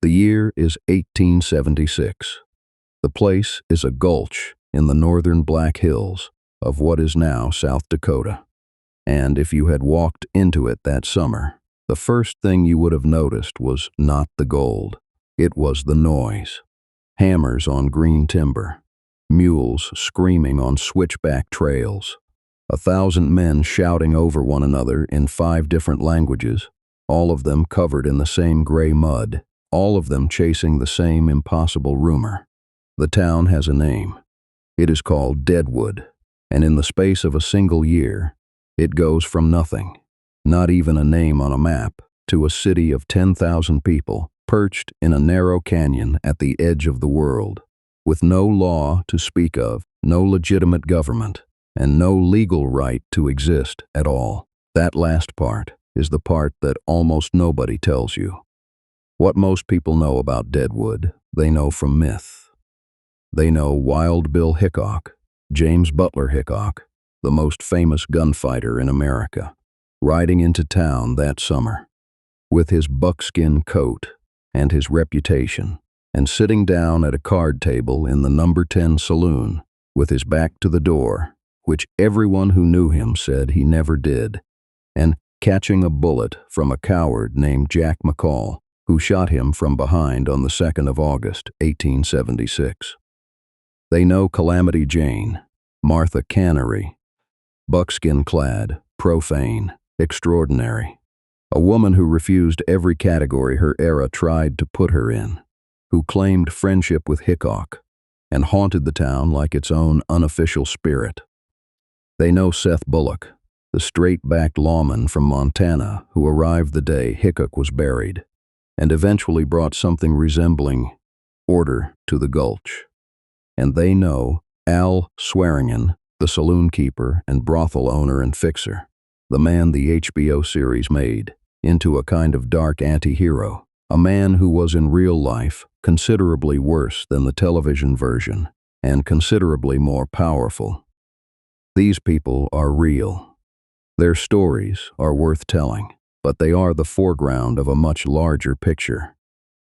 The year is 1876. The place is a gulch in the northern Black Hills of what is now South Dakota. And if you had walked into it that summer, the first thing you would have noticed was not the gold. It was the noise. Hammers on green timber, mules screaming on switchback trails, 1,000 men shouting over one another in 5 different languages, all of them covered in the same gray mud, all of them chasing the same impossible rumor. The town has a name. It is called Deadwood, and in the space of a single year, it goes from nothing, not even a name on a map, to a city of 10,000 people, perched in a narrow canyon at the edge of the world, with no law to speak of, no legitimate government, and no legal right to exist at all. That last part is the part that almost nobody tells you. What most people know about Deadwood, they know from myth. They know Wild Bill Hickok, James Butler Hickok, the most famous gunfighter in America, riding into town that summer, with his buckskin coat and his reputation, and sitting down at a card table in the number 10 saloon, with his back to the door, which everyone who knew him said he never did, and catching a bullet from a coward named Jack McCall, who shot him from behind on the 2nd of August, 1876. They know Calamity Jane, Martha Cannery, buckskin-clad, profane, extraordinary, a woman who refused every category her era tried to put her in, who claimed friendship with Hickok and haunted the town like its own unofficial spirit. They know Seth Bullock, the straight-backed lawman from Montana who arrived the day Hickok was buried and eventually brought something resembling order to the gulch. And they know Al Swearengen, the saloon keeper and brothel owner and fixer, the man the HBO series made into a kind of dark anti-hero, a man who was in real life considerably worse than the television version and considerably more powerful. These people are real. Their stories are worth telling, but they are the foreground of a much larger picture.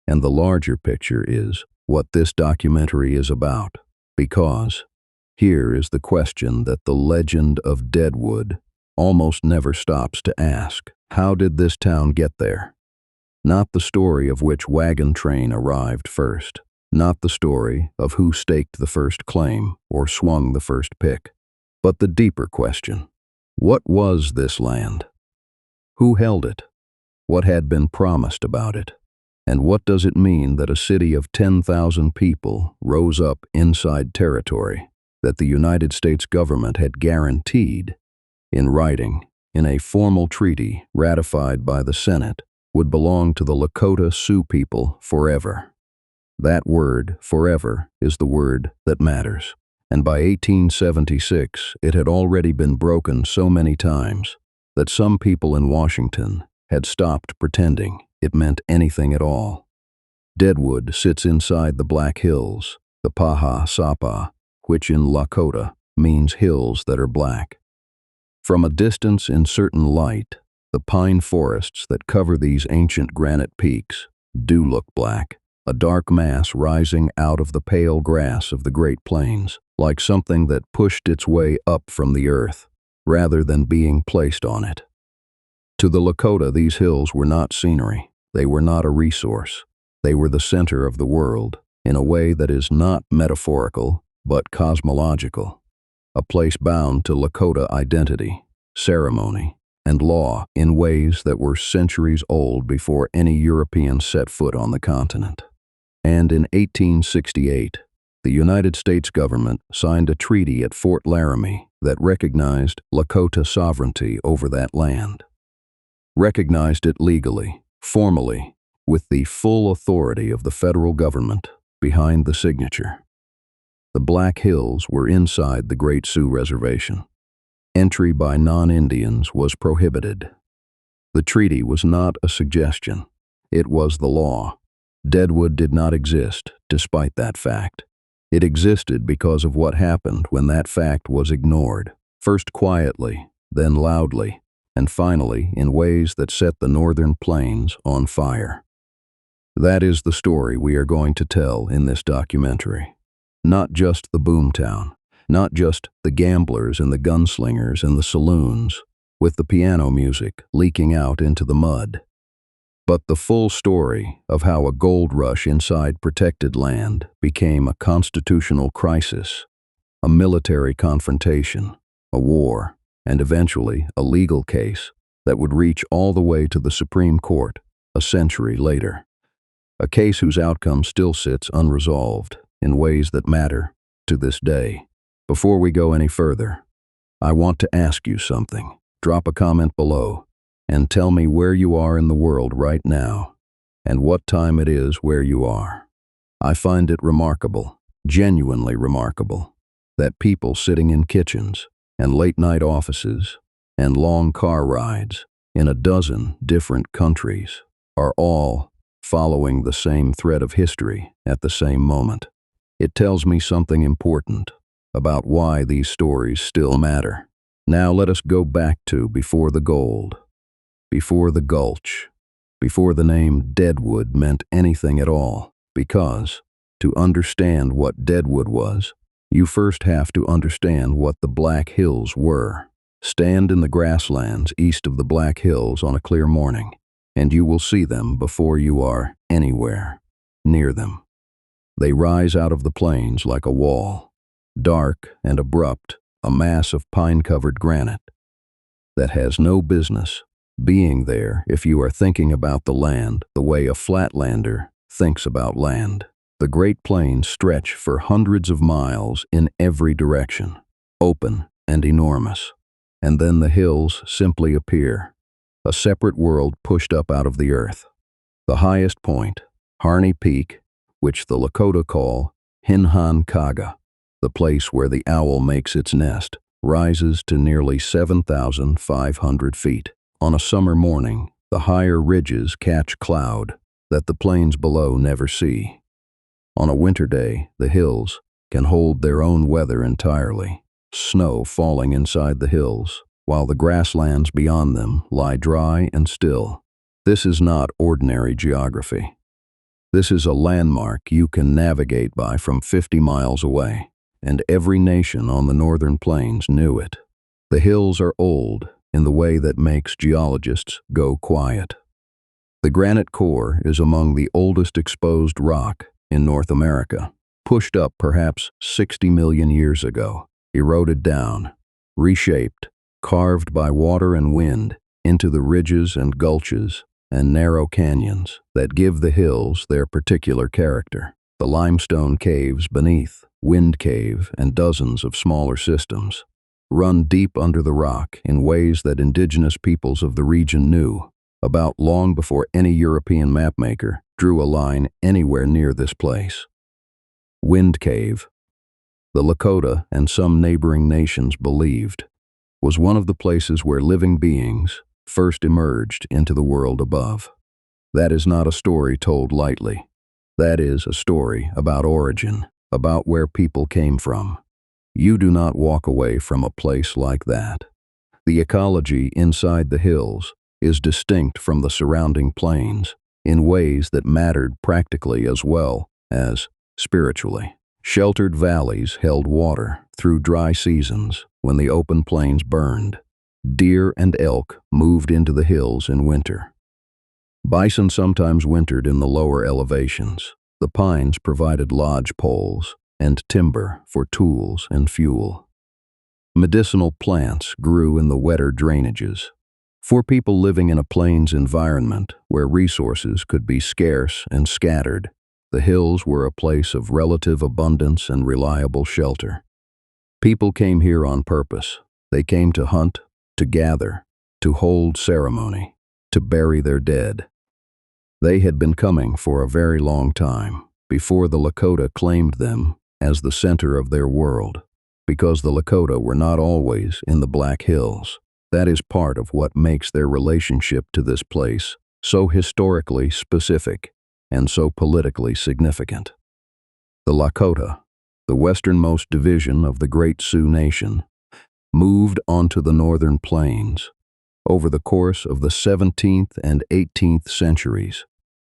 And the larger picture is what this documentary is about, because here is the question that the legend of Deadwood almost never stops to ask. How did this town get there? Not the story of which wagon train arrived first, not the story of who staked the first claim or swung the first pick, but the deeper question. What was this land? Who held it? What had been promised about it? And what does it mean that a city of 10,000 people rose up inside territory that the United States government had guaranteed, in writing, in a formal treaty ratified by the Senate, would belong to the Lakota Sioux people forever? That word, forever, is the word that matters. And by 1876, it had already been broken so many times that some people in Washington had stopped pretending it meant anything at all. Deadwood sits inside the Black Hills, the Paha Sapa, which in Lakota means hills that are black. From a distance in certain light, the pine forests that cover these ancient granite peaks do look black, a dark mass rising out of the pale grass of the Great Plains, like something that pushed its way up from the earth, rather than being placed on it. To the Lakota, these hills were not scenery. They were not a resource. They were the center of the world, in a way that is not metaphorical, but cosmological. A place bound to Lakota identity, ceremony, and law in ways that were centuries old before any European set foot on the continent. And in 1868, the United States government signed a treaty at Fort Laramie that recognized Lakota sovereignty over that land. Recognized it legally, formally, with the full authority of the federal government behind the signature. The Black Hills were inside the Great Sioux Reservation. Entry by non-Indians was prohibited. The treaty was not a suggestion. It was the law. Deadwood did not exist, despite that fact. It existed because of what happened when that fact was ignored, first quietly, then loudly, and finally in ways that set the northern plains on fire. That is the story we are going to tell in this documentary. Not just the boomtown, not just the gamblers and the gunslingers and the saloons, with the piano music leaking out into the mud, but the full story of how a gold rush inside protected land became a constitutional crisis, a military confrontation, a war, and eventually a legal case that would reach all the way to the Supreme Court a century later. A case whose outcome still sits unresolved in ways that matter to this day. Before we go any further, I want to ask you something. Drop a comment below and tell me where you are in the world right now and what time it is where you are. I find it remarkable, genuinely remarkable, that people sitting in kitchens and late-night offices and long car rides in a dozen different countries are all following the same thread of history at the same moment. It tells me something important about why these stories still matter. Now let us go back to before the gold, before the gulch, before the name Deadwood meant anything at all, because to understand what Deadwood was, you first have to understand what the Black Hills were. Stand in the grasslands east of the Black Hills on a clear morning, and you will see them before you are anywhere near them. They rise out of the plains like a wall, dark and abrupt, a mass of pine-covered granite that has no business being there if you are thinking about the land the way a flatlander thinks about land. The Great Plains stretch for hundreds of miles in every direction, open and enormous, and then the hills simply appear, a separate world pushed up out of the earth. The highest point, Harney Peak, which the Lakota call Hinhan Kaga, the place where the owl makes its nest, rises to nearly 7,500 feet. On a summer morning, the higher ridges catch cloud that the plains below never see. On a winter day, the hills can hold their own weather entirely, snow falling inside the hills, while the grasslands beyond them lie dry and still. This is not ordinary geography. This is a landmark you can navigate by from 50 miles away, and every nation on the northern plains knew it. The hills are old in the way that makes geologists go quiet. The granite core is among the oldest exposed rock in North America, pushed up perhaps 60 million years ago, eroded down, reshaped, carved by water and wind into the ridges and gulches and narrow canyons that give the hills their particular character. The limestone caves beneath, Wind Cave, and dozens of smaller systems run deep under the rock in ways that indigenous peoples of the region knew about long before any European mapmaker drew a line anywhere near this place. Wind Cave, the Lakota and some neighboring nations believed, was one of the places where living beings first emerged into the world above. That is not a story told lightly. That is a story about origin, about where people came from. You do not walk away from a place like that. The ecology inside the hills is distinct from the surrounding plains in ways that mattered practically as well as spiritually. Sheltered valleys held water through dry seasons when the open plains burned. Deer and elk moved into the hills in winter. Bison sometimes wintered in the lower elevations. The pines provided lodge poles and timber for tools and fuel. Medicinal plants grew in the wetter drainages. For people living in a plains environment where resources could be scarce and scattered, the hills were a place of relative abundance and reliable shelter. People came here on purpose. They came to hunt, to gather, to hold ceremony, to bury their dead. They had been coming for a very long time, before the Lakota claimed them as the center of their world, because the Lakota were not always in the Black Hills. That is part of what makes their relationship to this place so historically specific and so politically significant. The Lakota, the westernmost division of the Great Sioux Nation, moved onto the northern plains over the course of the 17th and 18th centuries,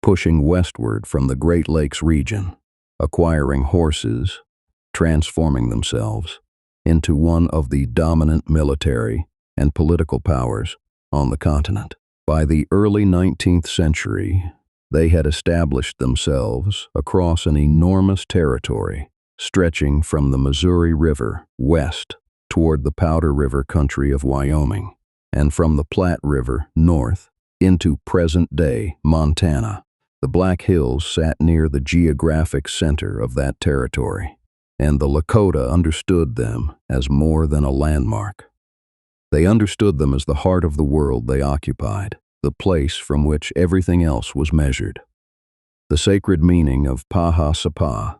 pushing westward from the Great Lakes region, acquiring horses, transforming themselves into one of the dominant military and political powers on the continent. By the early 19th century, they had established themselves across an enormous territory stretching from the Missouri River west toward the Powder River country of Wyoming, and from the Platte River north into present-day Montana. The Black Hills sat near the geographic center of that territory, and the Lakota understood them as more than a landmark. They understood them as the heart of the world they occupied, the place from which everything else was measured. The sacred meaning of Paha Sapa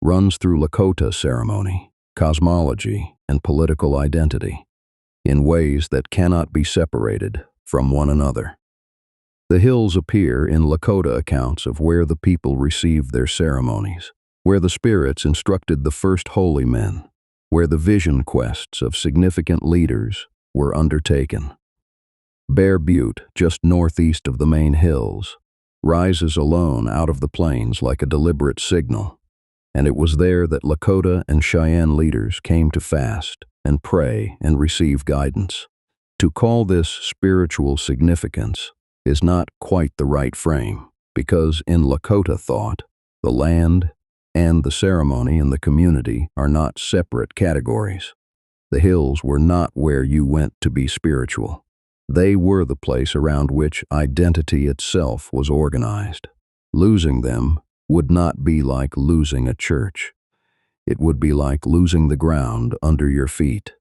runs through Lakota ceremony, cosmology, and political identity in ways that cannot be separated from one another. The hills appear in Lakota accounts of where the people received their ceremonies, where the spirits instructed the first holy men, where the vision quests of significant leaders were undertaken. Bear Butte, just northeast of the main hills, rises alone out of the plains like a deliberate signal, and it was there that Lakota and Cheyenne leaders came to fast and pray and receive guidance. To call this spiritual significance is not quite the right frame, because in Lakota thought, the land and the ceremony in the community are not separate categories. The hills were not where you went to be spiritual. They were the place around which identity itself was organized. Losing them would not be like losing a church. It would be like losing the ground under your feet.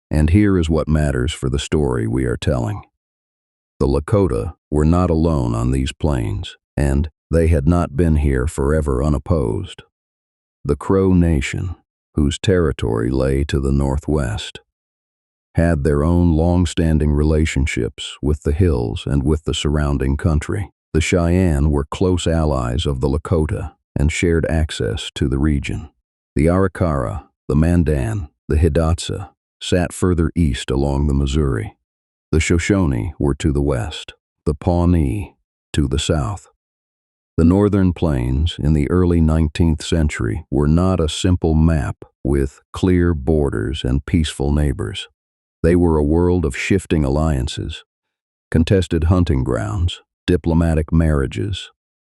And here is what matters for the story we are telling. The Lakota were not alone on these plains, and they had not been here forever unopposed. The Crow Nation, whose territory lay to the northwest, had their own long-standing relationships with the hills and with the surrounding country. The Cheyenne were close allies of the Lakota and shared access to the region. The Arikara, the Mandan, the Hidatsa sat further east along the Missouri. The Shoshone were to the west, the Pawnee to the south. The northern plains in the early 19th century were not a simple map with clear borders and peaceful neighbors. They were a world of shifting alliances, contested hunting grounds, diplomatic marriages,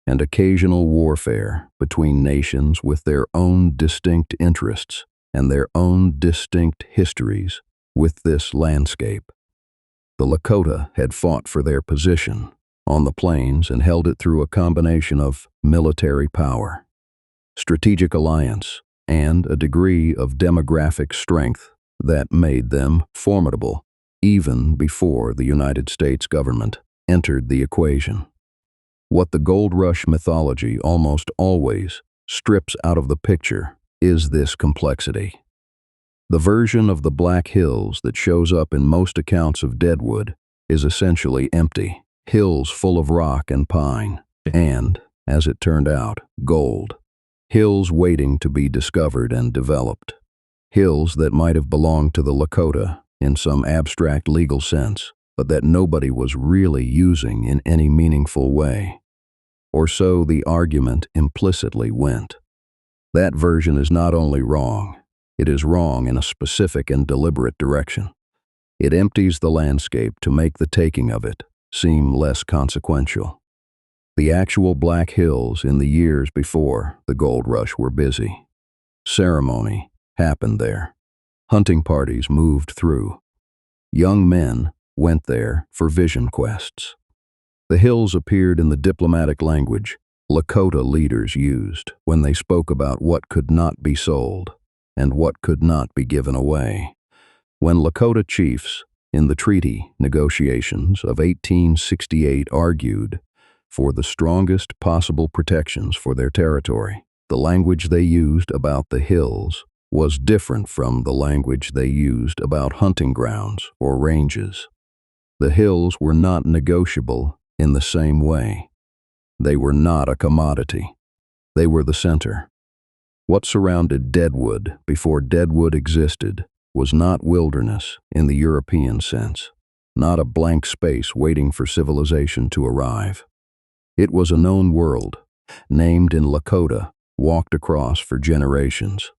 and occasional warfare between nations with their own distinct interests and their own distinct histories with this landscape. The Lakota had fought for their position on the plains and held it through a combination of military power, strategic alliance, and a degree of demographic strength that made them formidable even before the United States government entered the equation. What the Gold Rush mythology almost always strips out of the picture is this complexity. The version of the Black Hills that shows up in most accounts of Deadwood is essentially empty, hills full of rock and pine, and, as it turned out, gold. Hills waiting to be discovered and developed. Hills that might have belonged to the Lakota in some abstract legal sense, but that nobody was really using in any meaningful way. Or so the argument implicitly went. That version is not only wrong, it is wrong in a specific and deliberate direction. It empties the landscape to make the taking of it seem less consequential. The actual Black Hills in the years before the gold rush were busy. Ceremony happened there. Hunting parties moved through. Young men went there for vision quests. The hills appeared in the diplomatic language Lakota leaders used when they spoke about what could not be sold and what could not be given away. When Lakota chiefs in the treaty negotiations of 1868 argued for the strongest possible protections for their territory, the language they used about the hills was different from the language they used about hunting grounds or ranges. The hills were not negotiable in the same way. They were not a commodity. They were the center. What surrounded Deadwood before Deadwood existed was not wilderness in the European sense, not a blank space waiting for civilization to arrive. It was a known world, named in Lakota, walked across for generations,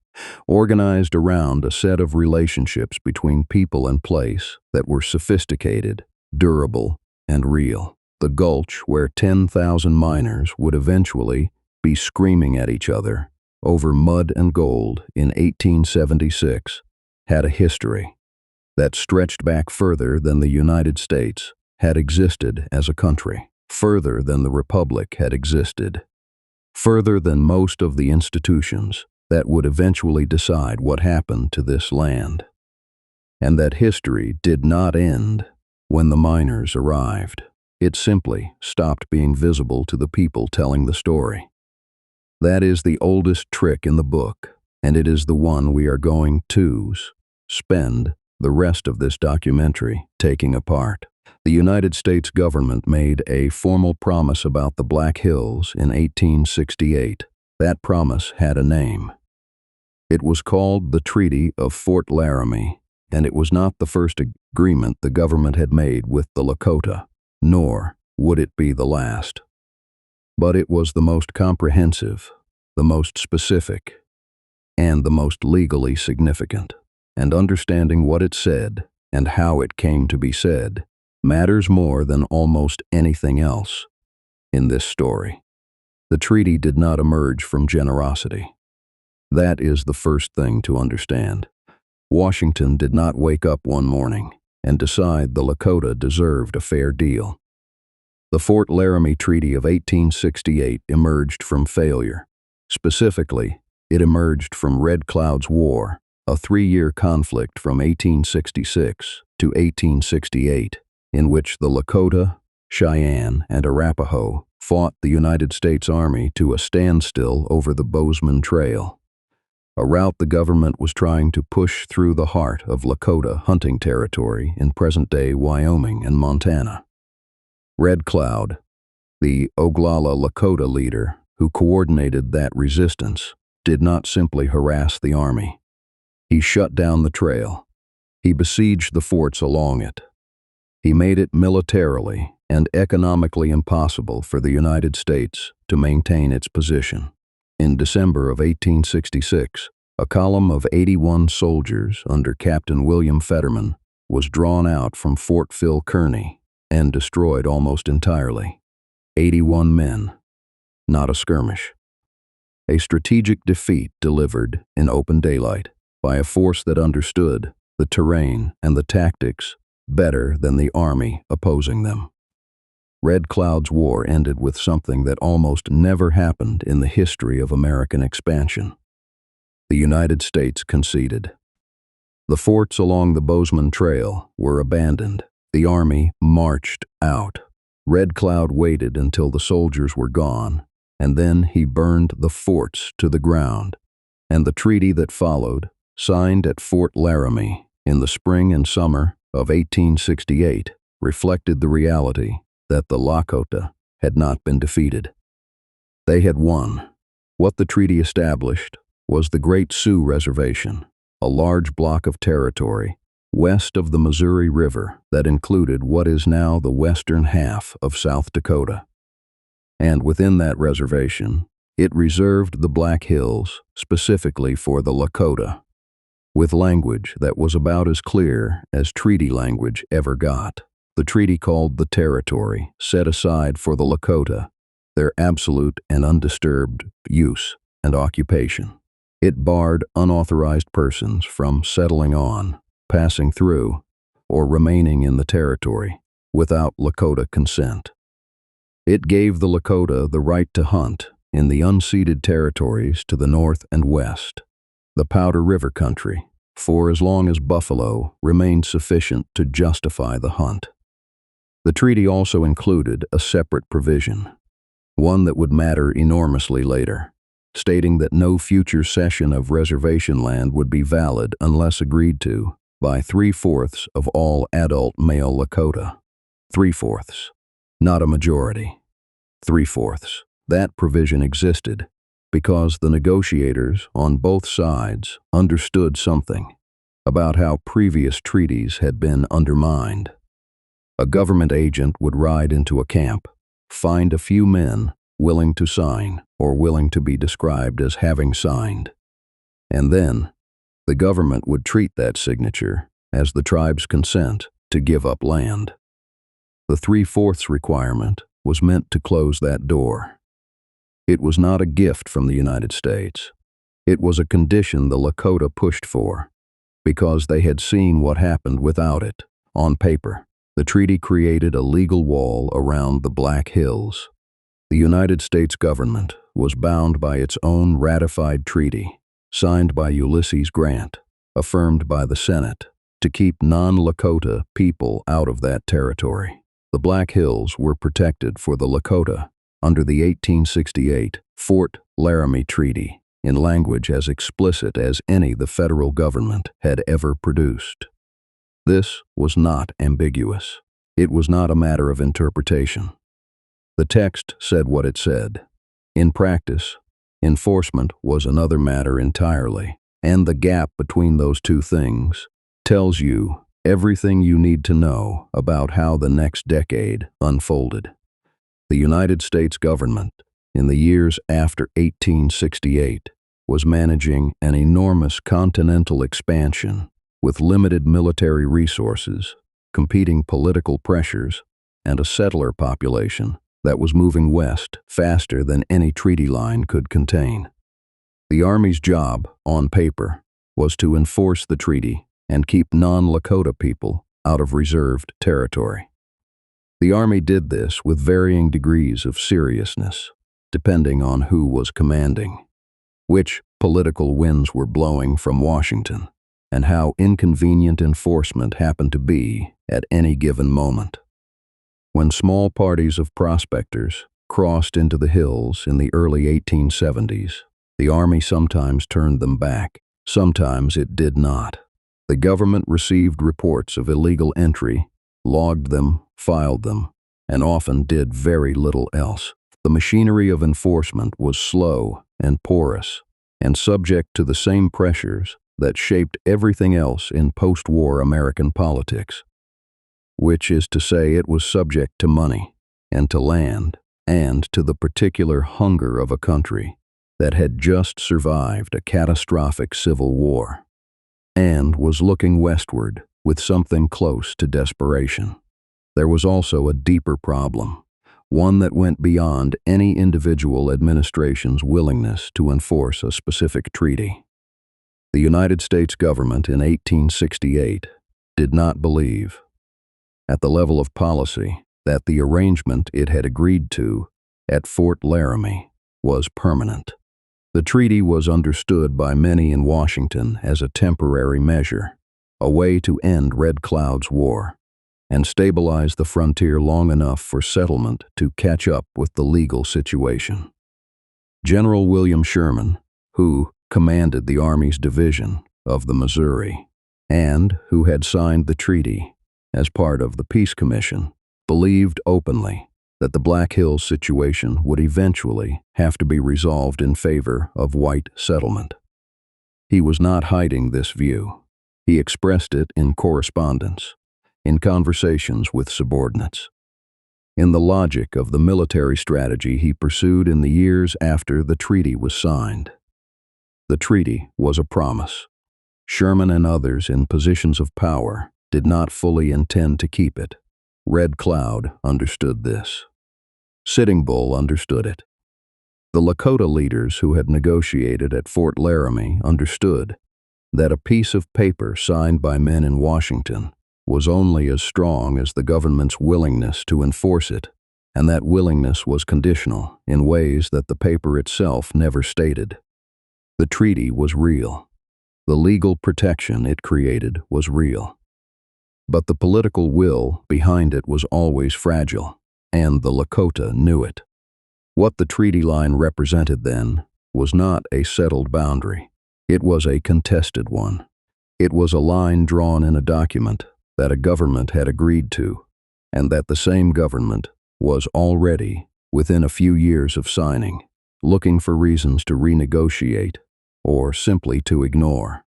organized around a set of relationships between people and place that were sophisticated, durable, and real. The gulch where 10,000 miners would eventually be screaming at each other over mud and gold in 1876 had a history that stretched back further than the United States had existed as a country, further than the Republic had existed, further than most of the institutions that would eventually decide what happened to this land. And that history did not end when the miners arrived. It simply stopped being visible to the people telling the story. That is the oldest trick in the book, and it is the one we are going to spend the rest of this documentary taking apart. The United States government made a formal promise about the Black Hills in 1868. That promise had a name. It was called the Treaty of Fort Laramie, and it was not the first agreement the government had made with the Lakota, nor would it be the last. But it was the most comprehensive, the most specific, and the most legally significant. And understanding what it said and how it came to be said matters more than almost anything else in this story. The treaty did not emerge from generosity. That is the first thing to understand. Washington did not wake up one morning and decide the Lakota deserved a fair deal. The Fort Laramie Treaty of 1868 emerged from failure. Specifically, it emerged from Red Cloud's War, a 3-year conflict from 1866 to 1868, in which the Lakota, Cheyenne, and Arapaho fought the United States Army to a standstill over the Bozeman Trail, a route the government was trying to push through the heart of Lakota hunting territory in present-day Wyoming and Montana. Red Cloud, the Oglala Lakota leader who coordinated that resistance, did not simply harass the army. He shut down the trail. He besieged the forts along it. He made it militarily and economically impossible for the United States to maintain its position. In December of 1866, a column of 81 soldiers under Captain William Fetterman was drawn out from Fort Phil Kearny and destroyed almost entirely. 81 men, not a skirmish. A strategic defeat delivered in open daylight by a force that understood the terrain and the tactics better than the army opposing them. Red Cloud's War ended with something that almost never happened in the history of American expansion. The United States conceded. The forts along the Bozeman Trail were abandoned. The army marched out. Red Cloud waited until the soldiers were gone, and then he burned the forts to the ground. And the treaty that followed, signed at Fort Laramie in the spring and summer of 1868, reflected the reality that the Lakota had not been defeated. They had won. What the treaty established was the Great Sioux Reservation, a large block of territory west of the Missouri River that included what is now the western half of South Dakota. And within that reservation, it reserved the Black Hills specifically for the Lakota, with language that was about as clear as treaty language ever got. The treaty called the territory set aside for the Lakota their absolute and undisturbed use and occupation. It barred unauthorized persons from settling on, passing through, or remaining in the territory without Lakota consent. It gave the Lakota the right to hunt in the unceded territories to the north and west, the Powder River country, for as long as buffalo remained sufficient to justify the hunt. The treaty also included a separate provision, one that would matter enormously later, stating that no future cession of reservation land would be valid unless agreed to by 3/4 of all adult male Lakota. 3/4, not a majority. 3/4. That provision existed because the negotiators on both sides understood something about how previous treaties had been undermined. A government agent would ride into a camp, find a few men willing to sign or willing to be described as having signed. And then, the government would treat that signature as the tribe's consent to give up land. The 3/4 requirement was meant to close that door. It was not a gift from the United States. It was a condition the Lakota pushed for, because they had seen what happened without it. On paper, the treaty created a legal wall around the Black Hills. The United States government was bound by its own ratified treaty, signed by Ulysses Grant, affirmed by the Senate, to keep non-Lakota people out of that territory. The Black Hills were protected for the Lakota under the 1868 Fort Laramie Treaty, in language as explicit as any the federal government had ever produced. This was not ambiguous. It was not a matter of interpretation. The text said what it said. In practice, enforcement was another matter entirely, and the gap between those two things tells you everything you need to know about how the next decade unfolded. The United States government, in the years after 1868, was managing an enormous continental expansion with limited military resources, competing political pressures, and a settler population that was moving west faster than any treaty line could contain. The Army's job, on paper, was to enforce the treaty and keep non-Lakota people out of reserved territory. The Army did this with varying degrees of seriousness, depending on who was commanding, which political winds were blowing from Washington, and how inconvenient enforcement happened to be at any given moment. When small parties of prospectors crossed into the hills in the early 1870s, the Army sometimes turned them back. Sometimes it did not. The government received reports of illegal entry, logged them, filed them, and often did very little else. The machinery of enforcement was slow and porous, and subject to the same pressures that shaped everything else in post-war American politics, which is to say it was subject to money and to land and to the particular hunger of a country that had just survived a catastrophic civil war and was looking westward with something close to desperation. There was also a deeper problem, one that went beyond any individual administration's willingness to enforce a specific treaty. The United States government in 1868 did not believe, at the level of policy, that the arrangement it had agreed to at Fort Laramie was permanent. The treaty was understood by many in Washington as a temporary measure, a way to end Red Cloud's war, and stabilize the frontier long enough for settlement to catch up with the legal situation. General William Sherman, who commanded the Army's division of the Missouri, and who had signed the treaty as part of the Peace Commission, believed openly that the Black Hills situation would eventually have to be resolved in favor of white settlement. He was not hiding this view. He expressed it in correspondence, in conversations with subordinates, in the logic of the military strategy he pursued in the years after the treaty was signed. The treaty was a promise. Sherman and others in positions of power did not fully intend to keep it. Red Cloud understood this. Sitting Bull understood it. The Lakota leaders who had negotiated at Fort Laramie understood that a piece of paper signed by men in Washington was only as strong as the government's willingness to enforce it, and that willingness was conditional in ways that the paper itself never stated. The treaty was real. The legal protection it created was real. But the political will behind it was always fragile, and the Lakota knew it. What the treaty line represented then was not a settled boundary. It was a contested one. It was a line drawn in a document that a government had agreed to, and that the same government was already, within a few years of signing, looking for reasons to renegotiate or simply to ignore.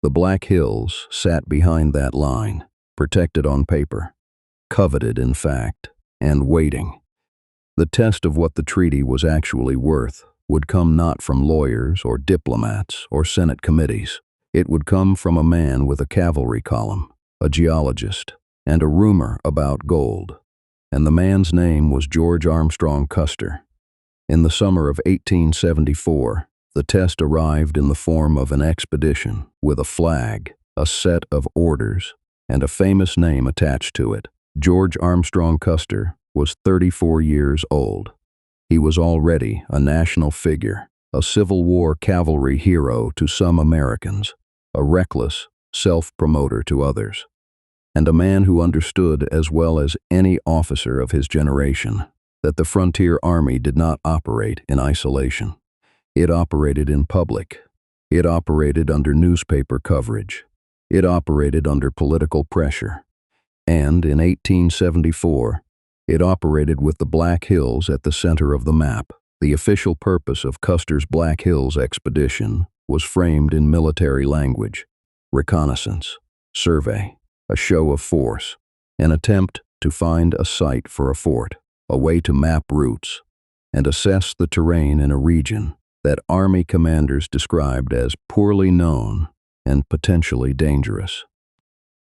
The Black Hills sat behind that line, protected on paper, coveted in fact, and waiting. The test of what the treaty was actually worth would come not from lawyers or diplomats or Senate committees. It would come from a man with a cavalry column, a geologist, and a rumor about gold. And the man's name was George Armstrong Custer. In the summer of 1874, the test arrived in the form of an expedition with a flag, a set of orders, and a famous name attached to it. George Armstrong Custer was 34 years old. He was already a national figure, a Civil War cavalry hero to some Americans, a reckless self-promoter to others, and a man who understood as well as any officer of his generation that the frontier army did not operate in isolation. It operated in public. It operated under newspaper coverage. It operated under political pressure. And in 1874, it operated with the Black Hills at the center of the map. The official purpose of Custer's Black Hills expedition was framed in military language: reconnaissance, survey, a show of force, an attempt to find a site for a fort, a way to map routes, and assess the terrain in a region that Army commanders described as poorly known and potentially dangerous.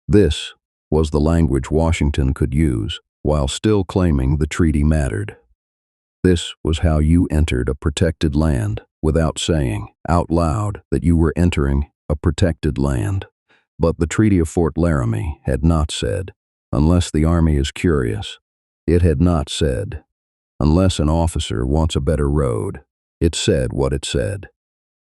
This was the language Washington could use while still claiming the treaty mattered. This was how you entered a protected land without saying out loud that you were entering a protected land. But the Treaty of Fort Laramie had not said, unless the Army is curious. It had not said, unless an officer wants a better road. It said what it said.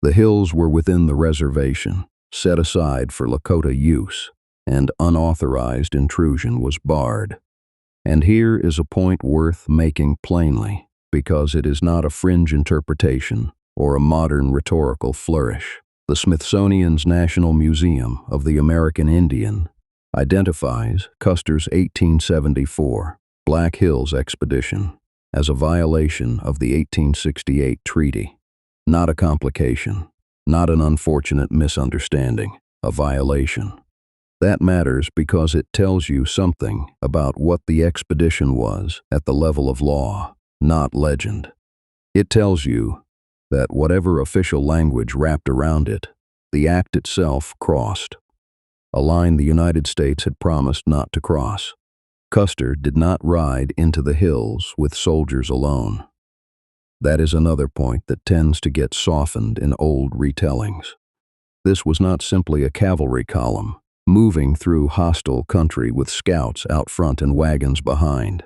The hills were within the reservation, set aside for Lakota use, and unauthorized intrusion was barred. And here is a point worth making plainly, because it is not a fringe interpretation or a modern rhetorical flourish. The Smithsonian's National Museum of the American Indian identifies Custer's 1874 Black Hills expedition as a violation of the 1868 treaty. Not a complication, not an unfortunate misunderstanding, a violation. That matters because it tells you something about what the expedition was at the level of law, not legend. It tells you that whatever official language wrapped around it, the act itself crossed a line the United States had promised not to cross. Custer did not ride into the hills with soldiers alone. That is another point that tends to get softened in old retellings. This was not simply a cavalry column, moving through hostile country with scouts out front and wagons behind.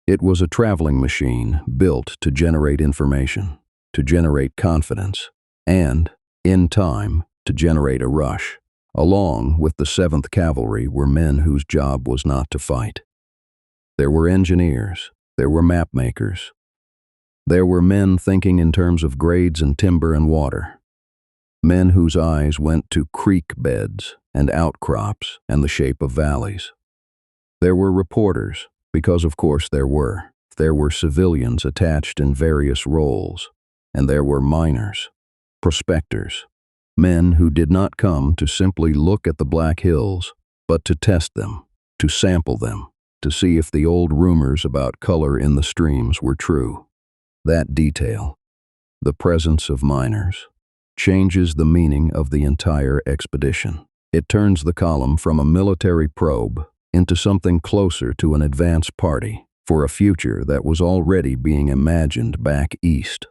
It was a traveling machine built to generate information, to generate confidence, and, in time, to generate a rush. Along with the 7th Cavalry were men whose job was not to fight. There were engineers, there were map makers. There were men thinking in terms of grades and timber and water. Men whose eyes went to creek beds and outcrops and the shape of valleys. There were reporters, because of course there were. There were civilians attached in various roles, and there were miners, prospectors, men who did not come to simply look at the Black Hills, but to test them, to sample them, to see if the old rumors about color in the streams were true. That detail, the presence of miners, changes the meaning of the entire expedition. It turns the column from a military probe into something closer to an advance party for a future that was already being imagined back east.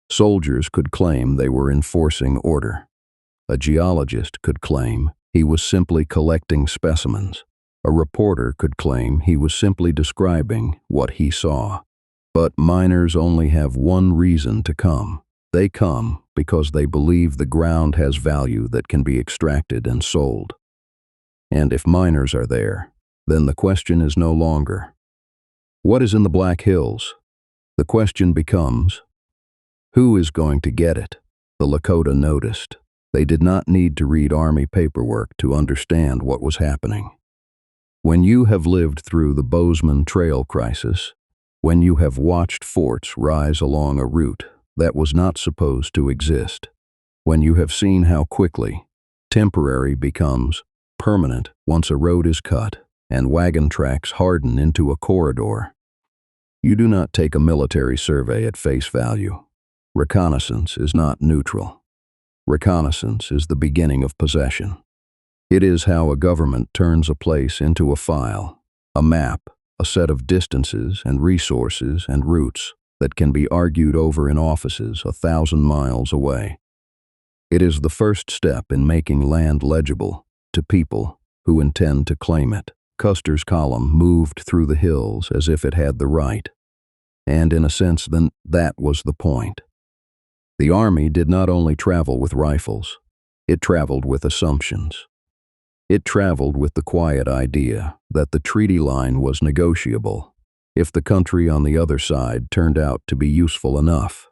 Soldiers could claim they were enforcing order. A geologist could claim he was simply collecting specimens. A reporter could claim he was simply describing what he saw. But miners only have one reason to come. They come because they believe the ground has value that can be extracted and sold. And if miners are there, then the question is no longer, what is in the Black Hills? The question becomes, who is going to get it? The Lakota noticed. They did not need to read Army paperwork to understand what was happening. When you have lived through the Bozeman Trail crisis, when you have watched forts rise along a route that was not supposed to exist, when you have seen how quickly temporary becomes permanent once a road is cut and wagon tracks harden into a corridor, You do not take a military survey at face value. Reconnaissance is not neutral. Reconnaissance is the beginning of possession. It is how a government turns a place into a file, a map, a set of distances and resources and routes that can be argued over in offices 1,000 miles away. It is the first step in making land legible to people who intend to claim it. Custer's column moved through the hills as if it had the right. And in a sense, then, that was the point. The army did not only travel with rifles, it traveled with assumptions. It traveled with the quiet idea that the treaty line was negotiable if the country on the other side turned out to be useful enough.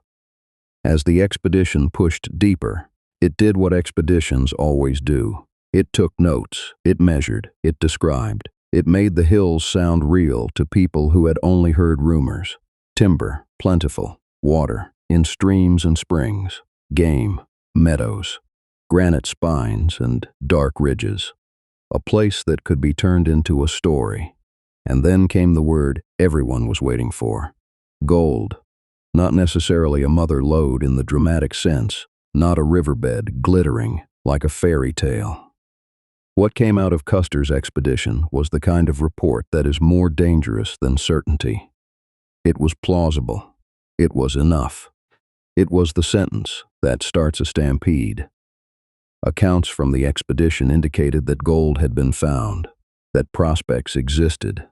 As the expedition pushed deeper, it did what expeditions always do. It took notes, it measured, it described. It made the hills sound real to people who had only heard rumors. Timber, plentiful, water, in streams and springs, game, meadows, granite spines and dark ridges. A place that could be turned into a story. And then came the word everyone was waiting for. Gold. Not necessarily a mother lode in the dramatic sense, not a riverbed glittering like a fairy tale. What came out of Custer's expedition was the kind of report that is more dangerous than certainty. It was plausible. It was enough. It was the sentence that starts a stampede. Accounts from the expedition indicated that gold had been found, that prospects existed,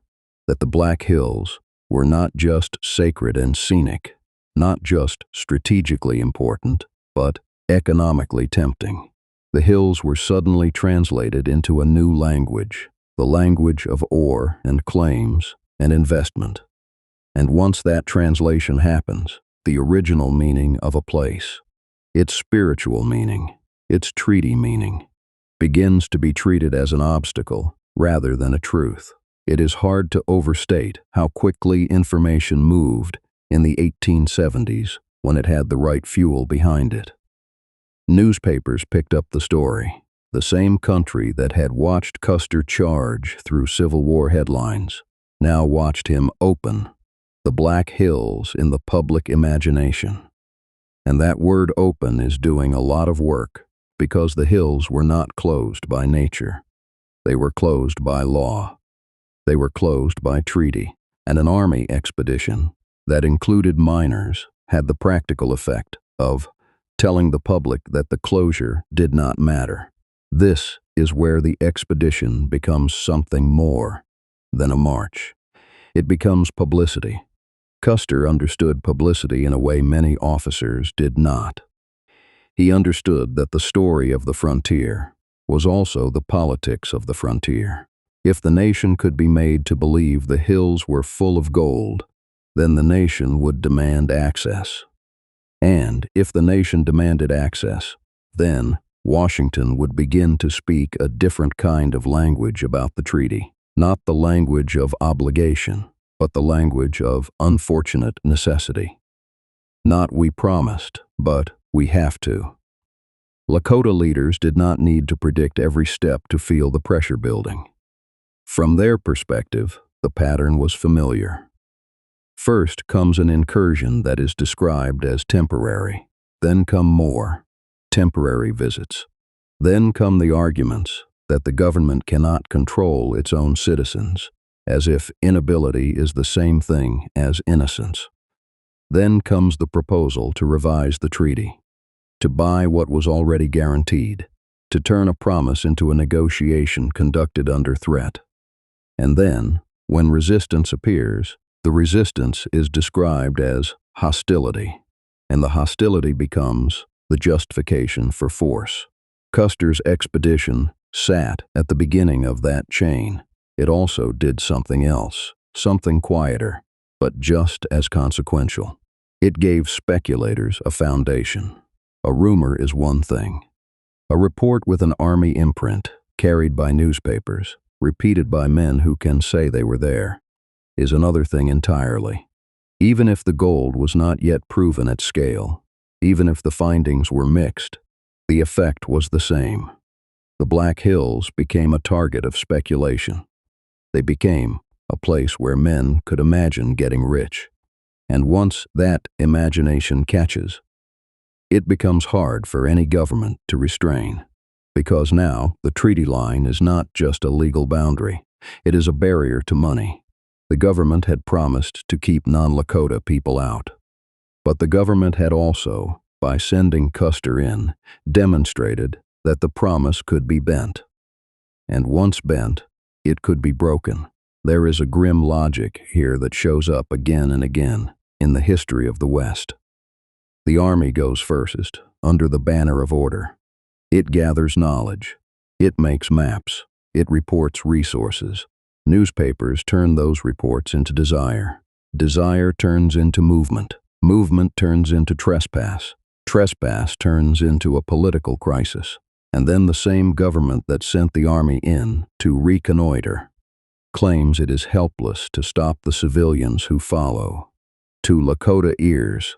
that the Black Hills were not just sacred and scenic, not just strategically important, but economically tempting. The hills were suddenly translated into a new language, the language of ore and claims and investment. And once that translation happens, the original meaning of a place, its spiritual meaning, its treaty meaning, begins to be treated as an obstacle rather than a truth. It is hard to overstate how quickly information moved in the 1870s when it had the right fuel behind it. Newspapers picked up the story. The same country that had watched Custer charge through Civil War headlines now watched him open the Black Hills in the public imagination. And that word open is doing a lot of work because the hills were not closed by nature. They were closed by law. They were closed by treaty. And an army expedition that included miners had the practical effect of telling the public that the closure did not matter. This is where the expedition becomes something more than a march. It becomes publicity. Custer understood publicity in a way many officers did not. He understood that the story of the frontier was also the politics of the frontier. If the nation could be made to believe the hills were full of gold, then the nation would demand access. And if the nation demanded access, then Washington would begin to speak a different kind of language about the treaty, not the language of obligation, but the language of unfortunate necessity. Not we promised, but we have to. Lakota leaders did not need to predict every step to feel the pressure building. From their perspective, the pattern was familiar. First comes an incursion that is described as temporary. Then come more temporary visits. Then come the arguments that the government cannot control its own citizens, as if inability is the same thing as innocence. Then comes the proposal to revise the treaty, to buy what was already guaranteed, to turn a promise into a negotiation conducted under threat. And then, when resistance appears, the resistance is described as hostility, and the hostility becomes the justification for force. Custer's expedition sat at the beginning of that chain. It also did something else, something quieter, but just as consequential. It gave speculators a foundation. A rumor is one thing. A report with an army imprint, carried by newspapers, repeated by men who can say they were there, is another thing entirely. Even if the gold was not yet proven at scale, even if the findings were mixed, the effect was the same. The Black Hills became a target of speculation. They became a place where men could imagine getting rich. And once that imagination catches, it becomes hard for any government to restrain. Because now, the treaty line is not just a legal boundary, it is a barrier to money. The government had promised to keep non-Lakota people out. But the government had also, by sending Custer in, demonstrated that the promise could be bent. And once bent, it could be broken. There is a grim logic here that shows up again and again in the history of the West. The Army goes first, under the banner of order. It gathers knowledge. It makes maps. It reports resources. Newspapers turn those reports into desire. Desire turns into movement. Movement turns into trespass. Trespass turns into a political crisis. And then the same government that sent the Army in to reconnoiter claims it is helpless to stop the civilians who follow. To Lakota ears,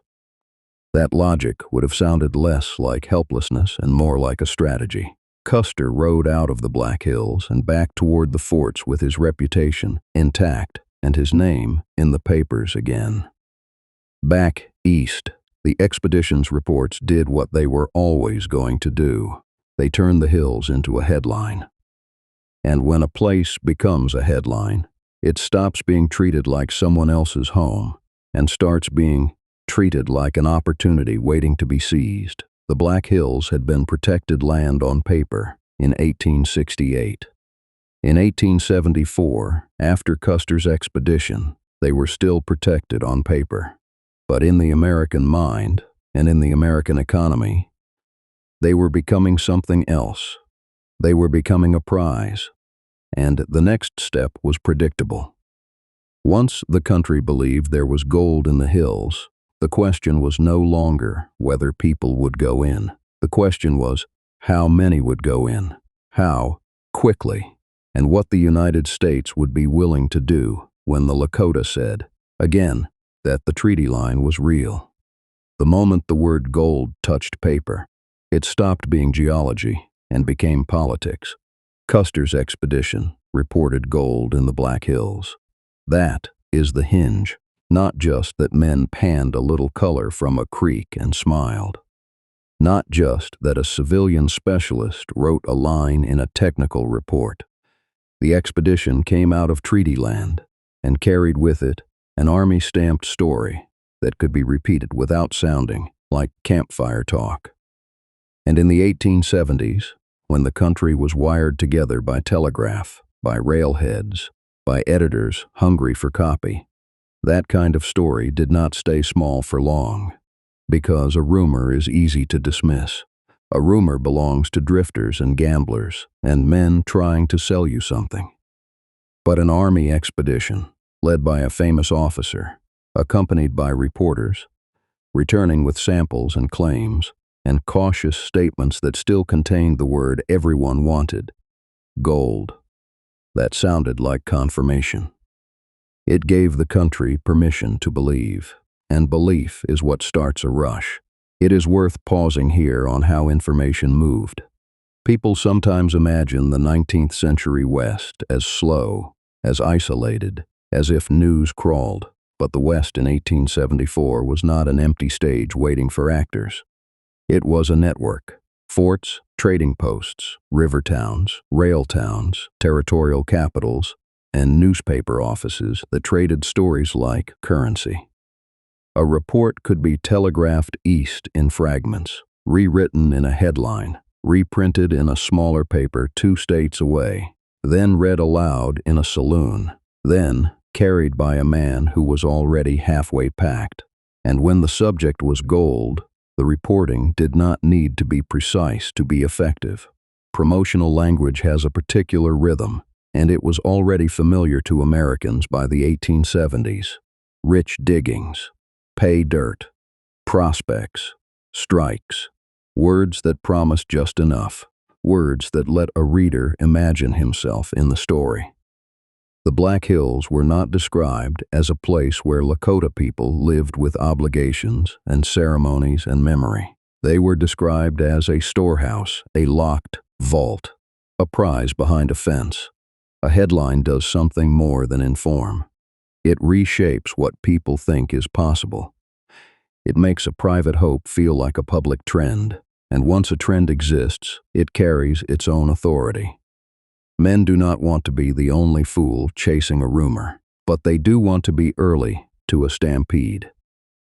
that logic would have sounded less like helplessness and more like a strategy. Custer rode out of the Black Hills and back toward the forts with his reputation intact and his name in the papers again. Back east, the expedition's reports did what they were always going to do. They turned the hills into a headline. And when a place becomes a headline, it stops being treated like someone else's home and starts being treated like an opportunity waiting to be seized. The Black Hills had been protected land on paper in 1868. In 1874, after Custer's expedition, they were still protected on paper. But in the American mind and in the American economy, they were becoming something else. They were becoming a prize. And the next step was predictable. Once the country believed there was gold in the hills, the question was no longer whether people would go in. The question was how many would go in, how quickly, and what the United States would be willing to do when the Lakota said, again, that the treaty line was real. The moment the word gold touched paper, it stopped being geology and became politics. Custer's expedition reported gold in the Black Hills. That is the hinge. Not just that men panned a little color from a creek and smiled. Not just that a civilian specialist wrote a line in a technical report. The expedition came out of treaty land and carried with it an Army-stamped story that could be repeated without sounding like campfire talk. And in the 1870s, when the country was wired together by telegraph, by railheads, by editors hungry for copy, that kind of story did not stay small for long, because a rumor is easy to dismiss. A rumor belongs to drifters and gamblers and men trying to sell you something. But an Army expedition, led by a famous officer, accompanied by reporters, returning with samples and claims, and cautious statements that still contained the word everyone wanted, gold. That sounded like confirmation. It gave the country permission to believe, and belief is what starts a rush. It is worth pausing here on how information moved. People sometimes imagine the 19th century West as slow, as isolated, as if news crawled, but the West in 1874 was not an empty stage waiting for actors. It was a network. Forts, trading posts, river towns, rail towns, territorial capitals, and newspaper offices that traded stories like currency. A report could be telegraphed east in fragments, rewritten in a headline, reprinted in a smaller paper 2 states away, then read aloud in a saloon, then carried by a man who was already halfway packed. And when the subject was gold, the reporting did not need to be precise to be effective. Promotional language has a particular rhythm, and it was already familiar to Americans by the 1870s. Rich diggings, pay dirt, prospects, strikes, words that promised just enough, words that let a reader imagine himself in the story. The Black Hills were not described as a place where Lakota people lived with obligations and ceremonies and memory. They were described as a storehouse, a locked vault, a prize behind a fence. A headline does something more than inform. It reshapes what people think is possible. It makes a private hope feel like a public trend, and once a trend exists, it carries its own authority. Men do not want to be the only fool chasing a rumor, but they do want to be early to a stampede.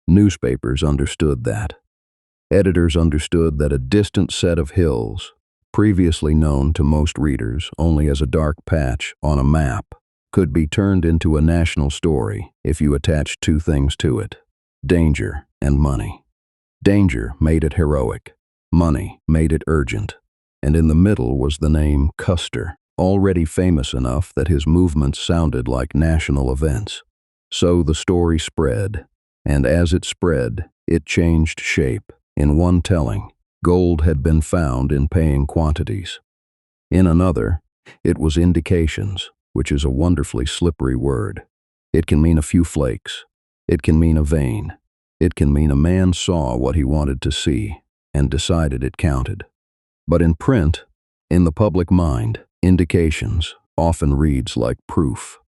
Newspapers understood that. Editors understood that a distant set of hills, previously known to most readers only as a dark patch on a map, could be turned into a national story if you attached two things to it: danger and money. Danger made it heroic. Money made it urgent. And in the middle was the name Custer, already famous enough that his movements sounded like national events. So the story spread, and as it spread, it changed shape. In one telling, gold had been found in paying quantities. In another, it was indications, which is a wonderfully slippery word. It can mean a few flakes. It can mean a vein. It can mean a man saw what he wanted to see and decided it counted. But in print, in the public mind, indications often reads like proof,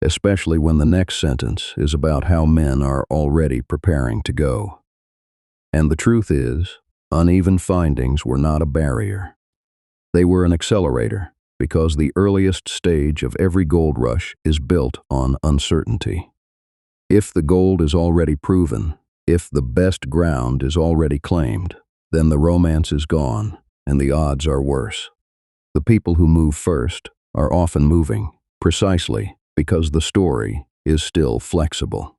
especially when the next sentence is about how men are already preparing to go. And the truth is, uneven findings were not a barrier. They were an accelerator, because the earliest stage of every gold rush is built on uncertainty. If the gold is already proven, if the best ground is already claimed, then the romance is gone and the odds are worse. The people who move first are often moving precisely because the story is still flexible.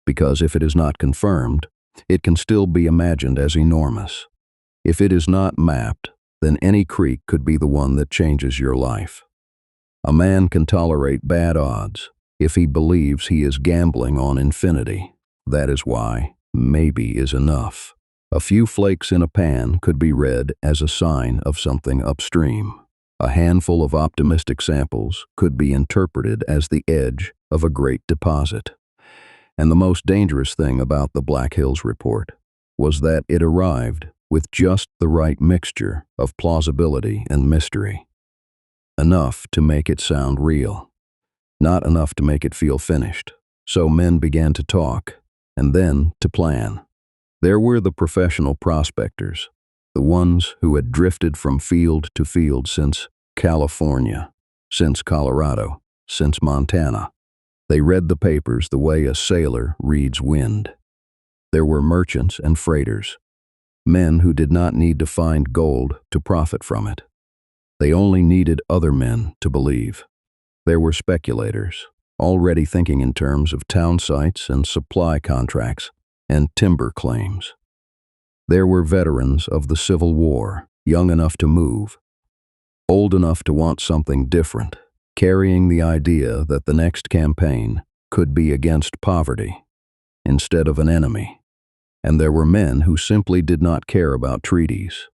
Because if it is not confirmed, it can still be imagined as enormous. If it is not mapped, then any creek could be the one that changes your life. A man can tolerate bad odds if he believes he is gambling on infinity. That is why maybe is enough. A few flakes in a pan could be read as a sign of something upstream. A handful of optimistic samples could be interpreted as the edge of a great deposit. And the most dangerous thing about the Black Hills Report was that it arrived with just the right mixture of plausibility and mystery. Enough to make it sound real, not enough to make it feel finished. So men began to talk, and then to plan. There were the professional prospectors, the ones who had drifted from field to field since California, since Colorado, since Montana. They read the papers the way a sailor reads wind. There were merchants and freighters, men who did not need to find gold to profit from it. They only needed other men to believe. There were speculators, already thinking in terms of town sites and supply contracts and timber claims. There were veterans of the Civil War, young enough to move, old enough to want something different, carrying the idea that the next campaign could be against poverty instead of an enemy. And there were men who simply did not care about treaties,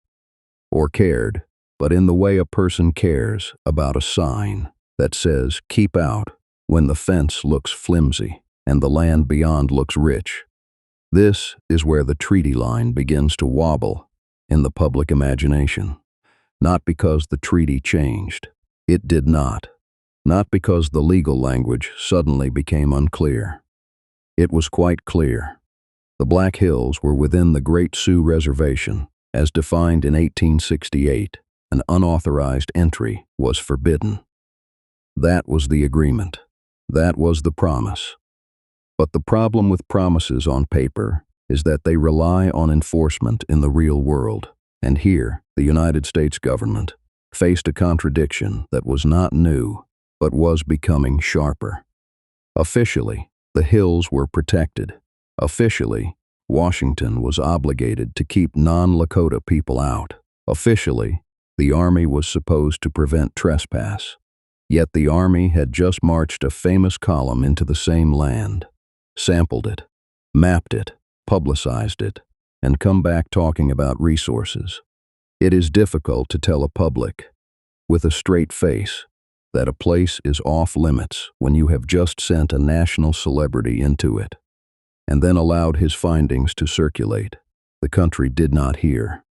or cared, but in the way a person cares about a sign that says, "Keep out," when the fence looks flimsy and the land beyond looks rich. This is where the treaty line begins to wobble in the public imagination. Not because the treaty changed. It did not. Not because the legal language suddenly became unclear. It was quite clear. The Black Hills were within the Great Sioux Reservation, as defined in 1868. An unauthorized entry was forbidden. That was the agreement. That was the promise. But the problem with promises on paper is that they rely on enforcement in the real world. And here, the United States government faced a contradiction that was not new, but was becoming sharper. Officially, the hills were protected. Officially, Washington was obligated to keep non-Lakota people out. Officially, the Army was supposed to prevent trespass. Yet the Army had just marched a famous column into the same land, sampled it, mapped it, publicized it, and come back talking about resources. It is difficult to tell a public, with a straight face, that a place is off limits when you have just sent a national celebrity into it, and then allowed his findings to circulate. The country did not hear.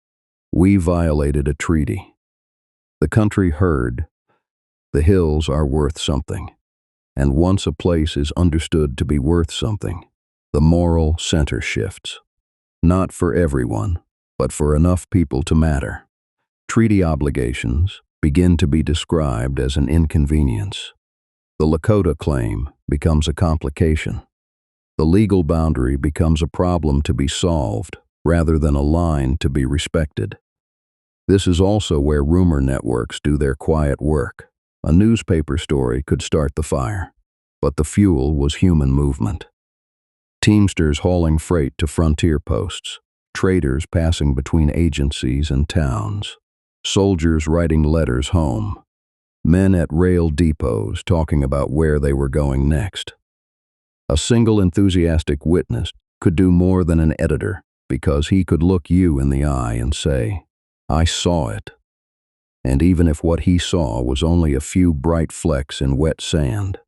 We violated a treaty. The country heard. The hills are worth something. And once a place is understood to be worth something, the moral center shifts. Not for everyone, but for enough people to matter. Treaty obligations begin to be described as an inconvenience. The Lakota claim becomes a complication. The legal boundary becomes a problem to be solved rather than a line to be respected. This is also where rumor networks do their quiet work. A newspaper story could start the fire, but the fuel was human movement. Teamsters hauling freight to frontier posts, traders passing between agencies and towns, soldiers writing letters home, men at rail depots talking about where they were going next. A single enthusiastic witness could do more than an editor because he could look you in the eye and say, "I saw it." And even if what he saw was only a few bright flecks in wet sand,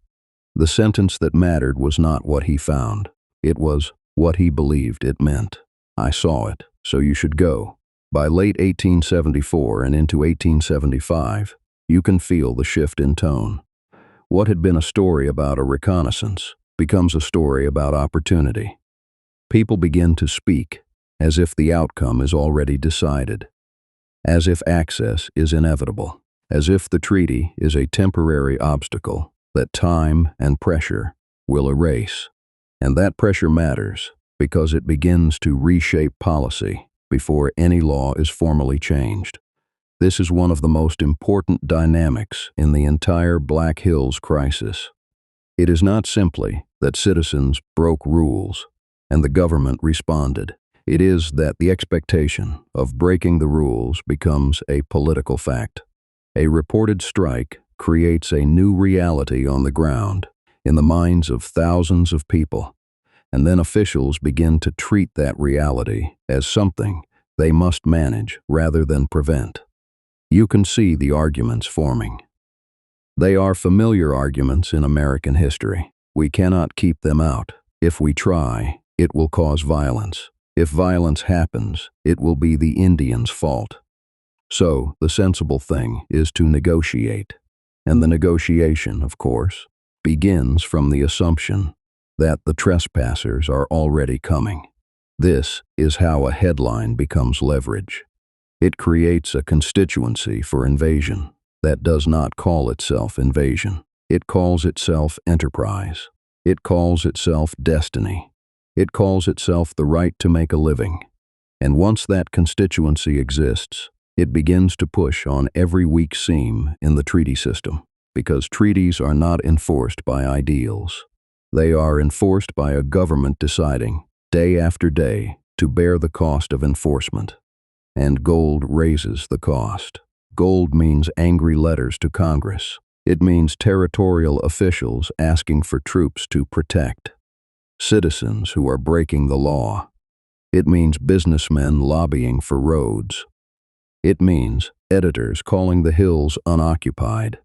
the sentence that mattered was not what he found. It was what he believed it meant. "I saw it, so you should go." By late 1874 and into 1875, you can feel the shift in tone. What had been a story about a reconnaissance becomes a story about opportunity. People begin to speak as if the outcome is already decided, as if access is inevitable, as if the treaty is a temporary obstacle that time and pressure will erase. And that pressure matters because it begins to reshape policy before any law is formally changed. This is one of the most important dynamics in the entire Black Hills crisis. It is not simply that citizens broke rules and the government responded. It is that the expectation of breaking the rules becomes a political fact. A reported strike creates a new reality on the ground, in the minds of thousands of people, and then officials begin to treat that reality as something they must manage rather than prevent. You can see the arguments forming. They are familiar arguments in American history. We cannot keep them out. If we try, it will cause violence. If violence happens, it will be the Indians' fault. So, the sensible thing is to negotiate. And the negotiation, of course, begins from the assumption that the trespassers are already coming. This is how a headline becomes leverage. It creates a constituency for invasion that does not call itself invasion. It calls itself enterprise. It calls itself destiny. It calls itself the right to make a living. And once that constituency exists, it begins to push on every weak seam in the treaty system, because treaties are not enforced by ideals. They are enforced by a government deciding, day after day, to bear the cost of enforcement. And gold raises the cost. Gold means angry letters to Congress. It means territorial officials asking for troops to protect citizens who are breaking the law. It means businessmen lobbying for roads. It means editors calling the hills unoccupied,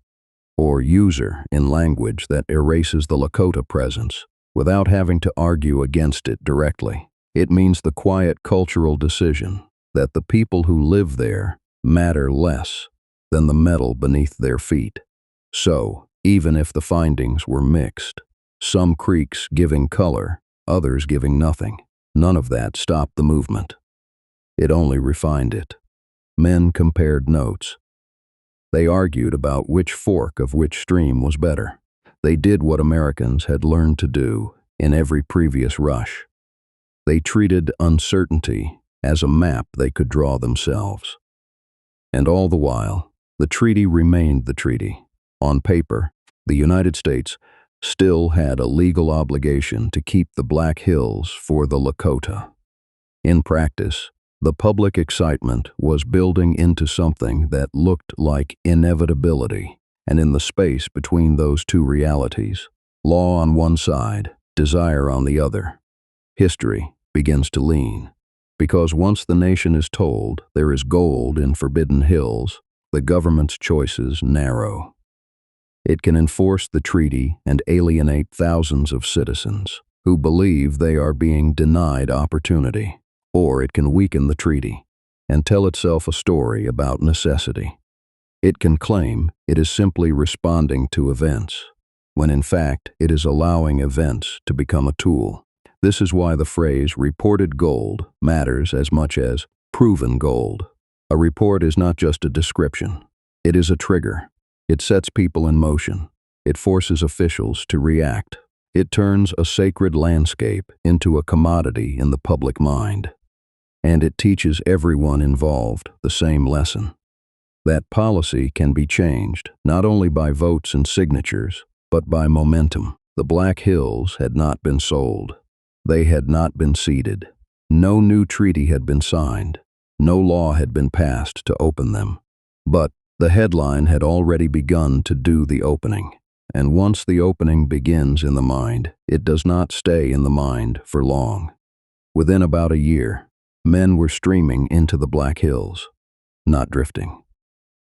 or user in language that erases the Lakota presence without having to argue against it directly. It means the quiet cultural decision that the people who live there matter less than the metal beneath their feet. So, even if the findings were mixed, some creeks giving color, others giving nothing, none of that stopped the movement. It only refined it. Men compared notes. They argued about which fork of which stream was better. They did what Americans had learned to do in every previous rush. They treated uncertainty as a map they could draw themselves. And all the while, the treaty remained the treaty. On paper, the United States still had a legal obligation to keep the Black Hills for the Lakota. In practice, the public excitement was building into something that looked like inevitability, and in the space between those two realities, law on one side, desire on the other, history begins to lean. Because once the nation is told there is gold in Forbidden Hills, the government's choices narrow. It can enforce the treaty and alienate thousands of citizens who believe they are being denied opportunity, or it can weaken the treaty and tell itself a story about necessity. It can claim it is simply responding to events, when in fact it is allowing events to become a tool. This is why the phrase reported gold matters as much as proven gold. A report is not just a description. It is a trigger. It sets people in motion. It forces officials to react. It turns a sacred landscape into a commodity in the public mind. And it teaches everyone involved the same lesson. That policy can be changed not only by votes and signatures, but by momentum. The Black Hills had not been sold. They had not been ceded. No new treaty had been signed. No law had been passed to open them. But the headline had already begun to do the opening. And once the opening begins in the mind, it does not stay in the mind for long. Within about a year, men were streaming into the Black Hills, not drifting.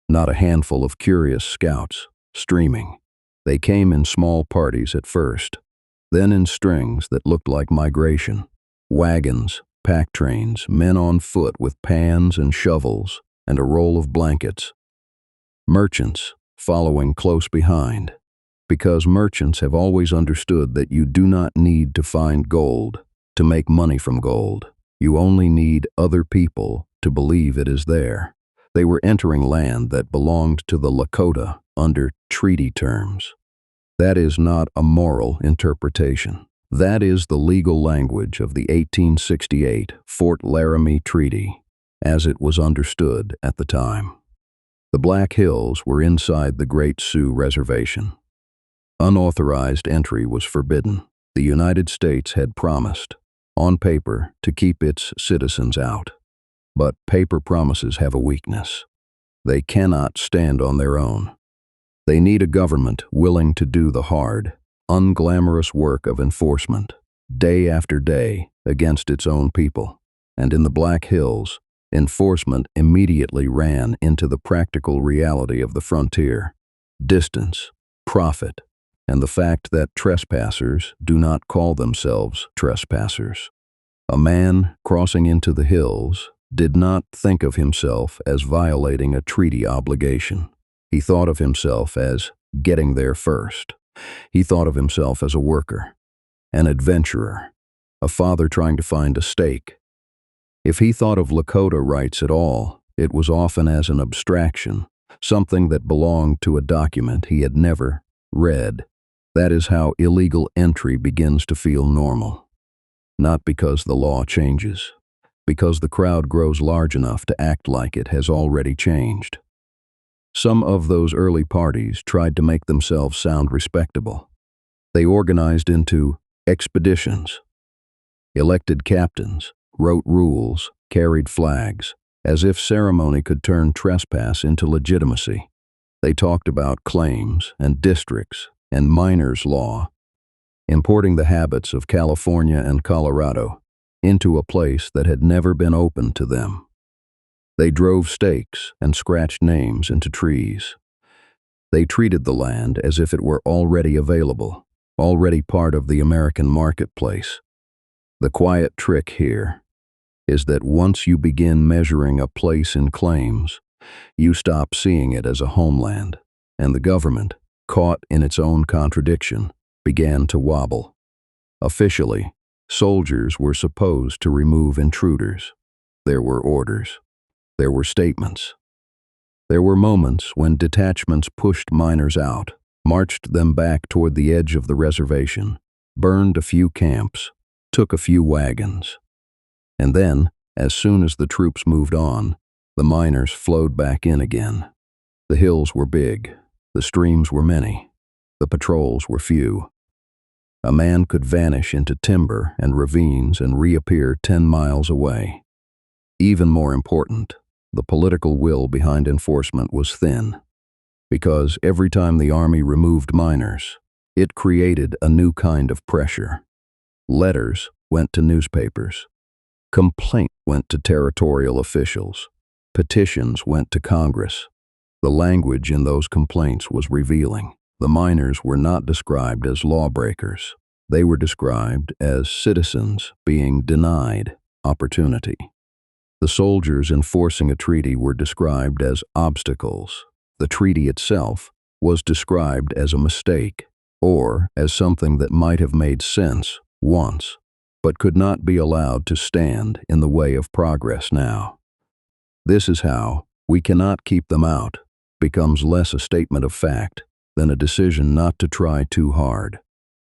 Not a handful of curious scouts, streaming. They came in small parties at first, then in strings that looked like migration. Wagons, pack trains, men on foot with pans and shovels and a roll of blankets. Merchants following close behind, because merchants have always understood that you do not need to find gold to make money from gold. You only need other people to believe it is there. They were entering land that belonged to the Lakota under treaty terms. That is not a moral interpretation. That is the legal language of the 1868 Fort Laramie Treaty, as it was understood at the time. The Black Hills were inside the Great Sioux Reservation. Unauthorized entry was forbidden. The United States had promised, on paper, to keep its citizens out. But paper promises have a weakness. They cannot stand on their own. They need a government willing to do the hard, unglamorous work of enforcement, day after day, against its own people. And in the Black Hills, enforcement immediately ran into the practical reality of the frontier: distance, profit, and the fact that trespassers do not call themselves trespassers. A man crossing into the hills did not think of himself as violating a treaty obligation. He thought of himself as getting there first. He thought of himself as a worker, an adventurer, a father trying to find a stake. If he thought of Lakota rights at all, it was often as an abstraction, something that belonged to a document he had never read. That is how illegal entry begins to feel normal. Not because the law changes, because the crowd grows large enough to act like it has already changed. Some of those early parties tried to make themselves sound respectable. They organized into expeditions, elected captains, wrote rules, carried flags, as if ceremony could turn trespass into legitimacy. They talked about claims and districts and miners' law, importing the habits of California and Colorado into a place that had never been open to them. They drove stakes and scratched names into trees. They treated the land as if it were already available, already part of the American marketplace. The quiet trick here is that once you begin measuring a place in claims, you stop seeing it as a homeland, and the government, caught in its own contradiction, began to wobble. Officially, soldiers were supposed to remove intruders. There were orders. There were statements. There were moments when detachments pushed miners out, marched them back toward the edge of the reservation, burned a few camps, took a few wagons. And then, as soon as the troops moved on, the miners flowed back in again. The hills were big. The streams were many. The patrols were few. A man could vanish into timber and ravines and reappear 10 miles away. Even more important, the political will behind enforcement was thin, because every time the Army removed miners, it created a new kind of pressure. Letters went to newspapers. Complaint went to territorial officials. Petitions went to Congress. The language in those complaints was revealing. The miners were not described as lawbreakers. They were described as citizens being denied opportunity. The soldiers enforcing a treaty were described as obstacles. The treaty itself was described as a mistake. or as something that might have made sense once, but could not be allowed to stand in the way of progress now. This is how "we cannot keep them out" becomes less a statement of fact than a decision not to try too hard.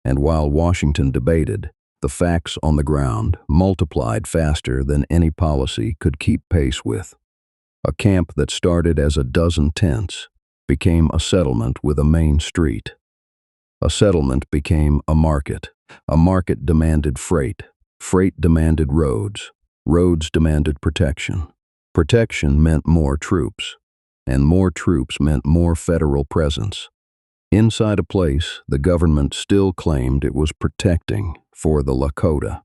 And while Washington debated, the facts on the ground multiplied faster than any policy could keep pace with. A camp that started as a dozen tents became a settlement with a main street. A settlement became a market. A market demanded freight. Freight demanded roads. Roads demanded protection. Protection meant more troops. And more troops meant more federal presence. Inside a place the government still claimed it was protecting for the Lakota.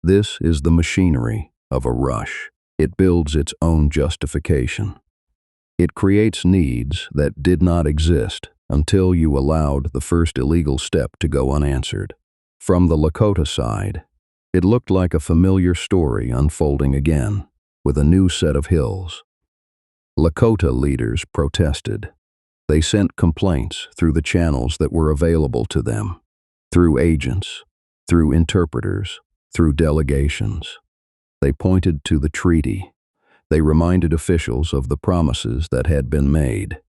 This is the machinery of a rush. It builds its own justification. It creates needs that did not exist until you allowed the first illegal step to go unanswered. From the Lakota side, it looked like a familiar story unfolding again, with a new set of hills. Lakota leaders protested. They sent complaints through the channels that were available to them, through agents, through interpreters, through delegations. They pointed to the treaty. They reminded officials of the promises that had been made.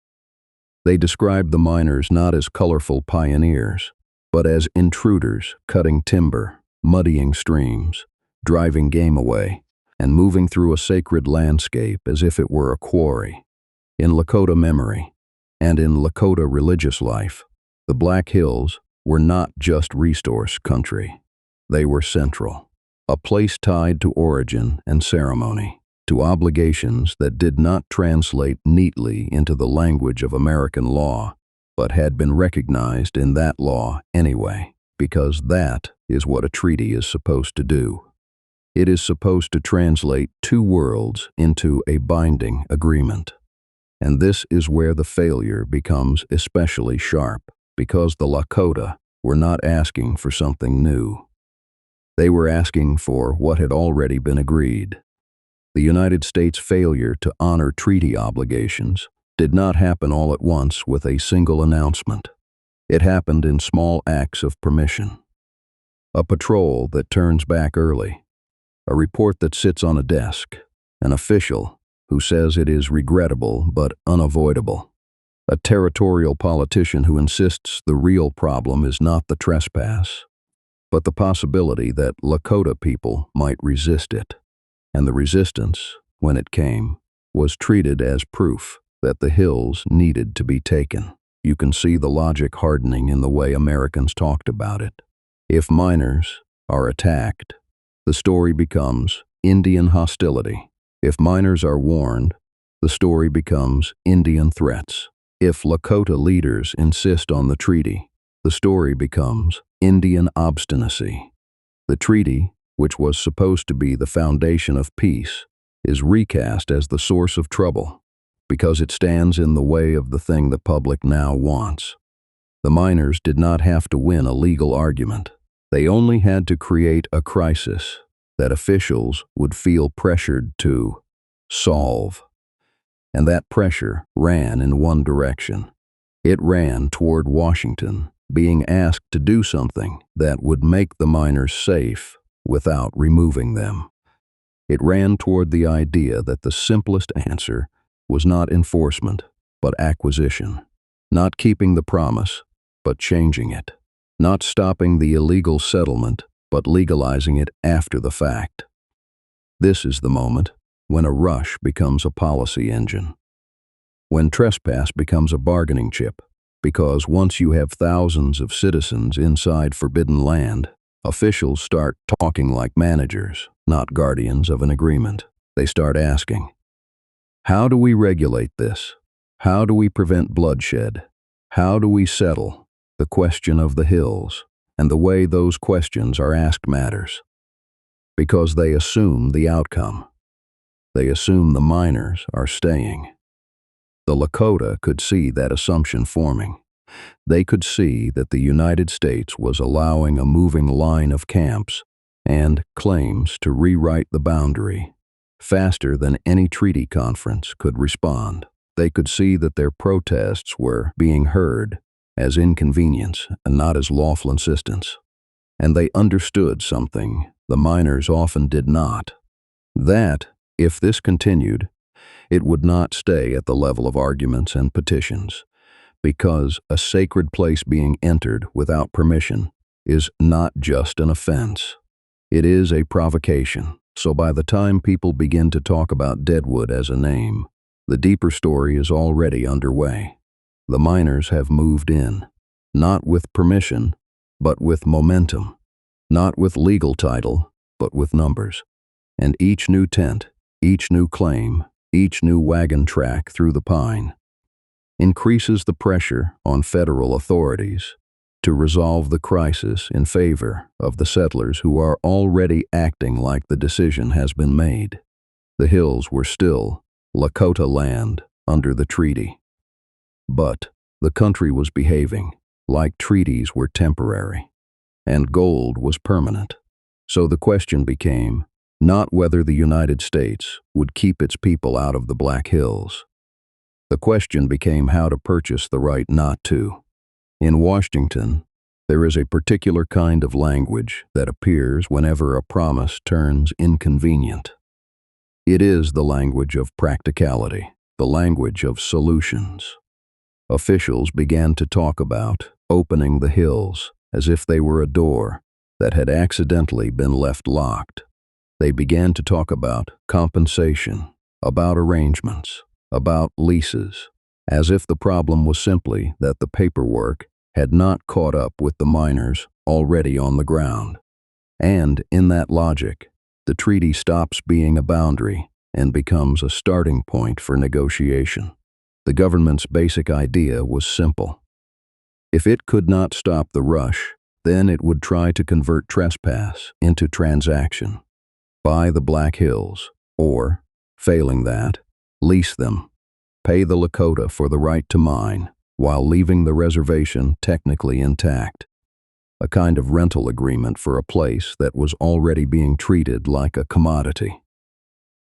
They described the miners not as colorful pioneers, but as intruders cutting timber, muddying streams, driving game away, and moving through a sacred landscape as if it were a quarry. In Lakota memory, and in Lakota religious life, the Black Hills were not just resource country. They were central, a place tied to origin and ceremony, to obligations that did not translate neatly into the language of American law, but had been recognized in that law anyway, because that is what a treaty is supposed to do. It is supposed to translate two worlds into a binding agreement. And this is where the failure becomes especially sharp, because the Lakota were not asking for something new. They were asking for what had already been agreed. The United States' failure to honor treaty obligations did not happen all at once with a single announcement. It happened in small acts of permission. A patrol that turns back early, a report that sits on a desk, an official who says it is regrettable but unavoidable, a territorial politician who insists the real problem is not the trespass, but the possibility that Lakota people might resist it. And the resistance, when it came, was treated as proof that the hills needed to be taken. You can see the logic hardening in the way Americans talked about it. If miners are attacked, the story becomes Indian hostility. If miners are warned, the story becomes Indian threats. If Lakota leaders insist on the treaty, the story becomes Indian obstinacy. The treaty, which was supposed to be the foundation of peace, is recast as the source of trouble, because it stands in the way of the thing the public now wants. The miners did not have to win a legal argument. They only had to create a crisis that officials would feel pressured to solve. And that pressure ran in one direction. It ran toward Washington, being asked to do something that would make the miners safe without removing them. It ran toward the idea that the simplest answer was not enforcement, but acquisition. Not keeping the promise, but changing it. Not stopping the illegal settlement, but legalizing it after the fact. This is the moment when a rush becomes a policy engine. When trespass becomes a bargaining chip, because once you have thousands of citizens inside forbidden land, officials start talking like managers, not guardians of an agreement. They start asking, how do we regulate this? How do we prevent bloodshed? How do we settle the question of the hills? And the way those questions are asked matters, because they assume the outcome. They assume the miners are staying. The Lakota could see that assumption forming. They could see that the United States was allowing a moving line of camps and claims to rewrite the boundary faster than any treaty conference could respond. They could see that their protests were being heard as inconvenience and not as lawful insistence. And they understood something the miners often did not. That, if this continued, it would not stay at the level of arguments and petitions, because a sacred place being entered without permission is not just an offense. It is a provocation. So by the time people begin to talk about Deadwood as a name, the deeper story is already underway. The miners have moved in, not with permission, but with momentum, not with legal title, but with numbers. And each new tent, each new claim, each new wagon track through the pine increases the pressure on federal authorities to resolve the crisis in favor of the settlers who are already acting like the decision has been made. The hills were still Lakota land under the treaty. But the country was behaving like treaties were temporary, and gold was permanent. So the question became not whether the United States would keep its people out of the Black Hills. The question became how to purchase the right not to. In Washington, there is a particular kind of language that appears whenever a promise turns inconvenient. It is the language of practicality, the language of solutions. Officials began to talk about opening the hills as if they were a door that had accidentally been left locked. They began to talk about compensation, about arrangements, about leases, as if the problem was simply that the paperwork had not caught up with the miners already on the ground. And in that logic, the treaty stops being a boundary and becomes a starting point for negotiation. The government's basic idea was simple. If it could not stop the rush, then it would try to convert trespass into transaction. Buy the Black Hills, or, failing that, lease them. Pay the Lakota for the right to mine, while leaving the reservation technically intact. A kind of rental agreement for a place that was already being treated like a commodity.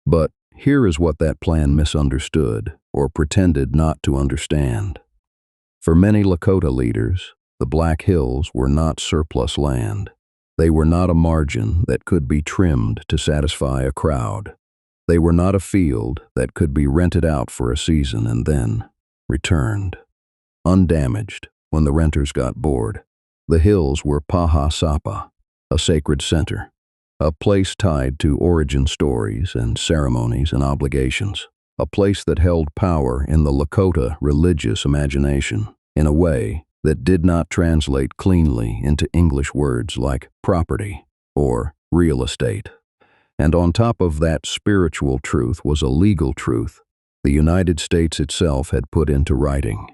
But here is what that plan misunderstood, or pretended not to understand. For many Lakota leaders, the Black Hills were not surplus land. They were not a margin that could be trimmed to satisfy a crowd. They were not a field that could be rented out for a season and then returned, undamaged, when the renters got bored. The hills were Paha Sapa, a sacred center, a place tied to origin stories and ceremonies and obligations, a place that held power in the Lakota religious imagination in a way that did not translate cleanly into English words like property or real estate. And on top of that spiritual truth was a legal truth the United States itself had put into writing.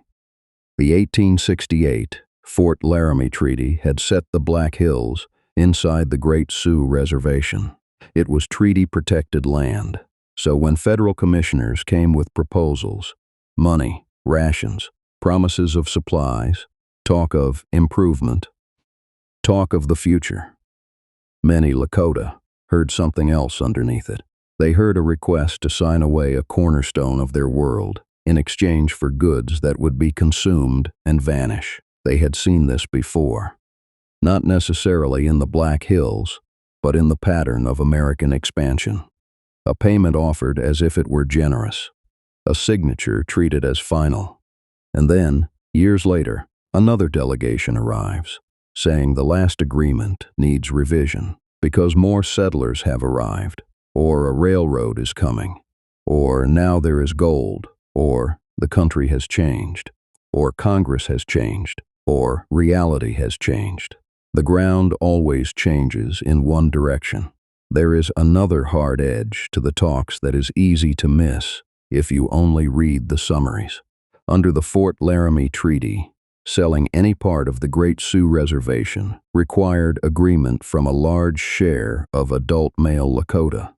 The 1868 Fort Laramie Treaty had set the Black Hills inside the Great Sioux Reservation. It was treaty-protected land. So when federal commissioners came with proposals, money, rations, promises of supplies, talk of improvement, talk of the future, many Lakota heard something else underneath it. They heard a request to sign away a cornerstone of their world in exchange for goods that would be consumed and vanish. They had seen this before, not necessarily in the Black Hills, but in the pattern of American expansion. A payment offered as if it were generous, a signature treated as final. And then, years later, another delegation arrives, saying the last agreement needs revision because more settlers have arrived, or a railroad is coming, or now there is gold, or the country has changed, or Congress has changed, or reality has changed. The ground always changes in one direction. There is another hard edge to the talks that is easy to miss if you only read the summaries. Under the Fort Laramie Treaty, selling any part of the Great Sioux Reservation required agreement from a large share of adult male Lakota,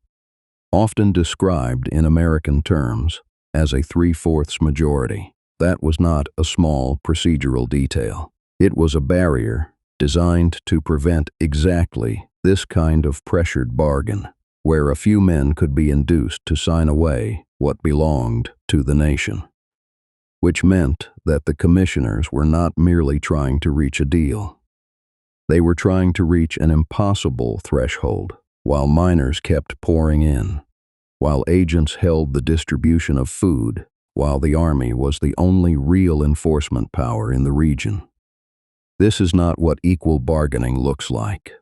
often described in American terms as a 3/4 majority. That was not a small procedural detail. It was a barrier designed to prevent exactly this kind of pressured bargain, where a few men could be induced to sign away what belonged to the nation. which meant that the commissioners were not merely trying to reach a deal. They were trying to reach an impossible threshold, while miners kept pouring in, while agents held the distribution of food, while the Army was the only real enforcement power in the region. This is not what equal bargaining looks like.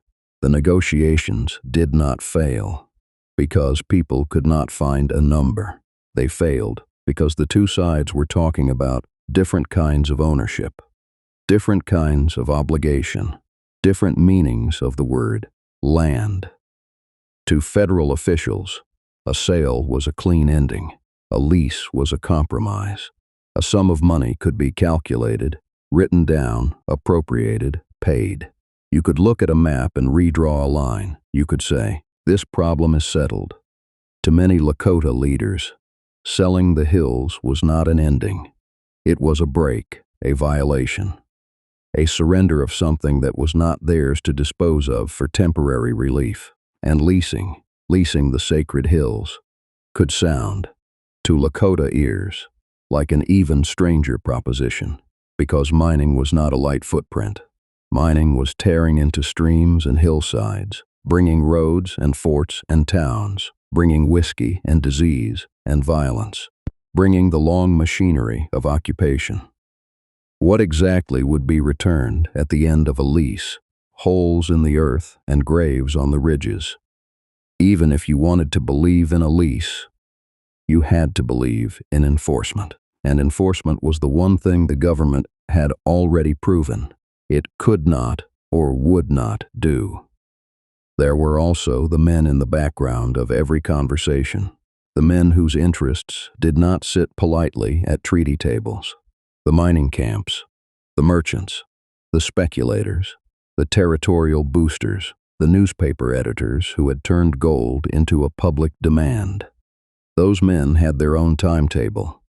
The negotiations did not fail because people could not find a number. They failed because the two sides were talking about different kinds of ownership, different kinds of obligation, different meanings of the word land. To federal officials, a sale was a clean ending. A lease was a compromise. A sum of money could be calculated, written down, appropriated, paid. You could look at a map and redraw a line. You could say, "This problem is settled." To many Lakota leaders, selling the hills was not an ending. It was a break, a violation, a surrender of something that was not theirs to dispose of for temporary relief. And leasing the sacred hills, could sound, to Lakota ears, like an even stranger proposition, because mining was not a light footprint. Mining was tearing into streams and hillsides, bringing roads and forts and towns, bringing whiskey and disease and violence, bringing the long machinery of occupation. What exactly would be returned at the end of a lease? Holes in the earth and graves on the ridges. Even if you wanted to believe in a lease, you had to believe in enforcement. And enforcement was the one thing the government had already proven it could not or would not do. There were also the men in the background of every conversation, the men whose interests did not sit politely at treaty tables, the mining camps, the merchants, the speculators, the territorial boosters, the newspaper editors who had turned gold into a public demand. Those men had their own timetable.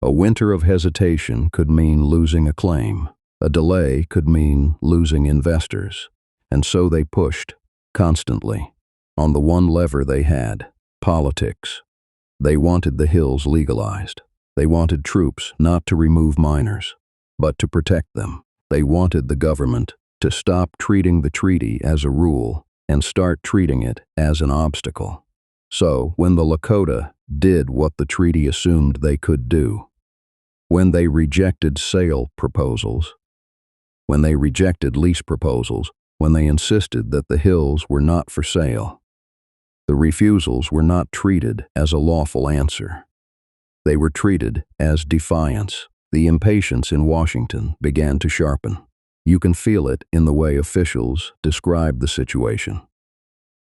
A winter of hesitation could mean losing a claim. A delay could mean losing investors. And so they pushed, constantly, on the one lever they had, politics. They wanted the hills legalized. They wanted troops not to remove miners, but to protect them. They wanted the government to stop treating the treaty as a rule and start treating it as an obstacle. So, when the Lakota did what the treaty assumed they could do, when they rejected sale proposals, when they rejected lease proposals, when they insisted that the hills were not for sale, the refusals were not treated as a lawful answer. They were treated as defiance. The impatience in Washington began to sharpen. You can feel it in the way officials describe the situation.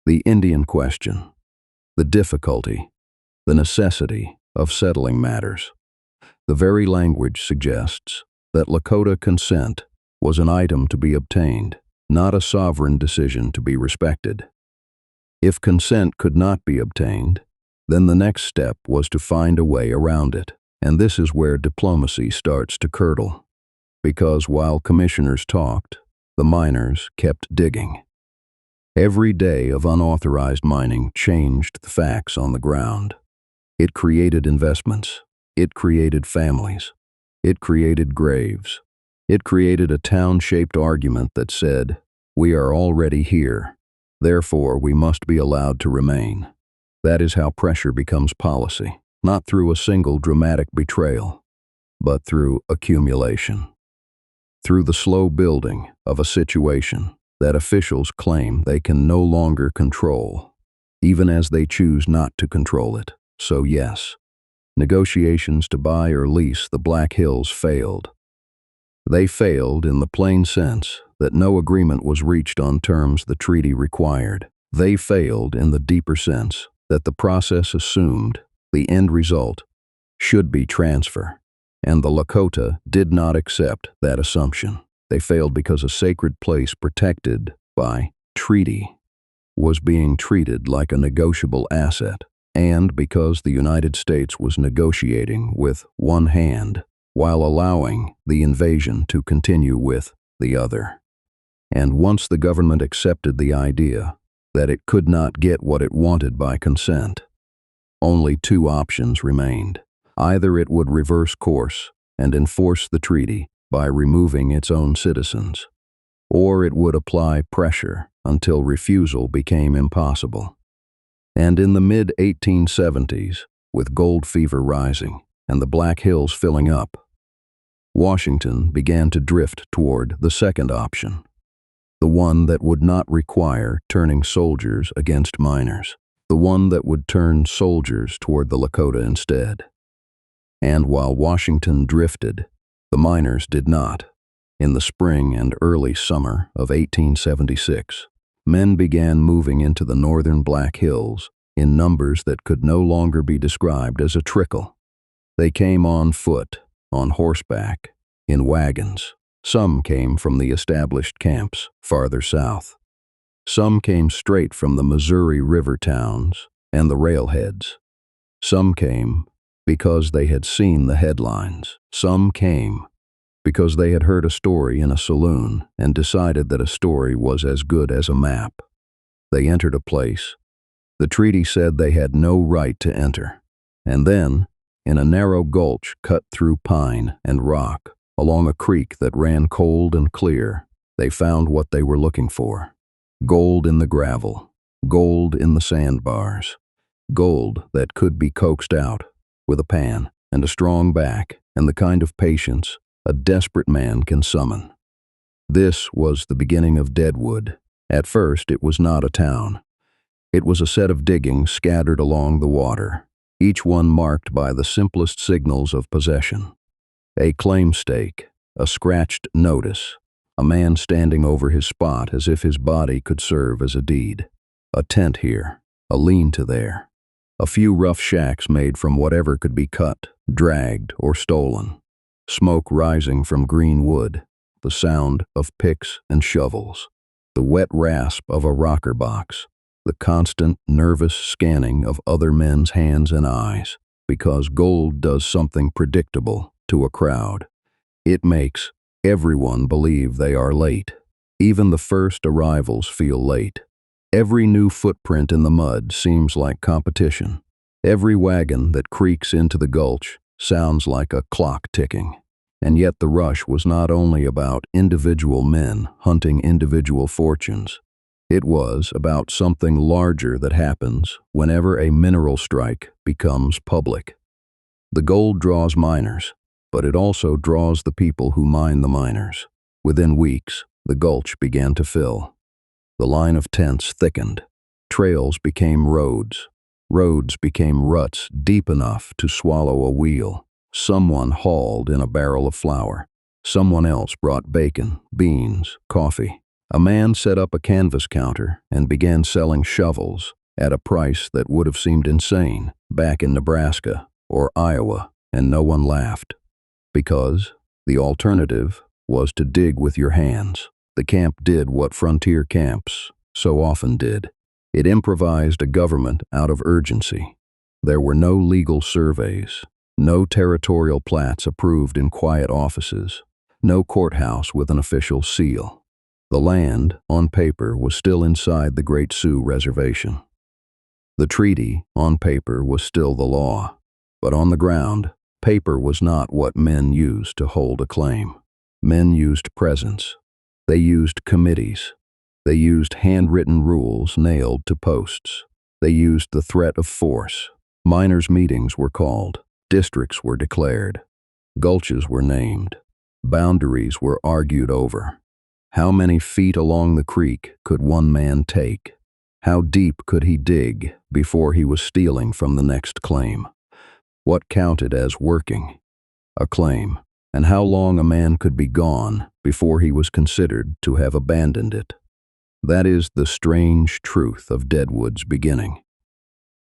The Indian question, the difficulty, the necessity of settling matters. The very language suggests that Lakota consent was an item to be obtained, not a sovereign decision to be respected. If consent could not be obtained, then the next step was to find a way around it, and this is where diplomacy starts to curdle. Because while commissioners talked, the miners kept digging. Every day of unauthorized mining changed the facts on the ground. It created investments. It created families. It created graves. It created a town-shaped argument that said, "We are already here, therefore we must be allowed to remain." That is how pressure becomes policy, not through a single dramatic betrayal, but through accumulation. Through the slow building of a situation that officials claim they can no longer control, even as they choose not to control it. So yes, negotiations to buy or lease the Black Hills failed. They failed in the plain sense that no agreement was reached on terms the treaty required. They failed in the deeper sense that the process assumed the end result should be transfer. And the Lakota did not accept that assumption. They failed because a sacred place protected by treaty was being treated like a negotiable asset, and because the United States was negotiating with one hand while allowing the invasion to continue with the other. And once the government accepted the idea that it could not get what it wanted by consent, only two options remained. Either it would reverse course and enforce the treaty by removing its own citizens, or it would apply pressure until refusal became impossible. And in the mid-1870s, with gold fever rising and the Black Hills filling up, Washington began to drift toward the second option, the one that would not require turning soldiers against miners, the one that would turn soldiers toward the Lakota instead. And while Washington drifted, the miners did not. In the spring and early summer of 1876, men began moving into the northern Black Hills in numbers that could no longer be described as a trickle. They came on foot, on horseback, in wagons. Some came from the established camps farther south. Some came straight from the Missouri River towns and the railheads. Some came because they had seen the headlines. Some came because they had heard a story in a saloon and decided that a story was as good as a map. They entered a place. The treaty said they had no right to enter. And then, in a narrow gulch cut through pine and rock, along a creek that ran cold and clear, they found what they were looking for. Gold in the gravel, gold in the sandbars, gold that could be coaxed out with a pan and a strong back and the kind of patience a desperate man can summon. This was the beginning of Deadwood. At first, it was not a town. It was a set of diggings scattered along the water, each one marked by the simplest signals of possession. A claim stake, a scratched notice, a man standing over his spot as if his body could serve as a deed. A tent here, a lean-to there. A few rough shacks made from whatever could be cut, dragged, or stolen. Smoke rising from green wood, the sound of picks and shovels, the wet rasp of a rocker box, the constant nervous scanning of other men's hands and eyes, because gold does something predictable to a crowd. It makes everyone believe they are late. Even the first arrivals feel late. Every new footprint in the mud seems like competition. Every wagon that creaks into the gulch sounds like a clock ticking. And yet the rush was not only about individual men hunting individual fortunes. It was about something larger that happens whenever a mineral strike becomes public. The gold draws miners, but it also draws the people who mine the miners. Within weeks, the gulch began to fill. The line of tents thickened. Trails became roads. Roads became ruts deep enough to swallow a wheel. Someone hauled in a barrel of flour. Someone else brought bacon, beans, coffee. A man set up a canvas counter and began selling shovels at a price that would have seemed insane back in Nebraska or Iowa, and no one laughed. Because the alternative was to dig with your hands. The camp did what frontier camps so often did. It improvised a government out of urgency. There were no legal surveys, no territorial plats approved in quiet offices, no courthouse with an official seal. The land, on paper, was still inside the Great Sioux Reservation. The treaty, on paper, was still the law. But on the ground, paper was not what men used to hold a claim. Men used presence. They used committees. They used handwritten rules nailed to posts. They used the threat of force. Miners' meetings were called. Districts were declared. Gulches were named. Boundaries were argued over. How many feet along the creek could one man take? How deep could he dig before he was stealing from the next claim? What counted as working? A claim. And how long a man could be gone before he was considered to have abandoned it? That is the strange truth of Deadwood's beginning.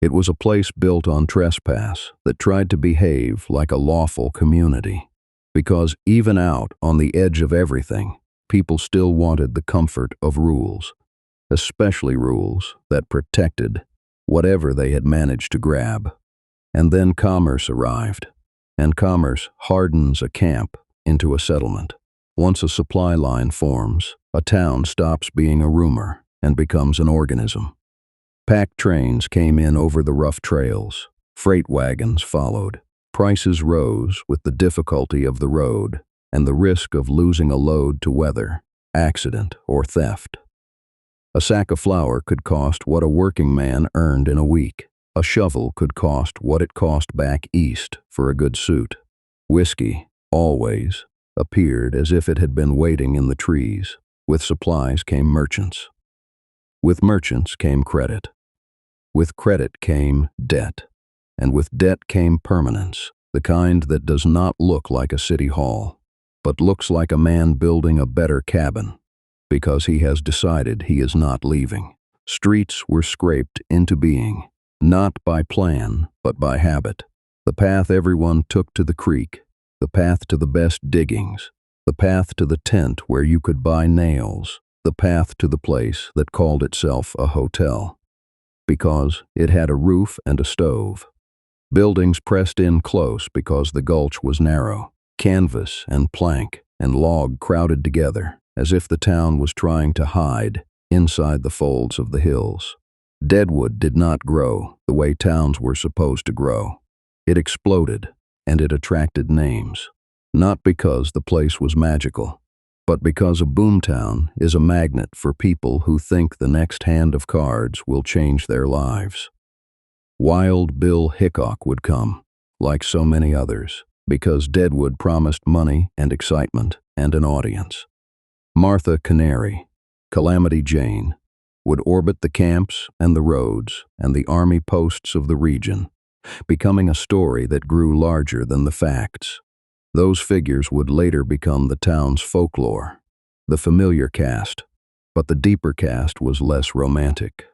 It was a place built on trespass that tried to behave like a lawful community, because even out on the edge of everything, people still wanted the comfort of rules, especially rules that protected whatever they had managed to grab. And then commerce arrived, and commerce hardens a camp into a settlement. Once a supply line forms, a town stops being a rumor and becomes an organism. Pack trains came in over the rough trails. Freight wagons followed. Prices rose with the difficulty of the road and the risk of losing a load to weather, accident, or theft. A sack of flour could cost what a working man earned in a week. A shovel could cost what it cost back east for a good suit. Whiskey, always, appeared as if it had been waiting in the trees. With supplies came merchants. With merchants came credit. With credit came debt. And with debt came permanence, the kind that does not look like a city hall, but looks like a man building a better cabin, because he has decided he is not leaving. Streets were scraped into being, not by plan, but by habit. The path everyone took to the creek, the path to the best diggings, the path to the tent where you could buy nails, the path to the place that called itself a hotel, because it had a roof and a stove. Buildings pressed in close because the gulch was narrow. Canvas and plank and log crowded together as if the town was trying to hide inside the folds of the hills. Deadwood did not grow the way towns were supposed to grow. It exploded, and it attracted names. Not because the place was magical, but because a boomtown is a magnet for people who think the next hand of cards will change their lives. Wild Bill Hickok would come, like so many others, because Deadwood promised money and excitement and an audience. Martha Canary, Calamity Jane, would orbit the camps and the roads and the army posts of the region, becoming a story that grew larger than the facts. Those figures would later become the town's folklore, the familiar cast, but the deeper cast was less romantic.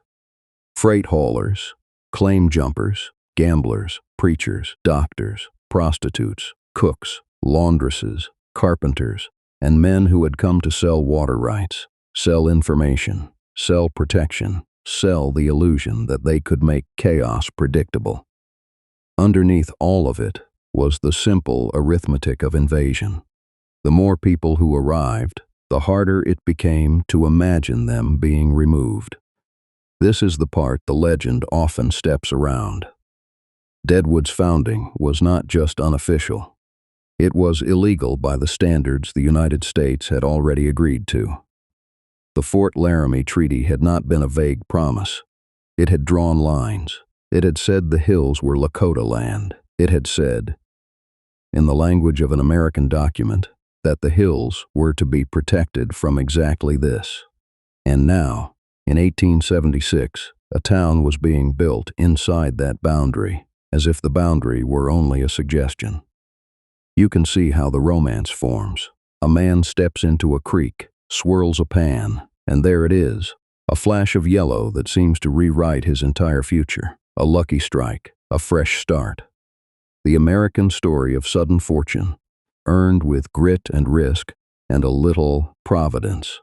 Freight haulers, claim jumpers, gamblers, preachers, doctors, prostitutes, cooks, laundresses, carpenters, and men who had come to sell water rights, sell information, sell protection, sell the illusion that they could make chaos predictable. Underneath all of it was the simple arithmetic of invasion. The more people who arrived, the harder it became to imagine them being removed. This is the part the legend often steps around. Deadwood's founding was not just unofficial. It was illegal by the standards the United States had already agreed to. The Fort Laramie Treaty had not been a vague promise. It had drawn lines. It had said the hills were Lakota land. It had said, in the language of an American document, that the hills were to be protected from exactly this. And now, in 1876, a town was being built inside that boundary, as if the boundary were only a suggestion. You can see how the romance forms. A man steps into a creek, swirls a pan, and there it is, a flash of yellow that seems to rewrite his entire future, a lucky strike, a fresh start. The American story of sudden fortune, earned with grit and risk and a little providence.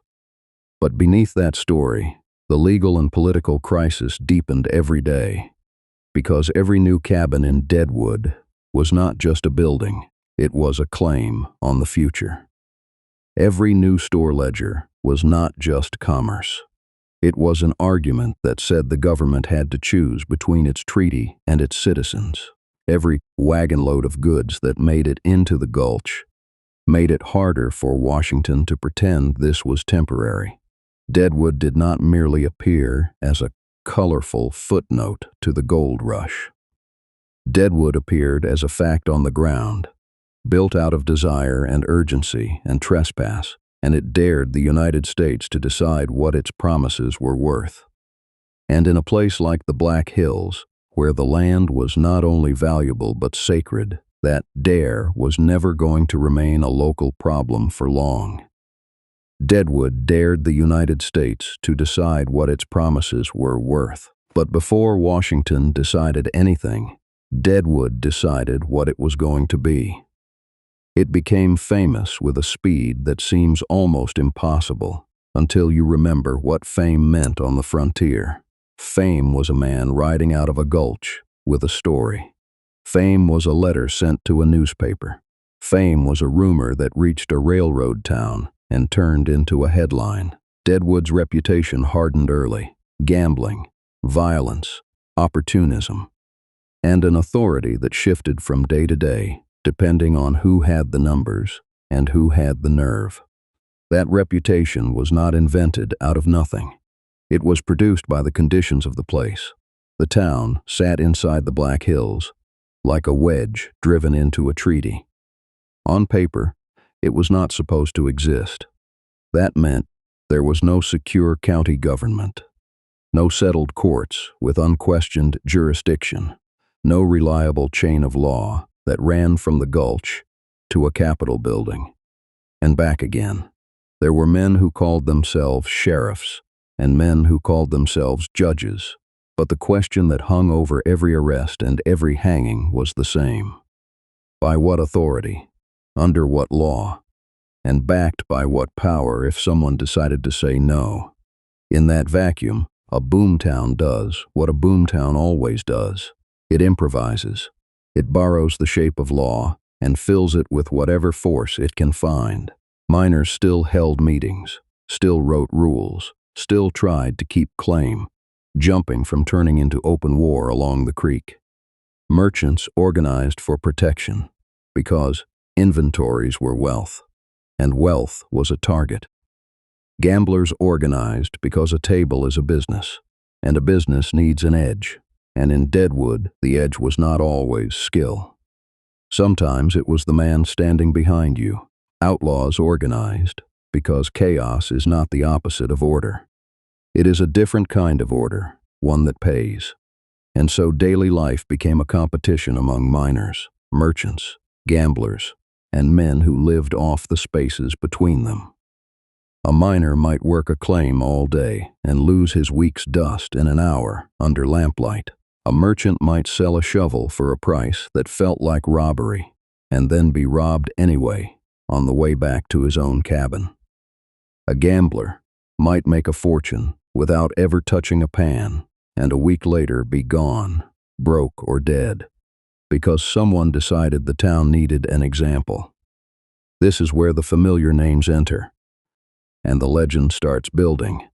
But beneath that story, the legal and political crisis deepened every day, because every new cabin in Deadwood was not just a building, it was a claim on the future. Every new store ledger was not just commerce. It was an argument that said the government had to choose between its treaty and its citizens. Every wagon load of goods that made it into the gulch made it harder for Washington to pretend this was temporary. Deadwood did not merely appear as a colorful footnote to the gold rush. Deadwood appeared as a fact on the ground, built out of desire and urgency and trespass, and it dared the United States to decide what its promises were worth. And in a place like the Black Hills, where the land was not only valuable but sacred, that dare was never going to remain a local problem for long. Deadwood dared the United States to decide what its promises were worth. But before Washington decided anything, Deadwood decided what it was going to be. It became famous with a speed that seems almost impossible until you remember what fame meant on the frontier. Fame was a man riding out of a gulch with a story. Fame was a letter sent to a newspaper. Fame was a rumor that reached a railroad town and turned into a headline. Deadwood's reputation hardened early. Gambling, violence, opportunism. and an authority that shifted from day to day, depending on who had the numbers and who had the nerve. That reputation was not invented out of nothing. It was produced by the conditions of the place. The town sat inside the Black Hills, like a wedge driven into a treaty. On paper, it was not supposed to exist. That meant there was no secure county government, no settled courts with unquestioned jurisdiction, no reliable chain of law that ran from the gulch to a Capitol building and back again. There were men who called themselves sheriffs and men who called themselves judges, but the question that hung over every arrest and every hanging was the same. By what authority? Under what law? And backed by what power if someone decided to say no? In that vacuum, a boomtown does what a boomtown always does. It improvises. It borrows the shape of law and fills it with whatever force it can find. Miners still held meetings, still wrote rules, still tried to keep claim, jumping from turning into open war along the creek. Merchants organized for protection, because inventories were wealth, and wealth was a target. Gamblers organized because a table is a business, and a business needs an edge, and in Deadwood, the edge was not always skill. Sometimes it was the man standing behind you. Outlaws organized, because chaos is not the opposite of order. It is a different kind of order, one that pays. And so daily life became a competition among miners, merchants, gamblers, and men who lived off the spaces between them. A miner might work a claim all day and lose his week's dust in an hour under lamplight. A merchant might sell a shovel for a price that felt like robbery and then be robbed anyway on the way back to his own cabin. A gambler might make a fortune without ever touching a pan and a week later be gone, broke or dead, because someone decided the town needed an example. This is where the familiar names enter, and the legend starts building,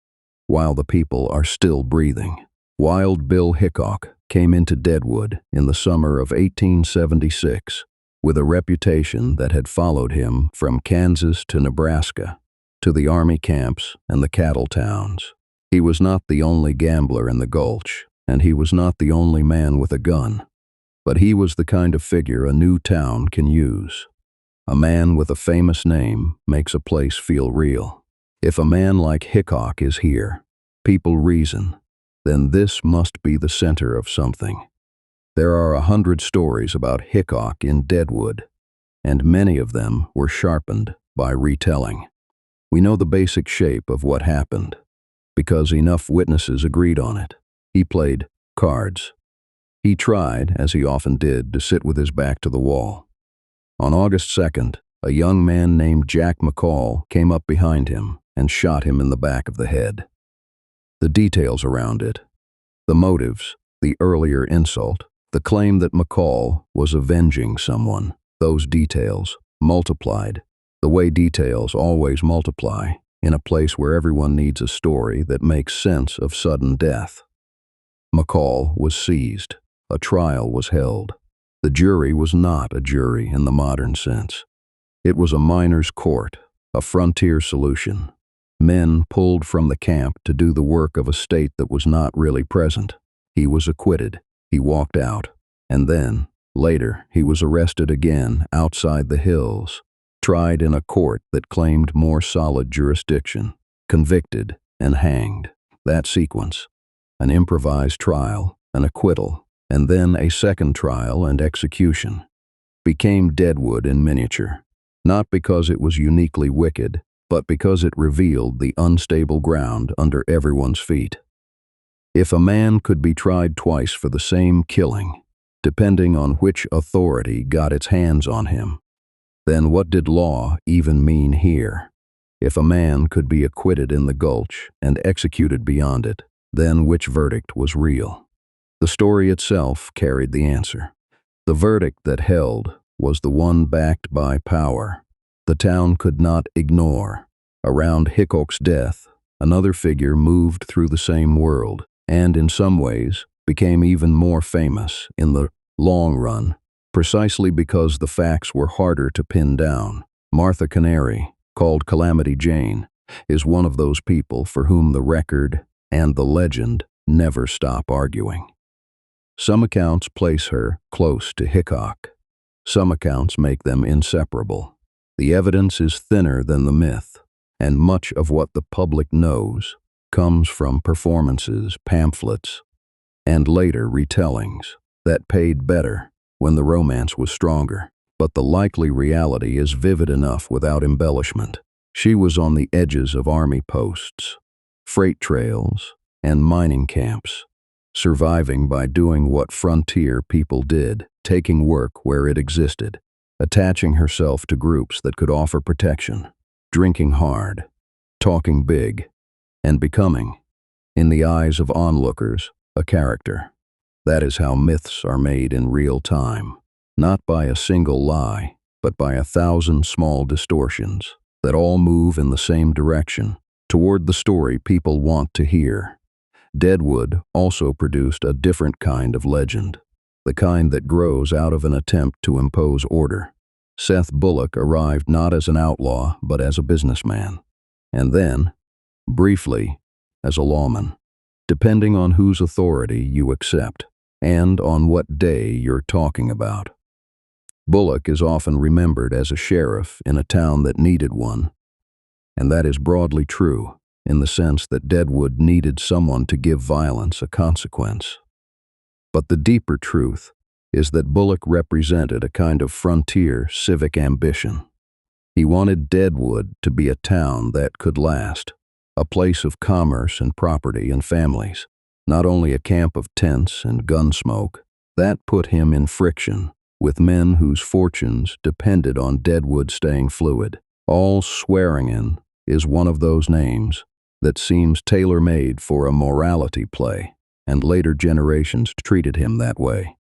while the people are still breathing. Wild Bill Hickok came into Deadwood in the summer of 1876 with a reputation that had followed him from Kansas to Nebraska, to the army camps and the cattle towns. He was not the only gambler in the gulch, and he was not the only man with a gun, but he was the kind of figure a new town can use. A man with a famous name makes a place feel real. If a man like Hickok is here, people reason, then this must be the center of something. There are 100 stories about Hickok in Deadwood, and many of them were sharpened by retelling. We know the basic shape of what happened, because enough witnesses agreed on it. He played cards. He tried, as he often did, to sit with his back to the wall. On August 2nd, a young man named Jack McCall came up behind him and shot him in the back of the head. The details around it, the motives, the earlier insult, the claim that McCall was avenging someone, those details multiplied, the way details always multiply in a place where everyone needs a story that makes sense of sudden death. McCall was seized. A trial was held. The jury was not a jury in the modern sense. It was a miner's court, a frontier solution. Men pulled from the camp to do the work of a state that was not really present. He was acquitted. He walked out. And then, later, he was arrested again outside the hills, tried in a court that claimed more solid jurisdiction, convicted and hanged. That sequence, an improvised trial, an acquittal, and then a second trial and execution, became Deadwood in miniature, not because it was uniquely wicked, but because it revealed the unstable ground under everyone's feet. If a man could be tried twice for the same killing, depending on which authority got its hands on him, then what did law even mean here? If a man could be acquitted in the gulch and executed beyond it, then which verdict was real? The story itself carried the answer. The verdict that held was the one backed by power. The town could not ignore. Around Hickok's death, another figure moved through the same world, and in some ways became even more famous in the Long run, precisely because the facts were harder to pin down. Martha Canary, called Calamity Jane, is one of those people for whom the record and the legend never stop arguing. Some accounts place her close to Hickok. Some accounts make them inseparable. The evidence is thinner than the myth, and much of what the public knows comes from performances, pamphlets, and later retellings that paid better when the romance was stronger. But the likely reality is vivid enough without embellishment. She was on the edges of army posts, freight trails, and mining camps, surviving by doing what frontier people did, taking work where it existed, attaching herself to groups that could offer protection, drinking hard, talking big, and becoming, in the eyes of onlookers, a character. That is how myths are made in real time, not by a single lie, but by 1,000 small distortions that all move in the same direction, toward the story people want to hear. Deadwood also produced a different kind of legend, the kind that grows out of an attempt to impose order. Seth Bullock arrived not as an outlaw, but as a businessman, and then, briefly, as a lawman, depending on whose authority you accept and on what day you're talking about. Bullock is often remembered as a sheriff in a town that needed one, and that is broadly true in the sense that Deadwood needed someone to give violence a consequence. But the deeper truth is that Bullock represented a kind of frontier civic ambition. He wanted Deadwood to be a town that could last, a place of commerce and property and families, not only a camp of tents and gun smoke. That put him in friction with men whose fortunes depended on Deadwood staying fluid. All Swearengen is one of those names that seems tailor-made for a morality play, and later generations treated him that way.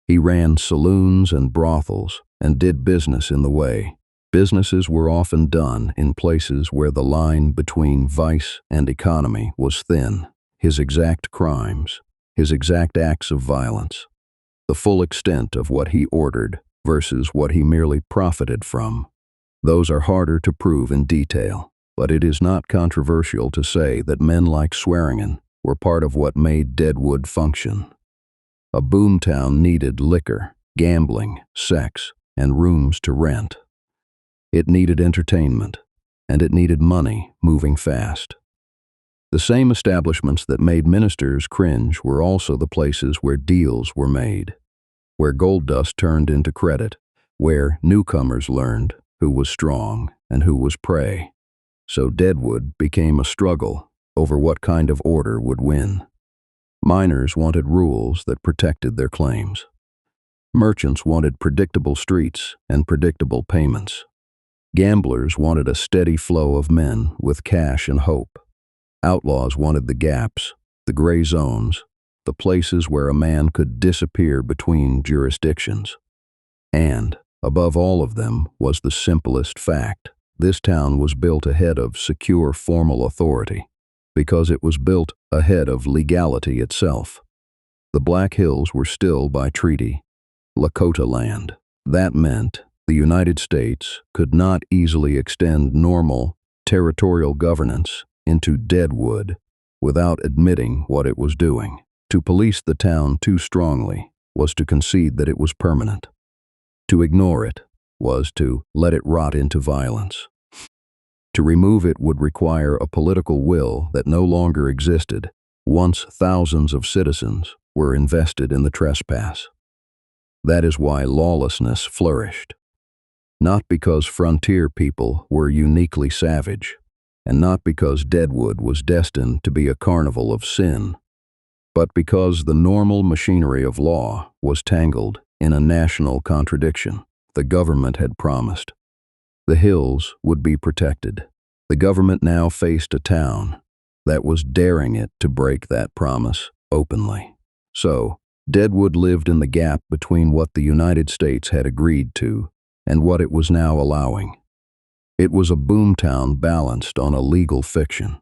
He ran saloons and brothels and did business in the way. Businesses were often done in places where the line between vice and economy was thin. His exact crimes, his exact acts of violence, the full extent of what he ordered versus what he merely profited from, those are harder to prove in detail, but it is not controversial to say that men like Swearengen were part of what made Deadwood function. A boomtown needed liquor, gambling, sex, and rooms to rent. It needed entertainment, and it needed money moving fast. The same establishments that made ministers cringe were also the places where deals were made, where gold dust turned into credit, where newcomers learned who was strong and who was prey. So Deadwood became a struggle over what kind of order would win. Miners wanted rules that protected their claims. Merchants wanted predictable streets and predictable payments. Gamblers wanted a steady flow of men with cash and hope. Outlaws wanted the gaps, the gray zones, the places where a man could disappear between jurisdictions. And, above all of them, was the simplest fact. This town was built ahead of secure formal authority, because it was built ahead of legality itself. The Black Hills were still, by treaty, Lakota land. That meant the United States could not easily extend normal territorial governance into Deadwood without admitting what it was doing. To police the town too strongly was to concede that it was permanent. To ignore it was to let it rot into violence. To remove it would require a political will that no longer existed once thousands of citizens were invested in the trespass. That is why lawlessness flourished. Not because frontier people were uniquely savage, and not because Deadwood was destined to be a carnival of sin, but because the normal machinery of law was tangled in a national contradiction. The government had promised. The hills would be protected. The government now faced a town that was daring it to break that promise openly. So, Deadwood lived in the gap between what the United States had agreed to and what it was now allowing. It was a boomtown balanced on a legal fiction,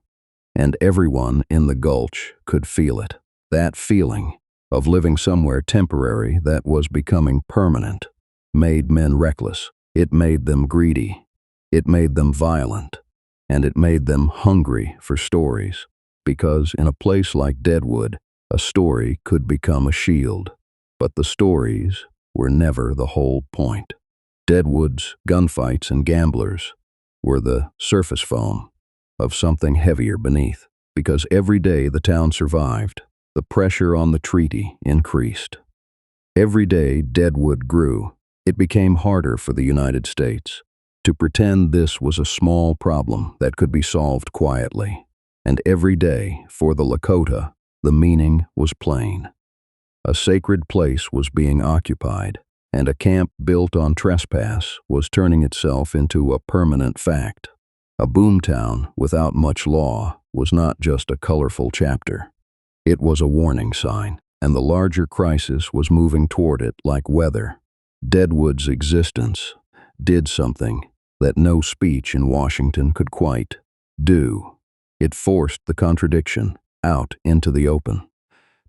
and everyone in the gulch could feel it. That feeling of living somewhere temporary that was becoming permanent, made men reckless. It made them greedy. It made them violent. And it made them hungry for stories, because in a place like Deadwood, a story could become a shield. But the stories were never the whole point. Deadwood's gunfights and gamblers were the surface foam of something heavier beneath, because every day the town survived, the pressure on the treaty increased. Every day Deadwood grew. It became harder for the United States to pretend this was a small problem that could be solved quietly. And every day, for the Lakota, the meaning was plain. A sacred place was being occupied, and a camp built on trespass was turning itself into a permanent fact. A boomtown without much law was not just a colorful chapter. It was a warning sign, and the larger crisis was moving toward it like weather. Deadwood's existence did something that no speech in Washington could quite do. It forced the contradiction out into the open,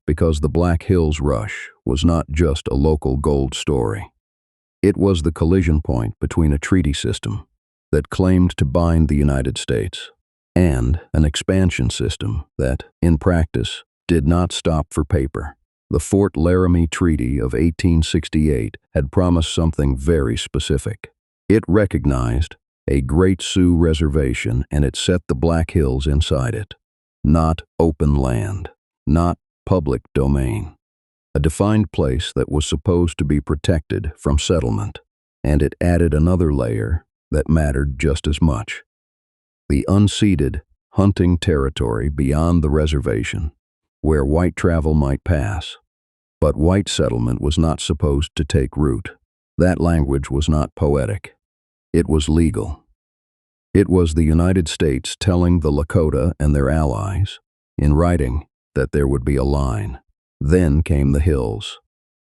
because the Black Hills Rush was not just a local gold story. It was the collision point between a treaty system that claimed to bind the United States and an expansion system that, in practice, did not stop for paper. The Fort Laramie Treaty of 1868 had promised something very specific. It recognized a Great Sioux reservation, and it set the Black Hills inside it. Not open land, not public domain. A defined place that was supposed to be protected from settlement, and it added another layer that mattered just as much. The unceded hunting territory beyond the reservation, where white travel might pass. But white settlement was not supposed to take root. That language was not poetic. It was legal. It was the United States telling the Lakota and their allies, in writing, that there would be a line. Then came the hills,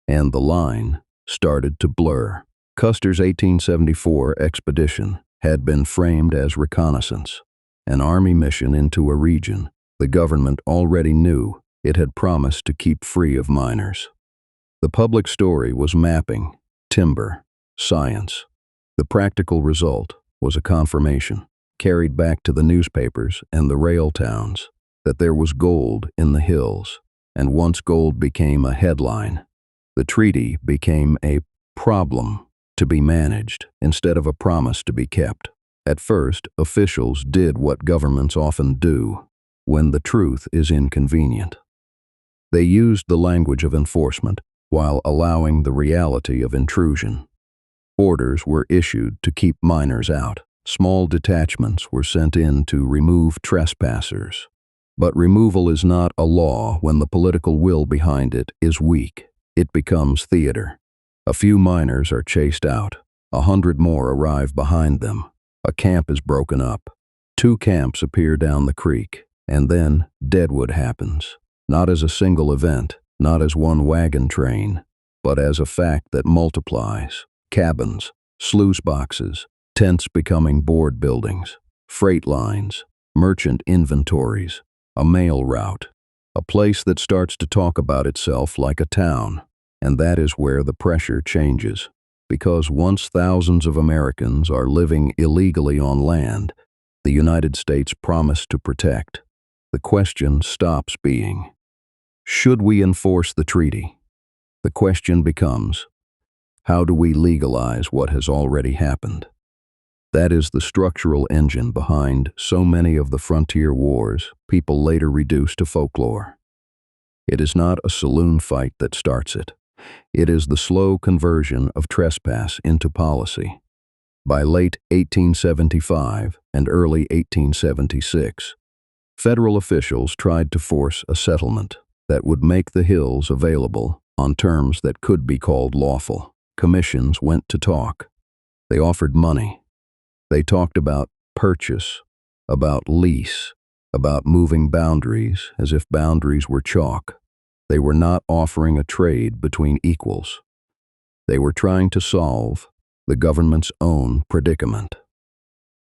and the line started to blur. Custer's 1874 expedition had been framed as reconnaissance, an army mission into a region the government already knew it had promised to keep free of miners. The public story was mapping, timber, science. The practical result was a confirmation, carried back to the newspapers and the rail towns, that there was gold in the hills, and once gold became a headline, the treaty became a problem to be managed instead of a promise to be kept. At first, officials did what governments often do when the truth is inconvenient. They used the language of enforcement while allowing the reality of intrusion. Orders were issued to keep miners out. Small detachments were sent in to remove trespassers. But removal is not a law when the political will behind it is weak. It becomes theater. A few miners are chased out. 100 more arrive behind them. A camp is broken up. 2 camps appear down the creek. And then Deadwood happens. Not as a single event, not as one wagon train, but as a fact that multiplies. Cabins, sluice boxes, tents becoming board buildings, freight lines, merchant inventories, a mail route, a place that starts to talk about itself like a town. And that is where the pressure changes, because once thousands of Americans are living illegally on land the United States promised to protect, the question stops being, should we enforce the treaty? The question becomes, how do we legalize what has already happened? That is the structural engine behind so many of the frontier wars people later reduce to folklore. It is not a saloon fight that starts it. It is the slow conversion of trespass into policy. By late 1875 and early 1876, federal officials tried to force a settlement that would make the hills available on terms that could be called lawful. Commissions went to talk. They offered money. They talked about purchase, about lease, about moving boundaries as if boundaries were chalk. They were not offering a trade between equals. They were trying to solve the government's own predicament.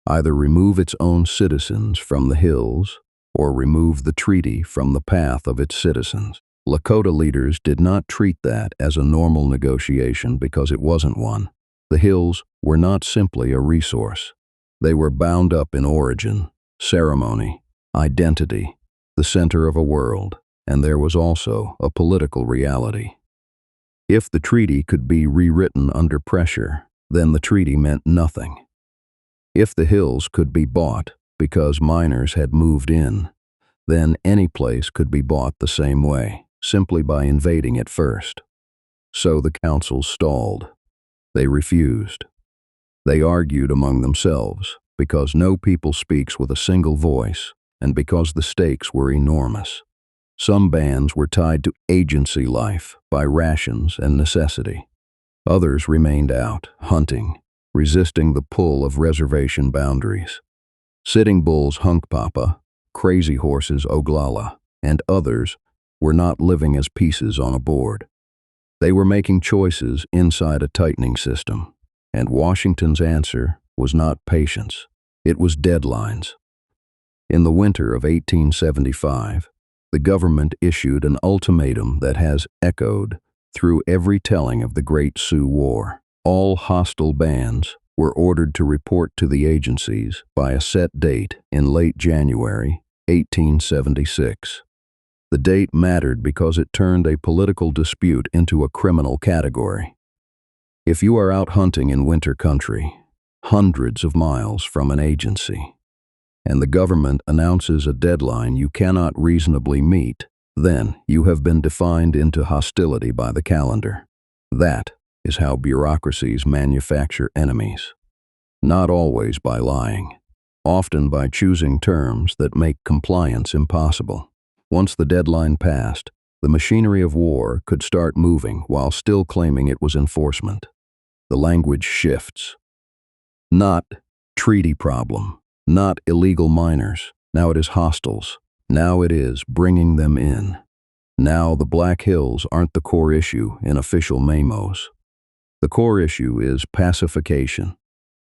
Either remove its own citizens from the hills or remove the treaty from the path of its citizens. Lakota leaders did not treat that as a normal negotiation because it wasn't one. The hills were not simply a resource. They were bound up in origin, ceremony, identity, the center of a world, and there was also a political reality. If the treaty could be rewritten under pressure, then the treaty meant nothing. If the hills could be bought because miners had moved in, then any place could be bought the same way, simply by invading it first. So the councils stalled. They refused. They argued among themselves because no people speaks with a single voice and because the stakes were enormous. Some bands were tied to agency life by rations and necessity. Others remained out, hunting, resisting the pull of reservation boundaries. Sitting Bulls Hunkpapa, Crazy Horses Oglala, and others were not living as pieces on a board. They were making choices inside a tightening system, and Washington's answer was not patience, it was deadlines. In the winter of 1875, the government issued an ultimatum that has echoed through every telling of the Great Sioux War. All hostile bands were ordered to report to the agencies by a set date in late January 1876. The date mattered because it turned a political dispute into a criminal category. If you are out hunting in winter country, hundreds of miles from an agency, and the government announces a deadline you cannot reasonably meet, then you have been defined into hostility by the calendar. That is how bureaucracies manufacture enemies. Not always by lying, often by choosing terms that make compliance impossible. Once the deadline passed, the machinery of war could start moving while still claiming it was enforcement. The language shifts. Not treaty problem, not illegal miners. Now it is hostiles. Now it is bringing them in. Now the Black Hills aren't the core issue in official memos. The core issue is pacification,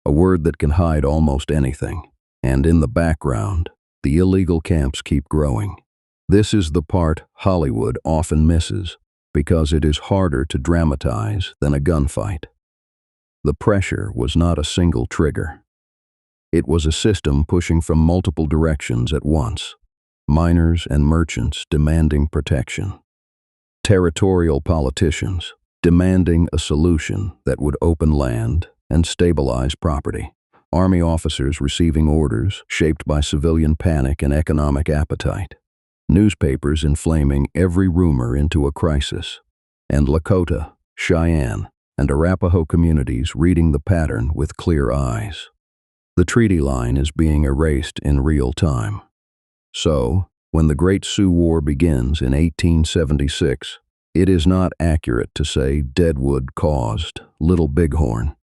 a word that can hide almost anything. And in the background, the illegal camps keep growing. This is the part Hollywood often misses because it is harder to dramatize than a gunfight. The pressure was not a single trigger. It was a system pushing from multiple directions at once. Miners and merchants demanding protection. Territorial politicians demanding a solution that would open land and stabilize property. Army officers receiving orders shaped by civilian panic and economic appetite. Newspapers inflaming every rumor into a crisis. And Lakota, Cheyenne, and Arapaho communities reading the pattern with clear eyes. The treaty line is being erased in real time. So, when the Great Sioux War begins in 1876, it is not accurate to say Deadwood caused Little Bighorn,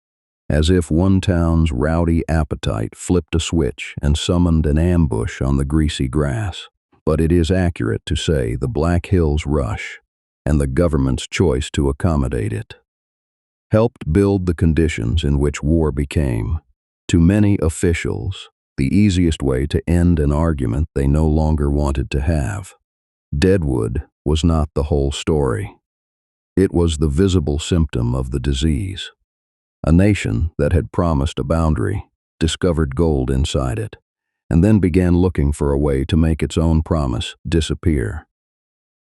as if one town's rowdy appetite flipped a switch and summoned an ambush on the greasy grass. But it is accurate to say the Black Hills rush and the government's choice to accommodate it helped build the conditions in which war became, to many officials, the easiest way to end an argument they no longer wanted to have. Deadwood was not the whole story. It was the visible symptom of the disease. A nation that had promised a boundary discovered gold inside it, and then began looking for a way to make its own promise disappear.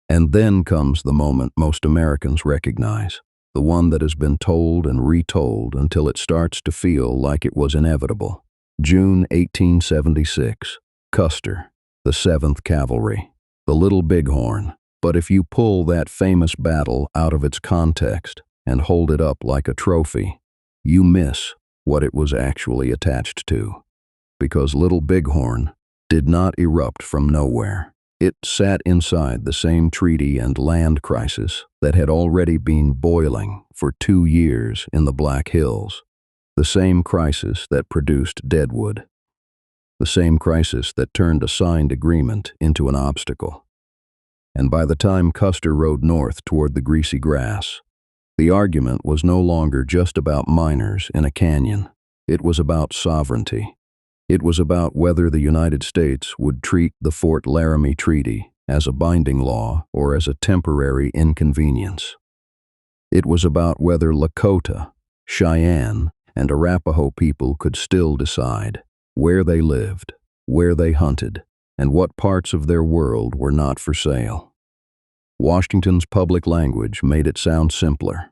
And then comes the moment most Americans recognize, the one that has been told and retold until it starts to feel like it was inevitable. June 1876, Custer, the 7th Cavalry, the Little Bighorn. But if you pull that famous battle out of its context and hold it up like a trophy, you miss what it was actually attached to. Because Little Bighorn did not erupt from nowhere. It sat inside the same treaty and land crisis that had already been boiling for 2 years in the Black Hills. The same crisis that produced Deadwood. The same crisis that turned a signed agreement into an obstacle. And by the time Custer rode north toward the greasy grass, the argument was no longer just about miners in a canyon. It was about sovereignty. It was about whether the United States would treat the Fort Laramie Treaty as a binding law or as a temporary inconvenience. It was about whether Lakota, Cheyenne, and Arapaho people could still decide where they lived, where they hunted, and what parts of their world were not for sale. Washington's public language made it sound simpler.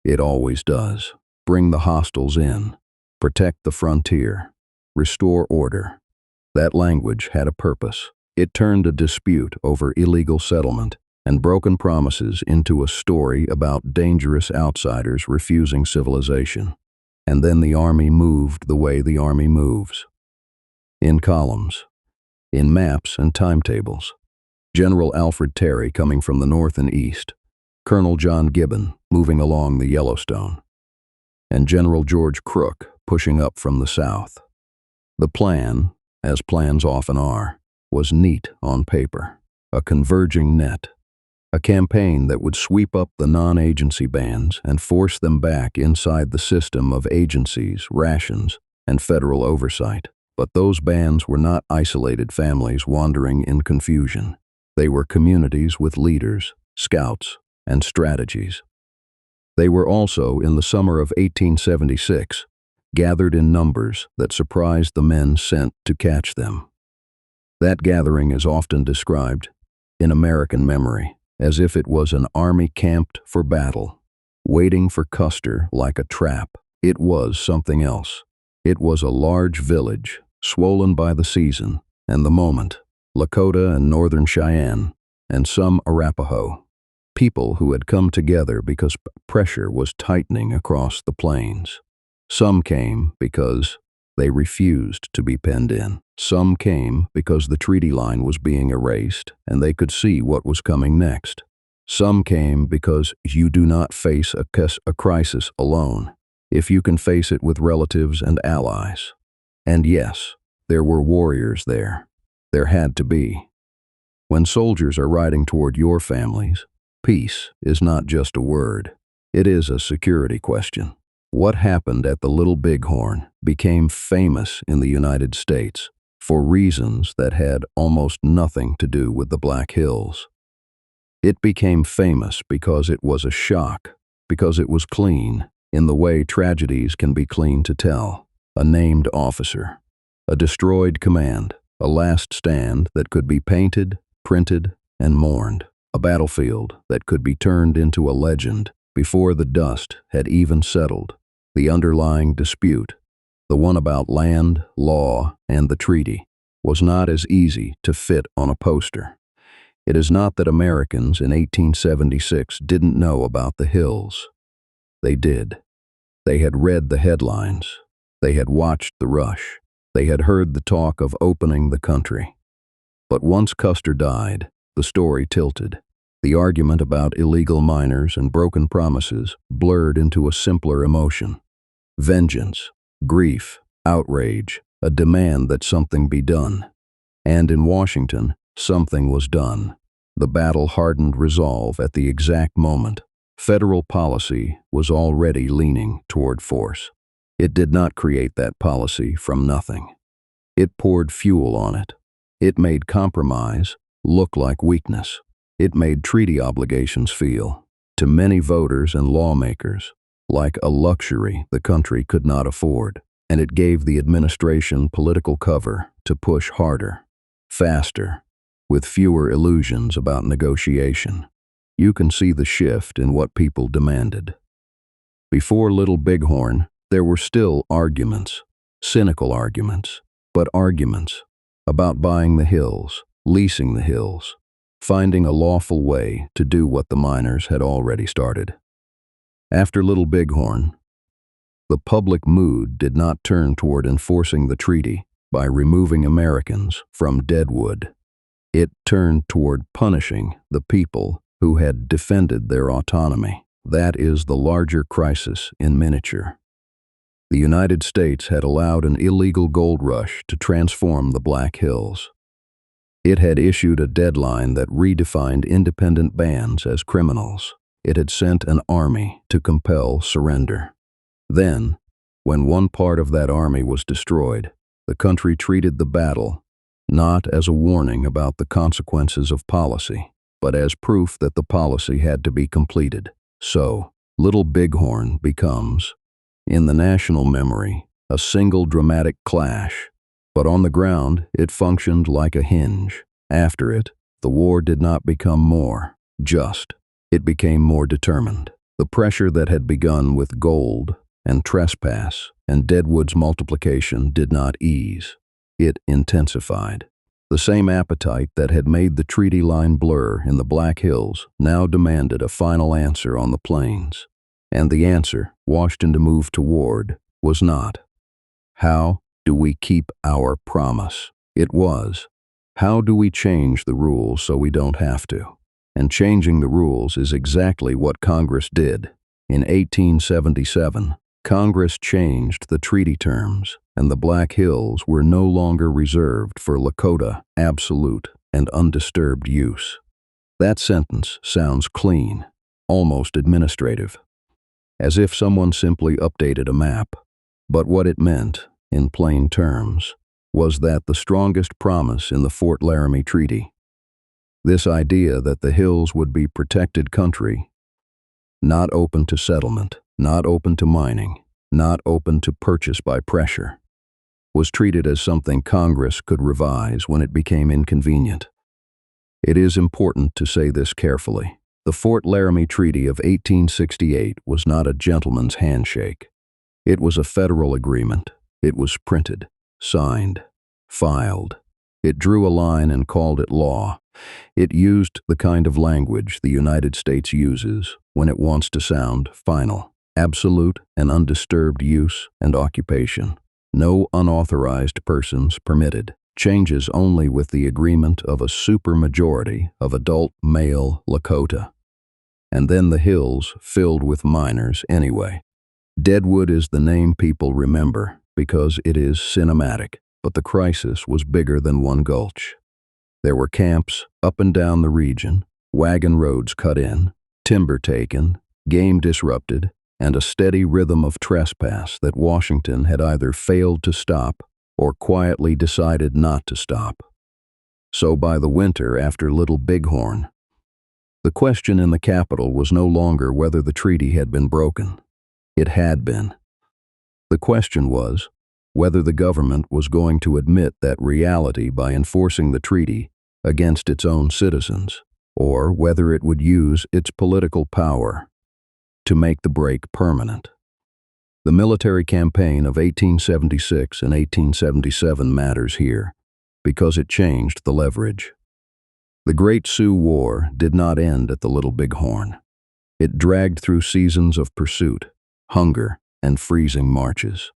It always does. Bring the hostiles in, protect the frontier, restore order. That language had a purpose. It turned a dispute over illegal settlement and broken promises into a story about dangerous outsiders refusing civilization. And then the Army moved the way the Army moves. In columns, in maps and timetables. General Alfred Terry coming from the north and east, Colonel John Gibbon moving along the Yellowstone, and General George Crook pushing up from the south. The plan, as plans often are, was neat on paper, a converging net, a campaign that would sweep up the non-agency bands and force them back inside the system of agencies, rations, and federal oversight. But those bands were not isolated families wandering in confusion. They were communities with leaders, scouts, and strategies. They were also, in the summer of 1876, gathered in numbers that surprised the men sent to catch them. That gathering is often described, in American memory, as if it was an army camped for battle, waiting for Custer like a trap. It was something else. It was a large village, swollen by the season and the moment, Lakota and Northern Cheyenne, and some Arapaho, people who had come together because pressure was tightening across the plains. Some came because they refused to be penned in. Some came because the treaty line was being erased and they could see what was coming next. Some came because you do not face a crisis alone if you can face it with relatives and allies. And yes, there were warriors there. There had to be. When soldiers are riding toward your families, peace is not just a word. It is a security question. What happened at the Little Bighorn became famous in the United States for reasons that had almost nothing to do with the Black Hills. It became famous because it was a shock, because it was clean, in the way tragedies can be clean to tell. A named officer, a destroyed command, a last stand that could be painted, printed, and mourned, a battlefield that could be turned into a legend before the dust had even settled. The underlying dispute, the one about land, law, and the treaty, was not as easy to fit on a poster. It is not that Americans in 1876 didn't know about the hills. They did. They had read the headlines. They had watched the rush. They had heard the talk of opening the country. But once Custer died, the story tilted. The argument about illegal miners and broken promises blurred into a simpler emotion. Vengeance, grief, outrage, a demand that something be done. And in Washington, something was done. The battle-hardened resolve at the exact moment. Federal policy was already leaning toward force. It did not create that policy from nothing. It poured fuel on it. It made compromise look like weakness. It made treaty obligations feel, to many voters and lawmakers, like a luxury the country could not afford. And it gave the administration political cover to push harder, faster, with fewer illusions about negotiation. You can see the shift in what people demanded. Before Little Bighorn, there were still arguments, cynical arguments, but arguments about buying the hills, leasing the hills, finding a lawful way to do what the miners had already started. After Little Bighorn, the public mood did not turn toward enforcing the treaty by removing Americans from Deadwood. It turned toward punishing the people who had defended their autonomy. That is the larger crisis in miniature. The United States had allowed an illegal gold rush to transform the Black Hills. It had issued a deadline that redefined independent bands as criminals. It had sent an army to compel surrender. Then, when one part of that army was destroyed, the country treated the battle not as a warning about the consequences of policy, but as proof that the policy had to be completed. So, Little Bighorn becomes, in the national memory, a single dramatic clash, but on the ground it functioned like a hinge. After it, the war did not become more just. It became more determined. The pressure that had begun with gold and trespass and Deadwood's multiplication did not ease. It intensified. The same appetite that had made the treaty line blur in the Black Hills now demanded a final answer on the plains. And the answer, Washington to move toward, was not, how do we keep our promise? It was, how do we change the rules so we don't have to? And changing the rules is exactly what Congress did. In 1877, Congress changed the treaty terms, and the Black Hills were no longer reserved for Lakota absolute and undisturbed use. That sentence sounds clean, almost administrative, as if someone simply updated a map. But what it meant, in plain terms, was that the strongest promise in the Fort Laramie Treaty, this idea that the hills would be protected country, not open to settlement, not open to mining, not open to purchase by pressure, was treated as something Congress could revise when it became inconvenient. It is important to say this carefully. The Fort Laramie Treaty of 1868 was not a gentleman's handshake. It was a federal agreement. It was printed, signed, filed. It drew a line and called it law. It used the kind of language the United States uses when it wants to sound final. Absolute and undisturbed use and occupation. No unauthorized persons permitted. Changes only with the agreement of a supermajority of adult male Lakota. And then the hills filled with miners anyway. Deadwood is the name people remember because it is cinematic, but the crisis was bigger than one gulch. There were camps up and down the region, wagon roads cut in, timber taken, game disrupted, and a steady rhythm of trespass that Washington had either failed to stop or quietly decided not to stop. So by the winter after Little Bighorn, the question in the capital was no longer whether the treaty had been broken. It had been. The question was whether the government was going to admit that reality by enforcing the treaty against its own citizens, or whether it would use its political power to make the break permanent. The military campaign of 1876 and 1877 matters here because it changed the leverage. The Great Sioux War did not end at the Little Bighorn. It dragged through seasons of pursuit, hunger, and freezing marches.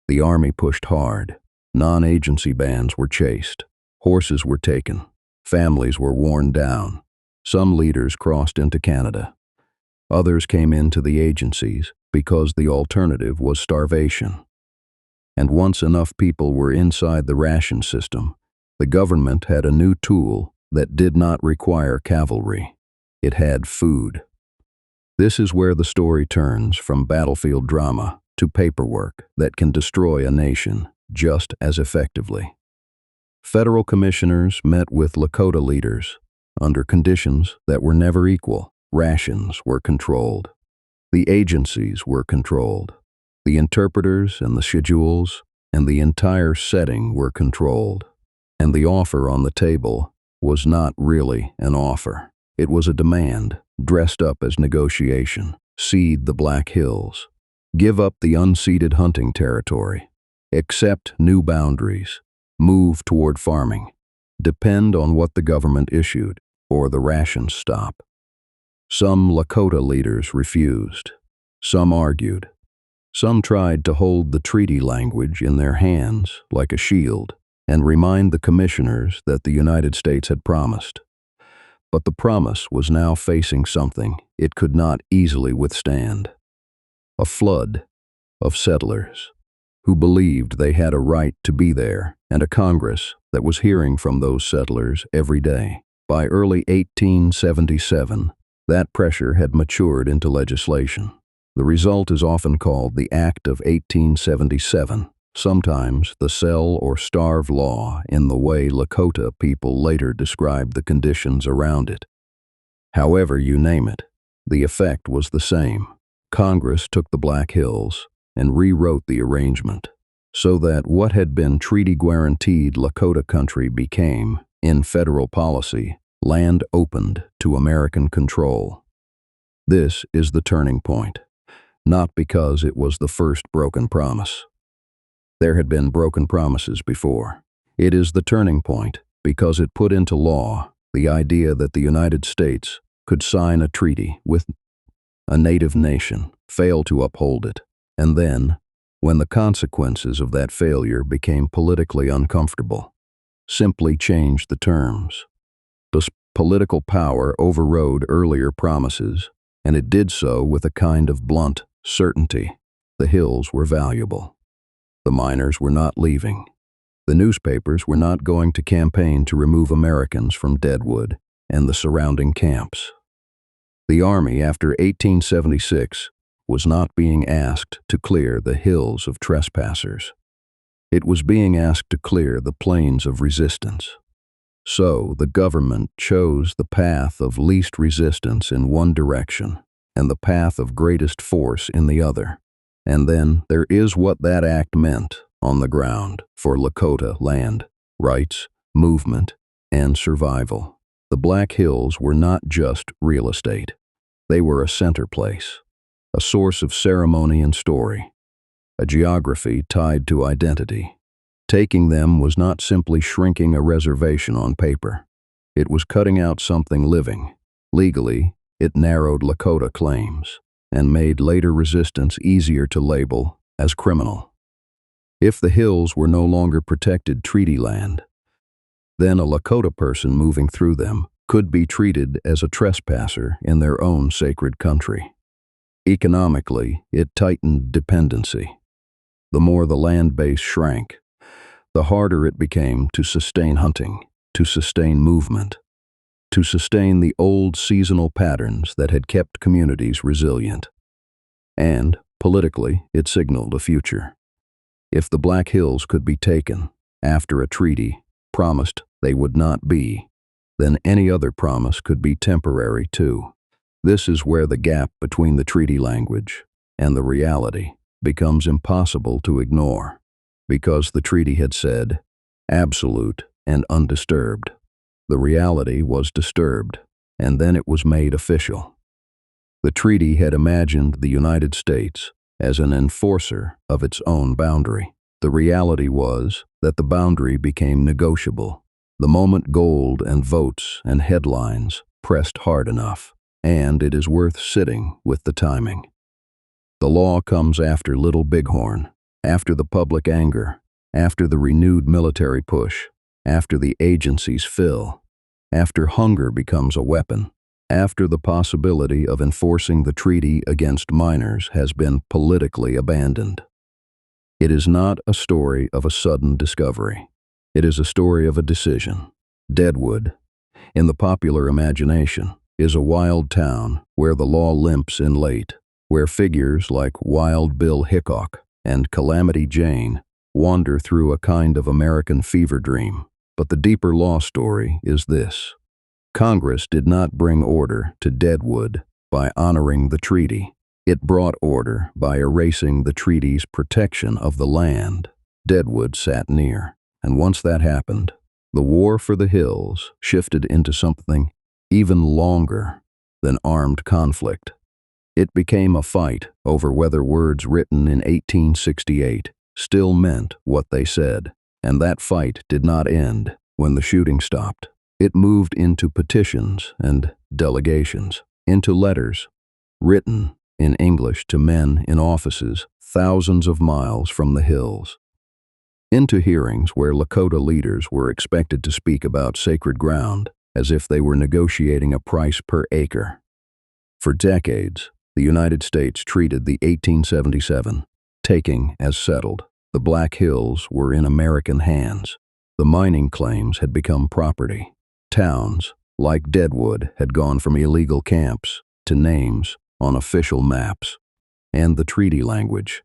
The army pushed hard. Non-agency bands were chased. Horses were taken. Families were worn down. Some leaders crossed into Canada. Others came into the agencies because the alternative was starvation. And once enough people were inside the ration system, the government had a new tool that did not require cavalry. It had food. This is where the story turns from battlefield drama to paperwork that can destroy a nation just as effectively. Federal commissioners met with Lakota leaders under conditions that were never equal. Rations were controlled. The agencies were controlled. The interpreters and the schedules and the entire setting were controlled. And the offer on the table was not really an offer. It was a demand, dressed up as negotiation. Cede the Black Hills. Give up the unceded hunting territory. Accept new boundaries. Move toward farming. Depend on what the government issued, or the rations stop. Some Lakota leaders refused. Some argued. Some tried to hold the treaty language in their hands like a shield and remind the commissioners that the United States had promised. But the promise was now facing something it could not easily withstand. A flood of settlers who believed they had a right to be there, and a Congress that was hearing from those settlers every day. By early 1877, that pressure had matured into legislation. The result is often called the Act of 1877, sometimes the sell or starve law in the way Lakota people later described the conditions around it. However you name it, the effect was the same. Congress took the Black Hills and rewrote the arrangement so that what had been treaty-guaranteed Lakota country became, in federal policy, land opened to American control. This is the turning point, not because it was the first broken promise. There had been broken promises before. It is the turning point because it put into law the idea that the United States could sign a treaty with a native nation, fail to uphold it, and then, when the consequences of that failure became politically uncomfortable, simply change the terms. The political power overrode earlier promises, and it did so with a kind of blunt certainty. The hills were valuable. The miners were not leaving. The newspapers were not going to campaign to remove Americans from Deadwood and the surrounding camps. The Army, after 1876, was not being asked to clear the hills of trespassers. It was being asked to clear the plains of resistance. So the government chose the path of least resistance in one direction and the path of greatest force in the other. And then there is what that act meant on the ground for Lakota land, rights, movement, and survival. The Black Hills were not just real estate. They were a center place, a source of ceremony and story, a geography tied to identity. Taking them was not simply shrinking a reservation on paper. It was cutting out something living. Legally, it narrowed Lakota claims and made later resistance easier to label as criminal. If the hills were no longer protected treaty land, then a Lakota person moving through them could be treated as a trespasser in their own sacred country. Economically, it tightened dependency. The more the land base shrank, the harder it became to sustain hunting, to sustain movement, to sustain the old seasonal patterns that had kept communities resilient. And, politically, it signaled a future. If the Black Hills could be taken, after a treaty promised they would not be, then any other promise could be temporary too. This is where the gap between the treaty language and the reality becomes impossible to ignore, because the treaty had said, absolute and undisturbed. The reality was disturbed, and then it was made official. The treaty had imagined the United States as an enforcer of its own boundary. The reality was that the boundary became negotiable the moment gold and votes and headlines pressed hard enough, and it is worth sitting with the timing. The law comes after Little Bighorn, after the public anger, after the renewed military push, after the agencies fill, after hunger becomes a weapon, after the possibility of enforcing the treaty against miners has been politically abandoned. It is not a story of a sudden discovery. It is a story of a decision. Deadwood, in the popular imagination, is a wild town where the law limps in late, where figures like Wild Bill Hickok and Calamity Jane wander through a kind of American fever dream. But the deeper law story is this. Congress did not bring order to Deadwood by honoring the treaty. It brought order by erasing the treaty's protection of the land Deadwood sat near. And once that happened, the war for the hills shifted into something even longer than armed conflict. It became a fight over whether words written in 1868 still meant what they said. And that fight did not end when the shooting stopped. It moved into petitions and delegations, into letters written in English to men in offices thousands of miles from the hills, into hearings where Lakota leaders were expected to speak about sacred ground as if they were negotiating a price per acre. For decades, the United States treated the 1877 taking as settled. The Black Hills were in American hands. The mining claims had become property. Towns, like Deadwood, had gone from illegal camps to names on official maps. And the treaty language.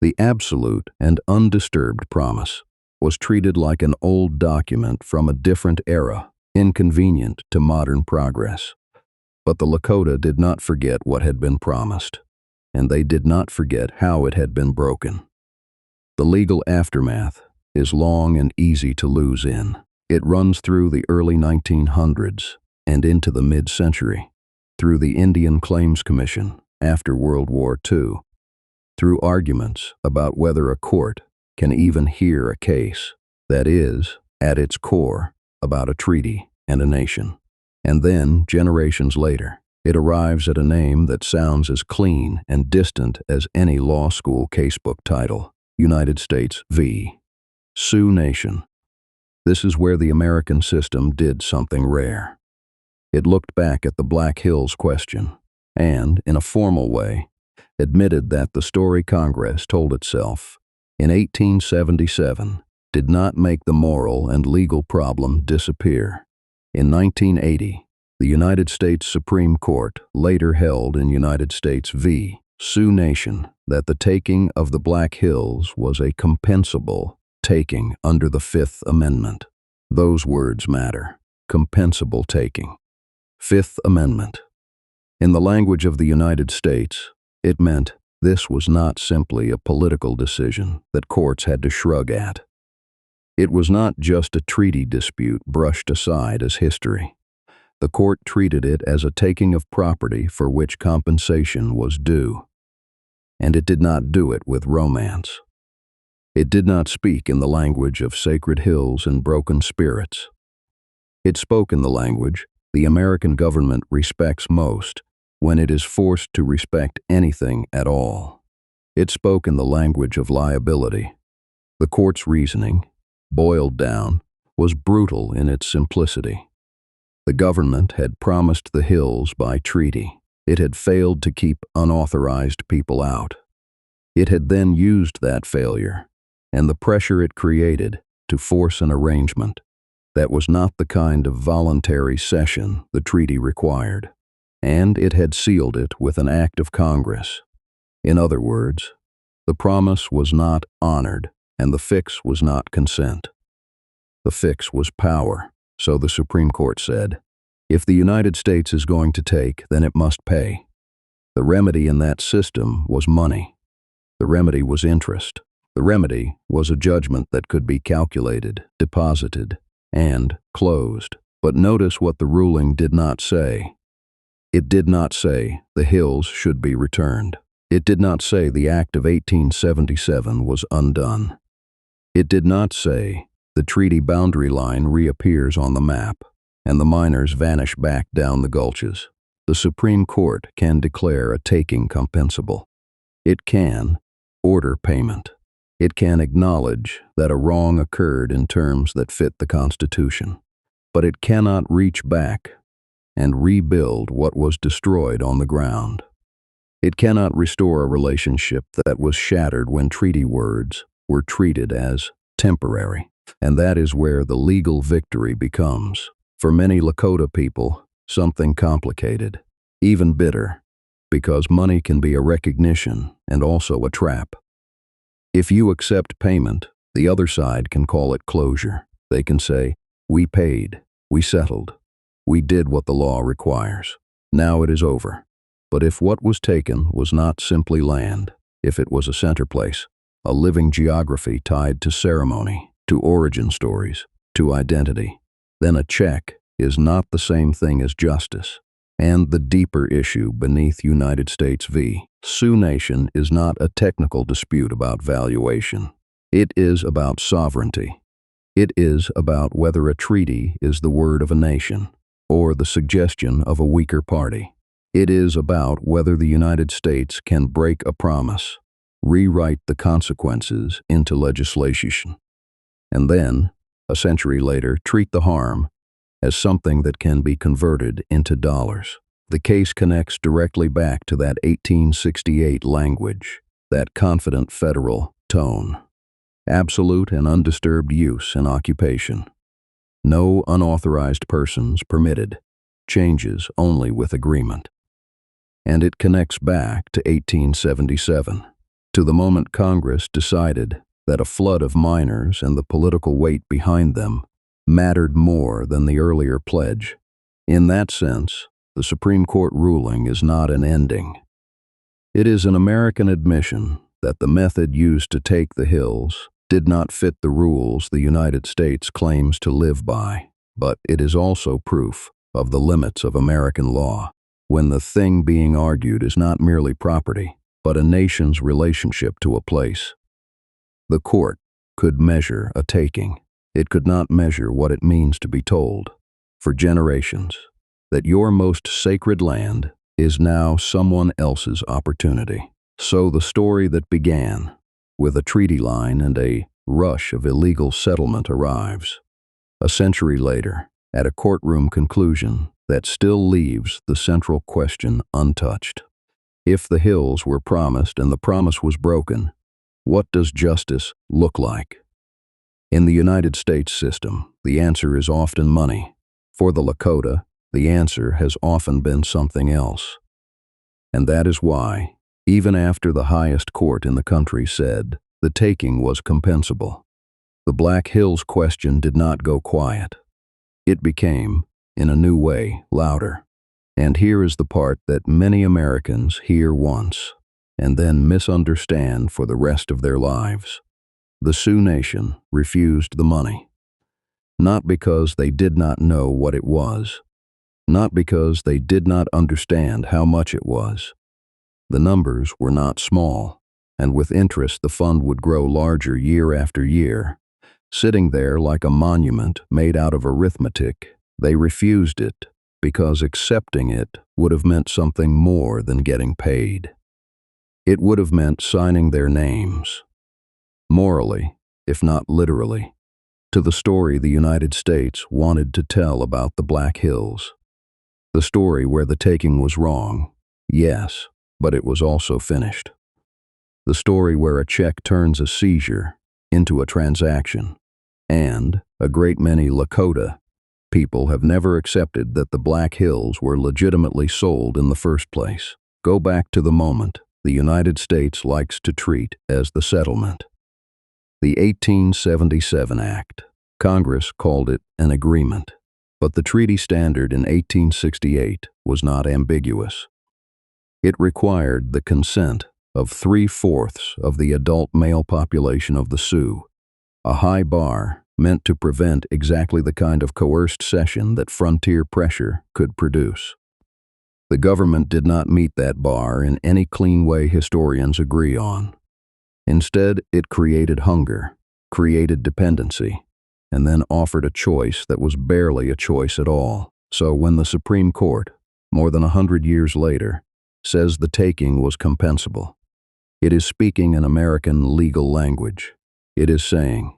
The absolute and undisturbed promise was treated like an old document from a different era, inconvenient to modern progress. But the Lakota did not forget what had been promised, and they did not forget how it had been broken. The legal aftermath is long and easy to lose in. It runs through the early 1900s and into the mid-century, through the Indian Claims Commission after World War II, through arguments about whether a court can even hear a case that is, at its core, about a treaty and a nation. And then, generations later, it arrives at a name that sounds as clean and distant as any law school casebook title: United States v. Sioux Nation. This is where the American system did something rare. It looked back at the Black Hills question and, in a formal way, admitted that the story Congress told itself in 1877 did not make the moral and legal problem disappear. In 1980, the United States Supreme Court later held in United States v. Sioux Nation that the taking of the Black Hills was a compensable taking under the Fifth Amendment. Those words matter. Compensable taking. Fifth Amendment. In the language of the United States, it meant this was not simply a political decision that courts had to shrug at. It was not just a treaty dispute brushed aside as history. The court treated it as a taking of property for which compensation was due. And it did not do it with romance. It did not speak in the language of sacred hills and broken spirits. It spoke in the language the American government respects most when it is forced to respect anything at all. It spoke in the language of liability. The court's reasoning, boiled down, was brutal in its simplicity. The government had promised the hills by treaty. It had failed to keep unauthorized people out. It had then used that failure and the pressure it created to force an arrangement that was not the kind of voluntary cession the treaty required, and it had sealed it with an act of Congress. In other words, the promise was not honored, and the fix was not consent. The fix was power, so the Supreme Court said. If the United States is going to take, then it must pay. The remedy in that system was money. The remedy was interest. The remedy was a judgment that could be calculated, deposited, and closed. But notice what the ruling did not say. It did not say the hills should be returned. It did not say the Act of 1877 was undone. It did not say the treaty boundary line reappears on the map and the miners vanish back down the gulches. The Supreme Court can declare a taking compensable. It can order payment. It can acknowledge that a wrong occurred in terms that fit the Constitution, but it cannot reach back and rebuild what was destroyed on the ground. It cannot restore a relationship that was shattered when treaty words were treated as temporary, and that is where the legal victory becomes, for many Lakota people, something complicated, even bitter, because money can be a recognition and also a trap. If you accept payment, the other side can call it closure. They can say, "We paid, we settled, we did what the law requires. Now it is over." But if what was taken was not simply land, if it was a center place, a living geography tied to ceremony, to origin stories, to identity, then a check is not the same thing as justice. And the deeper issue beneath United States v. Sioux Nation is not a technical dispute about valuation. It is about sovereignty. It is about whether a treaty is the word of a nation or the suggestion of a weaker party. It is about whether the United States can break a promise, rewrite the consequences into legislation, and then, a century later, treat the harm as something that can be converted into dollars. The case connects directly back to that 1868 language, that confident federal tone. Absolute and undisturbed use and occupation. No unauthorized persons permitted. Changes only with agreement. And it connects back to 1877. to the moment Congress decided that a flood of miners and the political weight behind them mattered more than the earlier pledge. In that sense, the Supreme Court ruling is not an ending. It is an American admission that the method used to take the hills did not fit the rules the United States claims to live by, but it is also proof of the limits of American law, when the thing being argued is not merely property, but a nation's relationship to a place. The court could measure a taking. It could not measure what it means to be told, for generations, that your most sacred land is now someone else's opportunity. So the story that began with a treaty line and a rush of illegal settlement arrives, a century later, at a courtroom conclusion that still leaves the central question untouched. If the hills were promised and the promise was broken, what does justice look like? In the United States system, the answer is often money. For the Lakota, the answer has often been something else. And that is why, even after the highest court in the country said the taking was compensable, the Black Hills question did not go quiet. It became, in a new way, louder. And here is the part that many Americans hear once and then misunderstand for the rest of their lives. The Sioux Nation refused the money. Not because they did not know what it was, not because they did not understand how much it was. The numbers were not small, and with interest the fund would grow larger year after year. Sitting there like a monument made out of arithmetic, they refused it because accepting it would have meant something more than getting paid. It would have meant signing their names, morally, if not literally, to the story the United States wanted to tell about the Black Hills. The story where the taking was wrong, yes, but it was also finished. The story where a check turns a seizure into a transaction, and a great many Lakota people have never accepted that the Black Hills were legitimately sold in the first place. Go back to the moment the United States likes to treat as the settlement. The 1877 Act. Congress called it an agreement, but the treaty standard in 1868 was not ambiguous. It required the consent of 3/4 of the adult male population of the Sioux, a high bar meant to prevent exactly the kind of coerced cession that frontier pressure could produce. The government did not meet that bar in any clean way historians agree on. Instead, it created hunger, created dependency, and then offered a choice that was barely a choice at all. So when the Supreme Court, more than 100 years later, says the taking was compensable, it is speaking an American legal language. It is saying,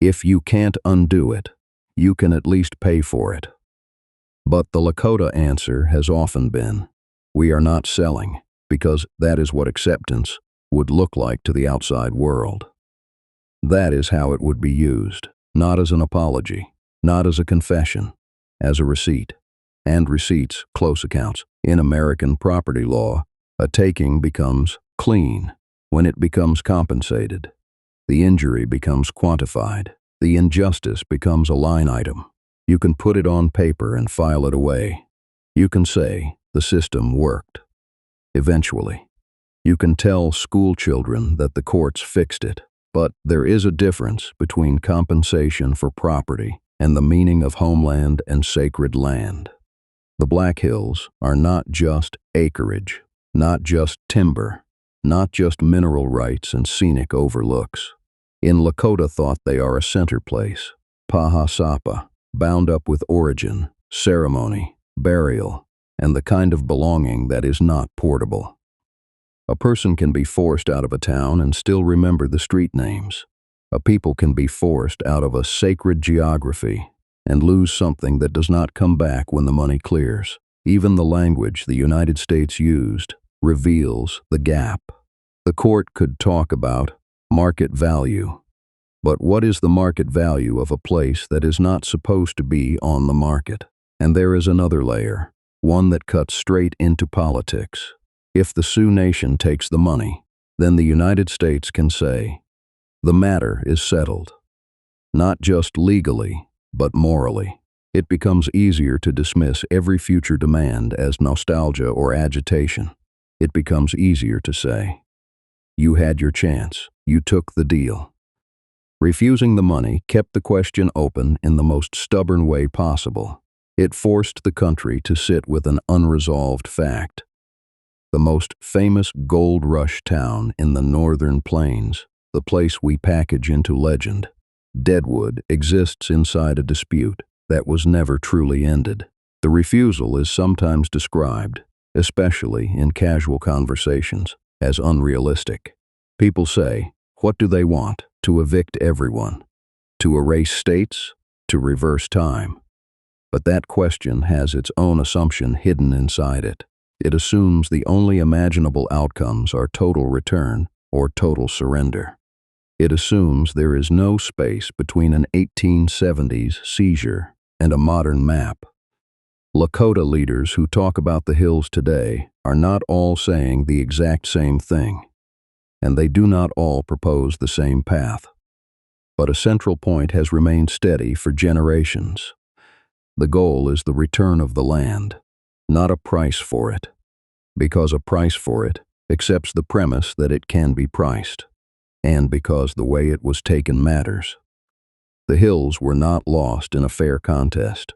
if you can't undo it, you can at least pay for it. But the Lakota answer has often been, we are not selling, because that is what acceptance would look like to the outside world. That is how it would be used, not as an apology, not as a confession, as a receipt. And receipts, close accounts. In American property law, a taking becomes clean when it becomes compensated. The injury becomes quantified. The injustice becomes a line item. You can put it on paper and file it away. You can say the system worked. Eventually, you can tell school children that the courts fixed it. But there is a difference between compensation for property and the meaning of homeland and sacred land. The Black Hills are not just acreage, not just timber, not just mineral rights and scenic overlooks. In Lakota thought they are a center place, Paha Sapa, bound up with origin, ceremony, burial, and the kind of belonging that is not portable. A person can be forced out of a town and still remember the street names. A people can be forced out of a sacred geography and lose something that does not come back when the money clears. Even the language the United States used reveals the gap. The court could talk about market value. But what is the market value of a place that is not supposed to be on the market? And there is another layer, one that cuts straight into politics. If the Sioux Nation takes the money, then the United States can say, the matter is settled. Not just legally, but morally. It becomes easier to dismiss every future demand as nostalgia or agitation. It becomes easier to say, you had your chance, you took the deal. Refusing the money kept the question open in the most stubborn way possible. It forced the country to sit with an unresolved fact. The most famous gold rush town in the northern plains, the place we package into legend, Deadwood, exists inside a dispute that was never truly ended. The refusal is sometimes described, especially in casual conversations, as unrealistic. People say, what do they want? To evict everyone? To erase states? To reverse time? But that question has its own assumption hidden inside it. It assumes the only imaginable outcomes are total return or total surrender. It assumes there is no space between an 1870s seizure and a modern map. Lakota leaders who talk about the hills today are not all saying the exact same thing, and they do not all propose the same path. But a central point has remained steady for generations. The goal is the return of the land, not a price for it, because a price for it accepts the premise that it can be priced, and because the way it was taken matters. The hills were not lost in a fair contest.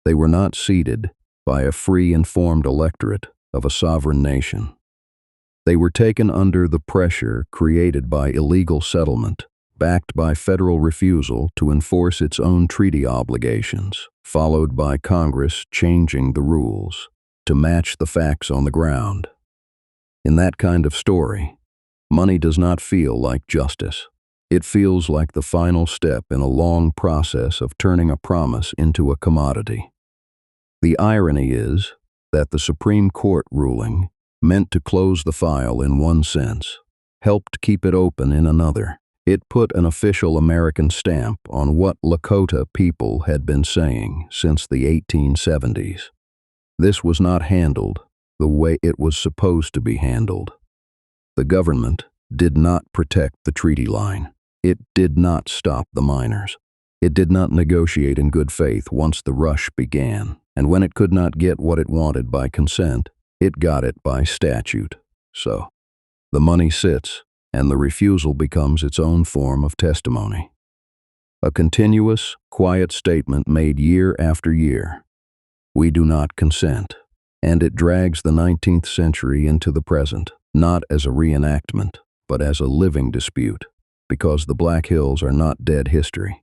They were not ceded by a free, informed electorate of a sovereign nation. They were taken under the pressure created by illegal settlement, backed by federal refusal to enforce its own treaty obligations, followed by Congress changing the rules to match the facts on the ground. In that kind of story, money does not feel like justice. It feels like the final step in a long process of turning a promise into a commodity. The irony is that the Supreme Court ruling, meant to close the file in one sense, helped keep it open in another. It put an official American stamp on what Lakota people had been saying since the 1870s. This was not handled the way it was supposed to be handled. The government did not protect the treaty line. It did not stop the miners. It did not negotiate in good faith once the rush began, and when it could not get what it wanted by consent, it got it by statute. So, the money sits, and the refusal becomes its own form of testimony. A continuous, quiet statement made year after year. We do not consent. And it drags the 19th century into the present, not as a reenactment, but as a living dispute, because the Black Hills are not dead history.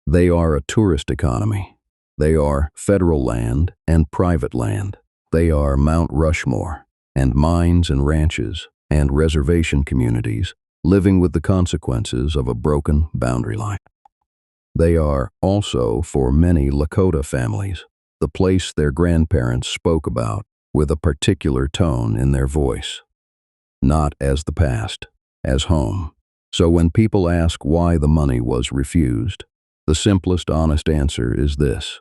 They are a tourist economy. They are federal land and private land. They are Mount Rushmore, and mines and ranches, and reservation communities living with the consequences of a broken boundary line. They are also, for many Lakota families, the place their grandparents spoke about with a particular tone in their voice, not as the past, as home. So when people ask why the money was refused, the simplest honest answer is this: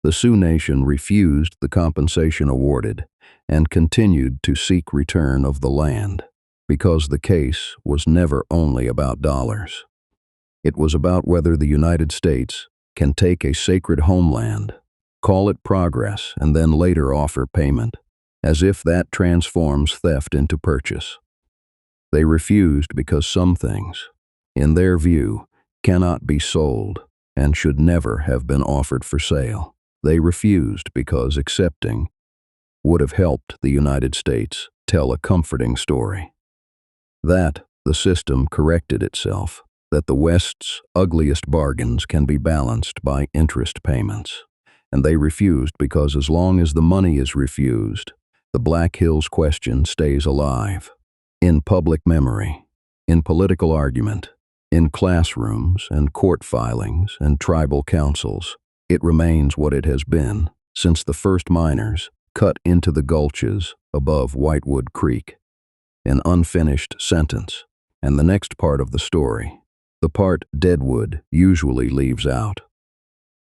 the Sioux Nation refused the compensation awarded and continued to seek return of the land, because the case was never only about dollars. It was about whether the United States can take a sacred homeland, call it progress, and then later offer payment, as if that transforms theft into purchase. They refused because some things, in their view, cannot be sold and should never have been offered for sale. They refused because accepting would have helped the United States tell a comforting story. That the system corrected itself, that the West's ugliest bargains can be balanced by interest payments. And they refused because as long as the money is refused, the Black Hills question stays alive. In public memory, in political argument, in classrooms and court filings and tribal councils, it remains what it has been since the first miners cut into the gulches above Whitewood Creek. An unfinished sentence, and the next part of the story, the part Deadwood usually leaves out,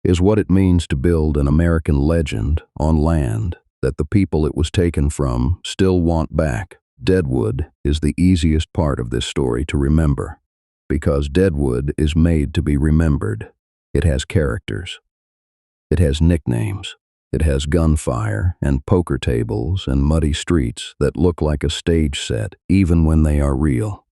is what it means to build an American legend on land that the people it was taken from still want back. Deadwood is the easiest part of this story to remember, because Deadwood is made to be remembered. It has characters. It has nicknames. It has gunfire and poker tables and muddy streets that look like a stage set even when they are real.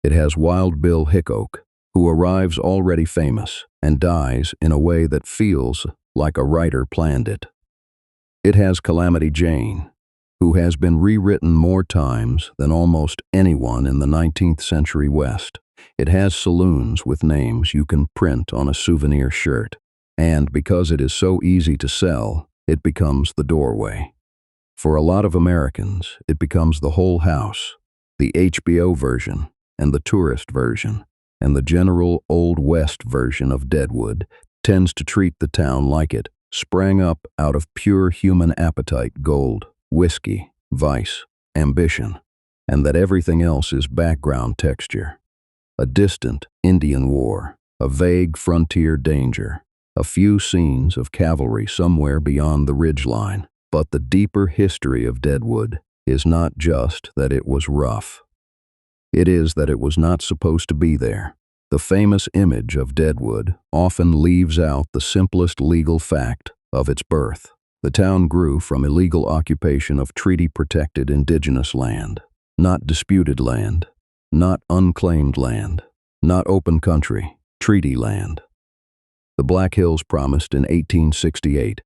It has Wild Bill Hickok, who arrives already famous and dies in a way that feels like a writer planned it. It has Calamity Jane, who has been rewritten more times than almost anyone in the 19th century West. It has saloons with names you can print on a souvenir shirt. And because it is so easy to sell, it becomes the doorway. For a lot of Americans, it becomes the whole house, the HBO version and the tourist version, and the general Old West version of Deadwood tends to treat the town like it sprang up out of pure human appetite, gold, whiskey, vice, ambition, and that everything else is background texture. A distant Indian war, a vague frontier danger, a few scenes of cavalry somewhere beyond the ridgeline. But the deeper history of Deadwood is not just that it was rough. It is that it was not supposed to be there. The famous image of Deadwood often leaves out the simplest legal fact of its birth. The town grew from illegal occupation of treaty-protected indigenous land, not disputed land, not unclaimed land, not open country, treaty land. The Black Hills promised in 1868,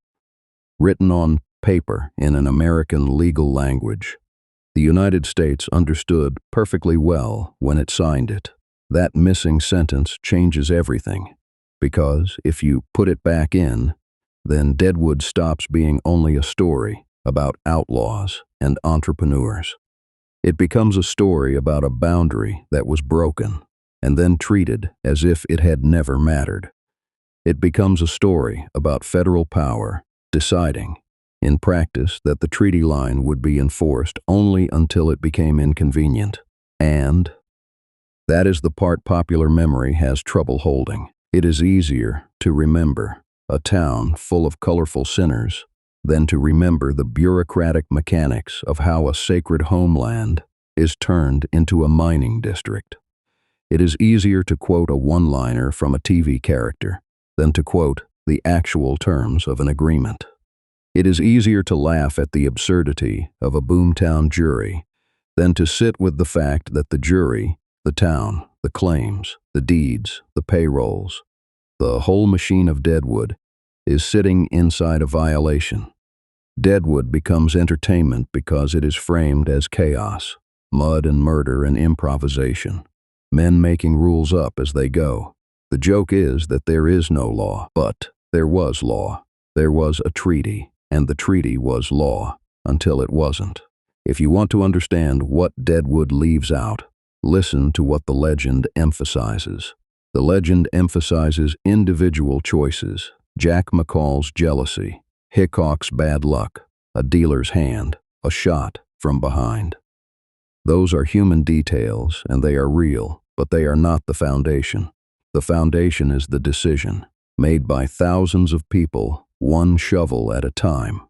written on paper in an American legal language. The United States understood perfectly well when it signed it. That missing sentence changes everything, because if you put it back in, then Deadwood stops being only a story about outlaws and entrepreneurs. It becomes a story about a boundary that was broken and then treated as if it had never mattered. It becomes a story about federal power deciding, in practice, that the treaty line would be enforced only until it became inconvenient. And that is the part popular memory has trouble holding. It is easier to remember a town full of colorful sinners than to remember the bureaucratic mechanics of how a sacred homeland is turned into a mining district. It is easier to quote a one-liner from a TV character than to quote the actual terms of an agreement. It is easier to laugh at the absurdity of a boomtown jury than to sit with the fact that the jury, the town, the claims, the deeds, the payrolls, the whole machine of Deadwood is sitting inside a violation. Deadwood becomes entertainment because it is framed as chaos, mud and murder and improvisation, men making rules up as they go. The joke is that there is no law, but there was law. There was a treaty, and the treaty was law until it wasn't. If you want to understand what Deadwood leaves out, listen to what the legend emphasizes. The legend emphasizes individual choices, Jack McCall's jealousy, Hickok's bad luck, a dealer's hand, a shot from behind. Those are human details, and they are real, but they are not the foundation. The foundation is the decision, made by thousands of people, one shovel at a time,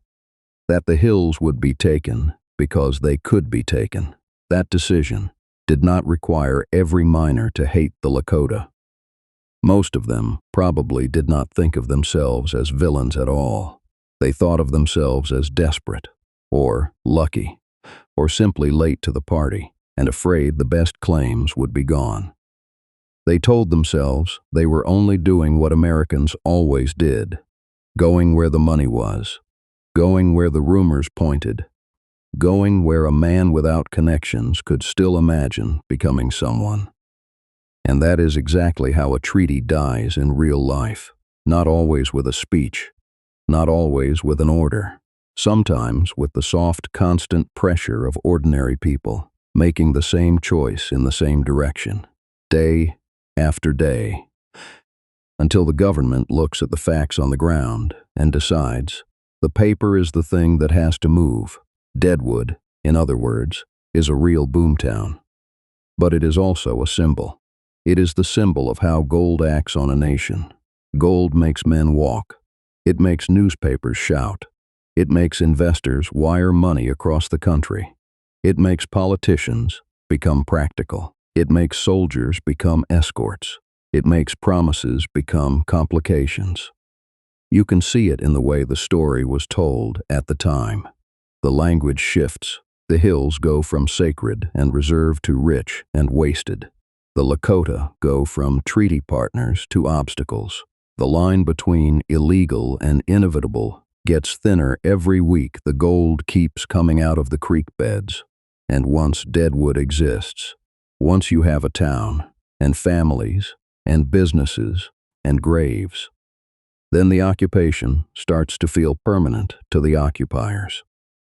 that the hills would be taken because they could be taken. That decision did not require every miner to hate the Lakota. Most of them probably did not think of themselves as villains at all. They thought of themselves as desperate, or lucky, or simply late to the party and afraid the best claims would be gone. They told themselves they were only doing what Americans always did, going where the money was, going where the rumors pointed, going where a man without connections could still imagine becoming someone. And that is exactly how a treaty dies in real life, not always with a speech, not always with an order, sometimes with the soft, constant pressure of ordinary people, making the same choice in the same direction, day after day, until the government looks at the facts on the ground and decides the paper is the thing that has to move. Deadwood, in other words, is a real boomtown. But it is also a symbol. It is the symbol of how gold acts on a nation. Gold makes men walk. It makes newspapers shout. It makes investors wire money across the country. It makes politicians become practical. It makes soldiers become escorts. It makes promises become complications. You can see it in the way the story was told at the time. The language shifts. The hills go from sacred and reserved to rich and wasted. The Lakota go from treaty partners to obstacles. The line between illegal and inevitable gets thinner every week. The gold keeps coming out of the creek beds. And once Deadwood exists, once you have a town, and families, and businesses, and graves, then the occupation starts to feel permanent to the occupiers.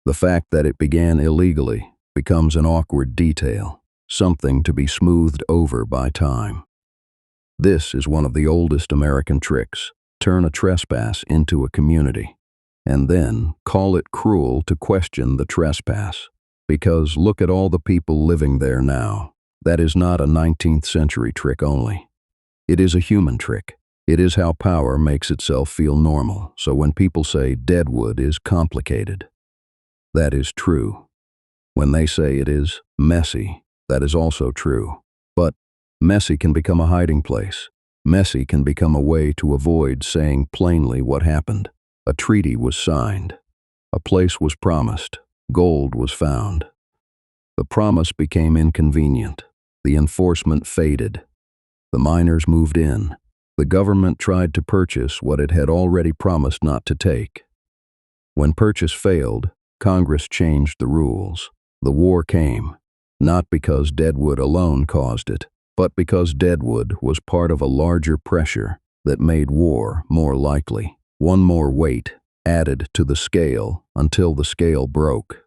The fact that it began illegally becomes an awkward detail, something to be smoothed over by time. This is one of the oldest American tricks: turn a trespass into a community, and then call it cruel to question the trespass. Because look at all the people living there now. That is not a 19th century trick only. It is a human trick. It is how power makes itself feel normal. So when people say Deadwood is complicated, that is true. When they say it is messy, that is also true. But messy can become a hiding place. Messy can become a way to avoid saying plainly what happened. A treaty was signed. A place was promised. Gold was found. The promise became inconvenient. The enforcement faded. The miners moved in. The government tried to purchase what it had already promised not to take. When purchase failed, Congress changed the rules. The war came, not because Deadwood alone caused it, but because Deadwood was part of a larger pressure that made war more likely. One more weight added to the scale until the scale broke.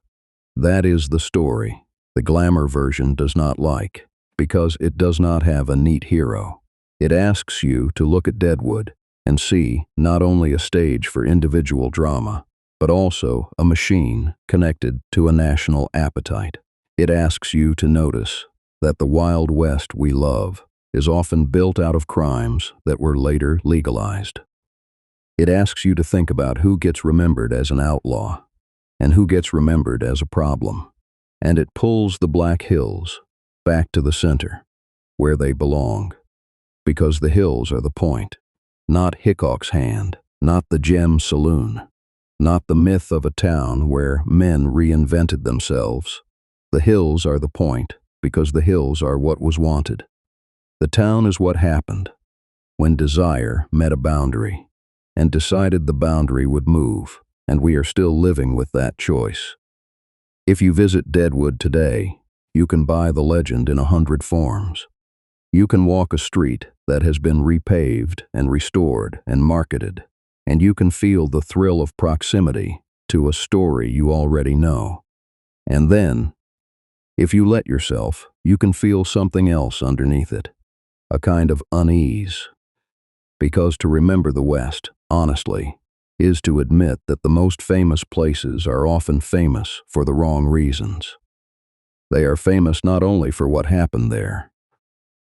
That is the story the glamour version does not like, because it does not have a neat hero. It asks you to look at Deadwood and see not only a stage for individual drama, but also a machine connected to a national appetite. It asks you to notice that the Wild West we love is often built out of crimes that were later legalized. It asks you to think about who gets remembered as an outlaw and who gets remembered as a problem. And it pulls the Black Hills back to the center, where they belong. Because the hills are the point, not Hickok's hand, not the gem saloon, not the myth of a town where men reinvented themselves. The hills are the point, because the hills are what was wanted. The town is what happened when desire met a boundary and decided the boundary would move, and we are still living with that choice. If you visit Deadwood today, you can buy the legend in 100 forms. You can walk a street that has been repaved and restored and marketed, and you can feel the thrill of proximity to a story you already know. And then, if you let yourself, you can feel something else underneath it, a kind of unease. Because to remember the West, honestly, is to admit that the most famous places are often famous for the wrong reasons. They are famous not only for what happened there,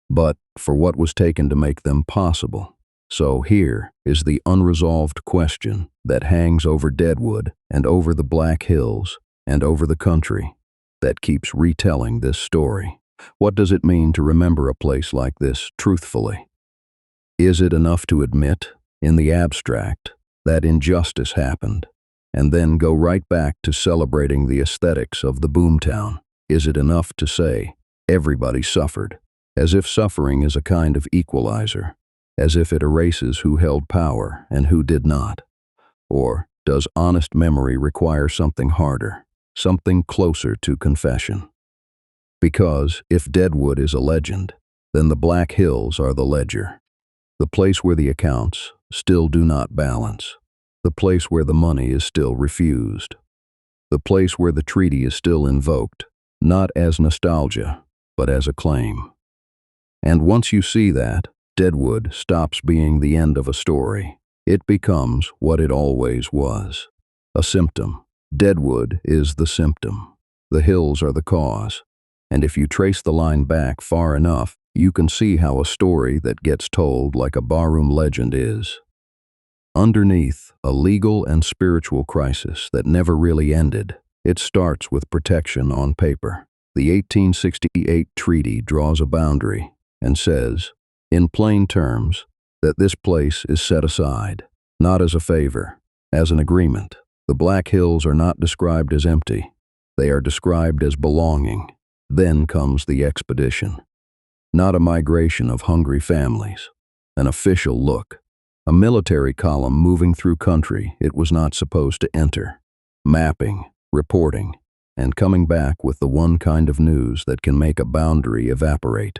but for what was taken to make them possible. So here is the unresolved question that hangs over Deadwood and over the Black Hills and over the country that keeps retelling this story. What does it mean to remember a place like this truthfully? Is it enough to admit, in the abstract, that injustice happened, and then go right back to celebrating the aesthetics of the boomtown? Is it enough to say, everybody suffered, as if suffering is a kind of equalizer, as if it erases who held power and who did not? Or does honest memory require something harder, something closer to confession? Because if Deadwood is a legend, then the Black Hills are the ledger, the place where the accounts still do not balance, the place where the money is still refused, the place where the treaty is still invoked, not as nostalgia, but as a claim. And once you see that, Deadwood stops being the end of a story. It becomes what it always was, a symptom. Deadwood is the symptom. The hills are the cause. And if you trace the line back far enough, you can see how a story that gets told like a barroom legend is. Underneath a legal and spiritual crisis that never really ended, It starts with protection on paper. The 1868 treaty draws a boundary and says, in plain terms, that this place is set aside, not as a favor, as an agreement. The Black Hills are not described as empty. They are described as belonging. Then comes the expedition. Not a migration of hungry families. An official look. A military column moving through country it was not supposed to enter. Mapping, reporting, and coming back with the one kind of news that can make a boundary evaporate.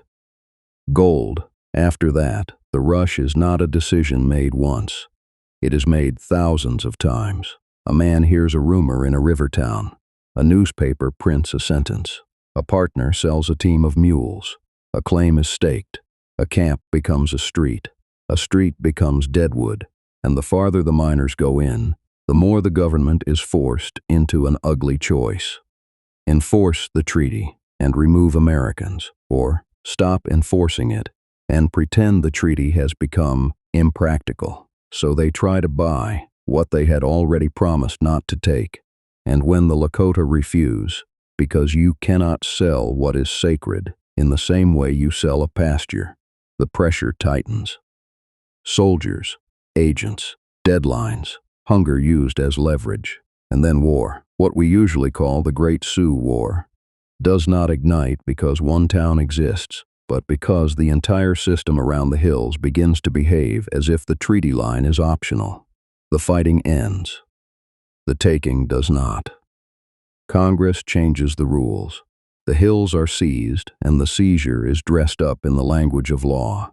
Gold. After that, the rush is not a decision made once. It is made thousands of times. A man hears a rumor in a river town. A newspaper prints a sentence. A partner sells a team of mules. A claim is staked. A camp becomes a street. A street becomes Deadwood. And the farther the miners go in, the more the government is forced into an ugly choice. Enforce the treaty and remove Americans, or stop enforcing it and pretend the treaty has become impractical. So they try to buy what they had already promised not to take. And when the Lakota refuse, because you cannot sell what is sacred in the same way you sell a pasture, the pressure tightens. Soldiers, agents, deadlines, hunger used as leverage, and then war, what we usually call the Great Sioux War, does not ignite because one town exists, but because the entire system around the hills begins to behave as if the treaty line is optional. The fighting ends. The taking does not. Congress changes the rules. The hills are seized, and the seizure is dressed up in the language of law.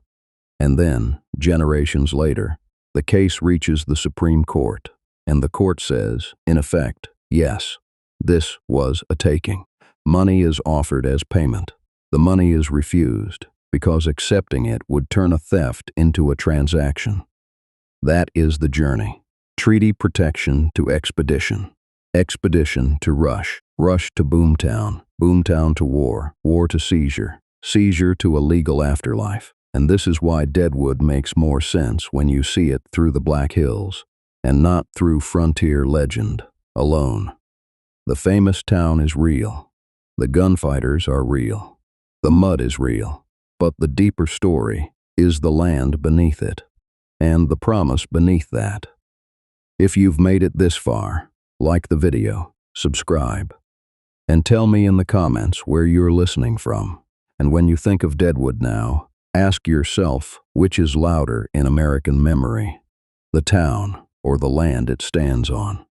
And then, generations later, the case reaches the Supreme Court, and the court says, in effect, yes, this was a taking. Money is offered as payment. The money is refused because accepting it would turn a theft into a transaction. That is the journey. Treaty protection to expedition. Expedition to rush. Rush to boomtown. Boomtown to war. War to seizure. Seizure to a legal afterlife. And this is why Deadwood makes more sense when you see it through the Black Hills, and not through frontier legend alone. The famous town is real. The gunfighters are real. The mud is real. But the deeper story is the land beneath it, and the promise beneath that. If you've made it this far, like the video, subscribe, and tell me in the comments where you're listening from. And when you think of Deadwood now, ask yourself which is louder in American memory, the town or the land it stands on.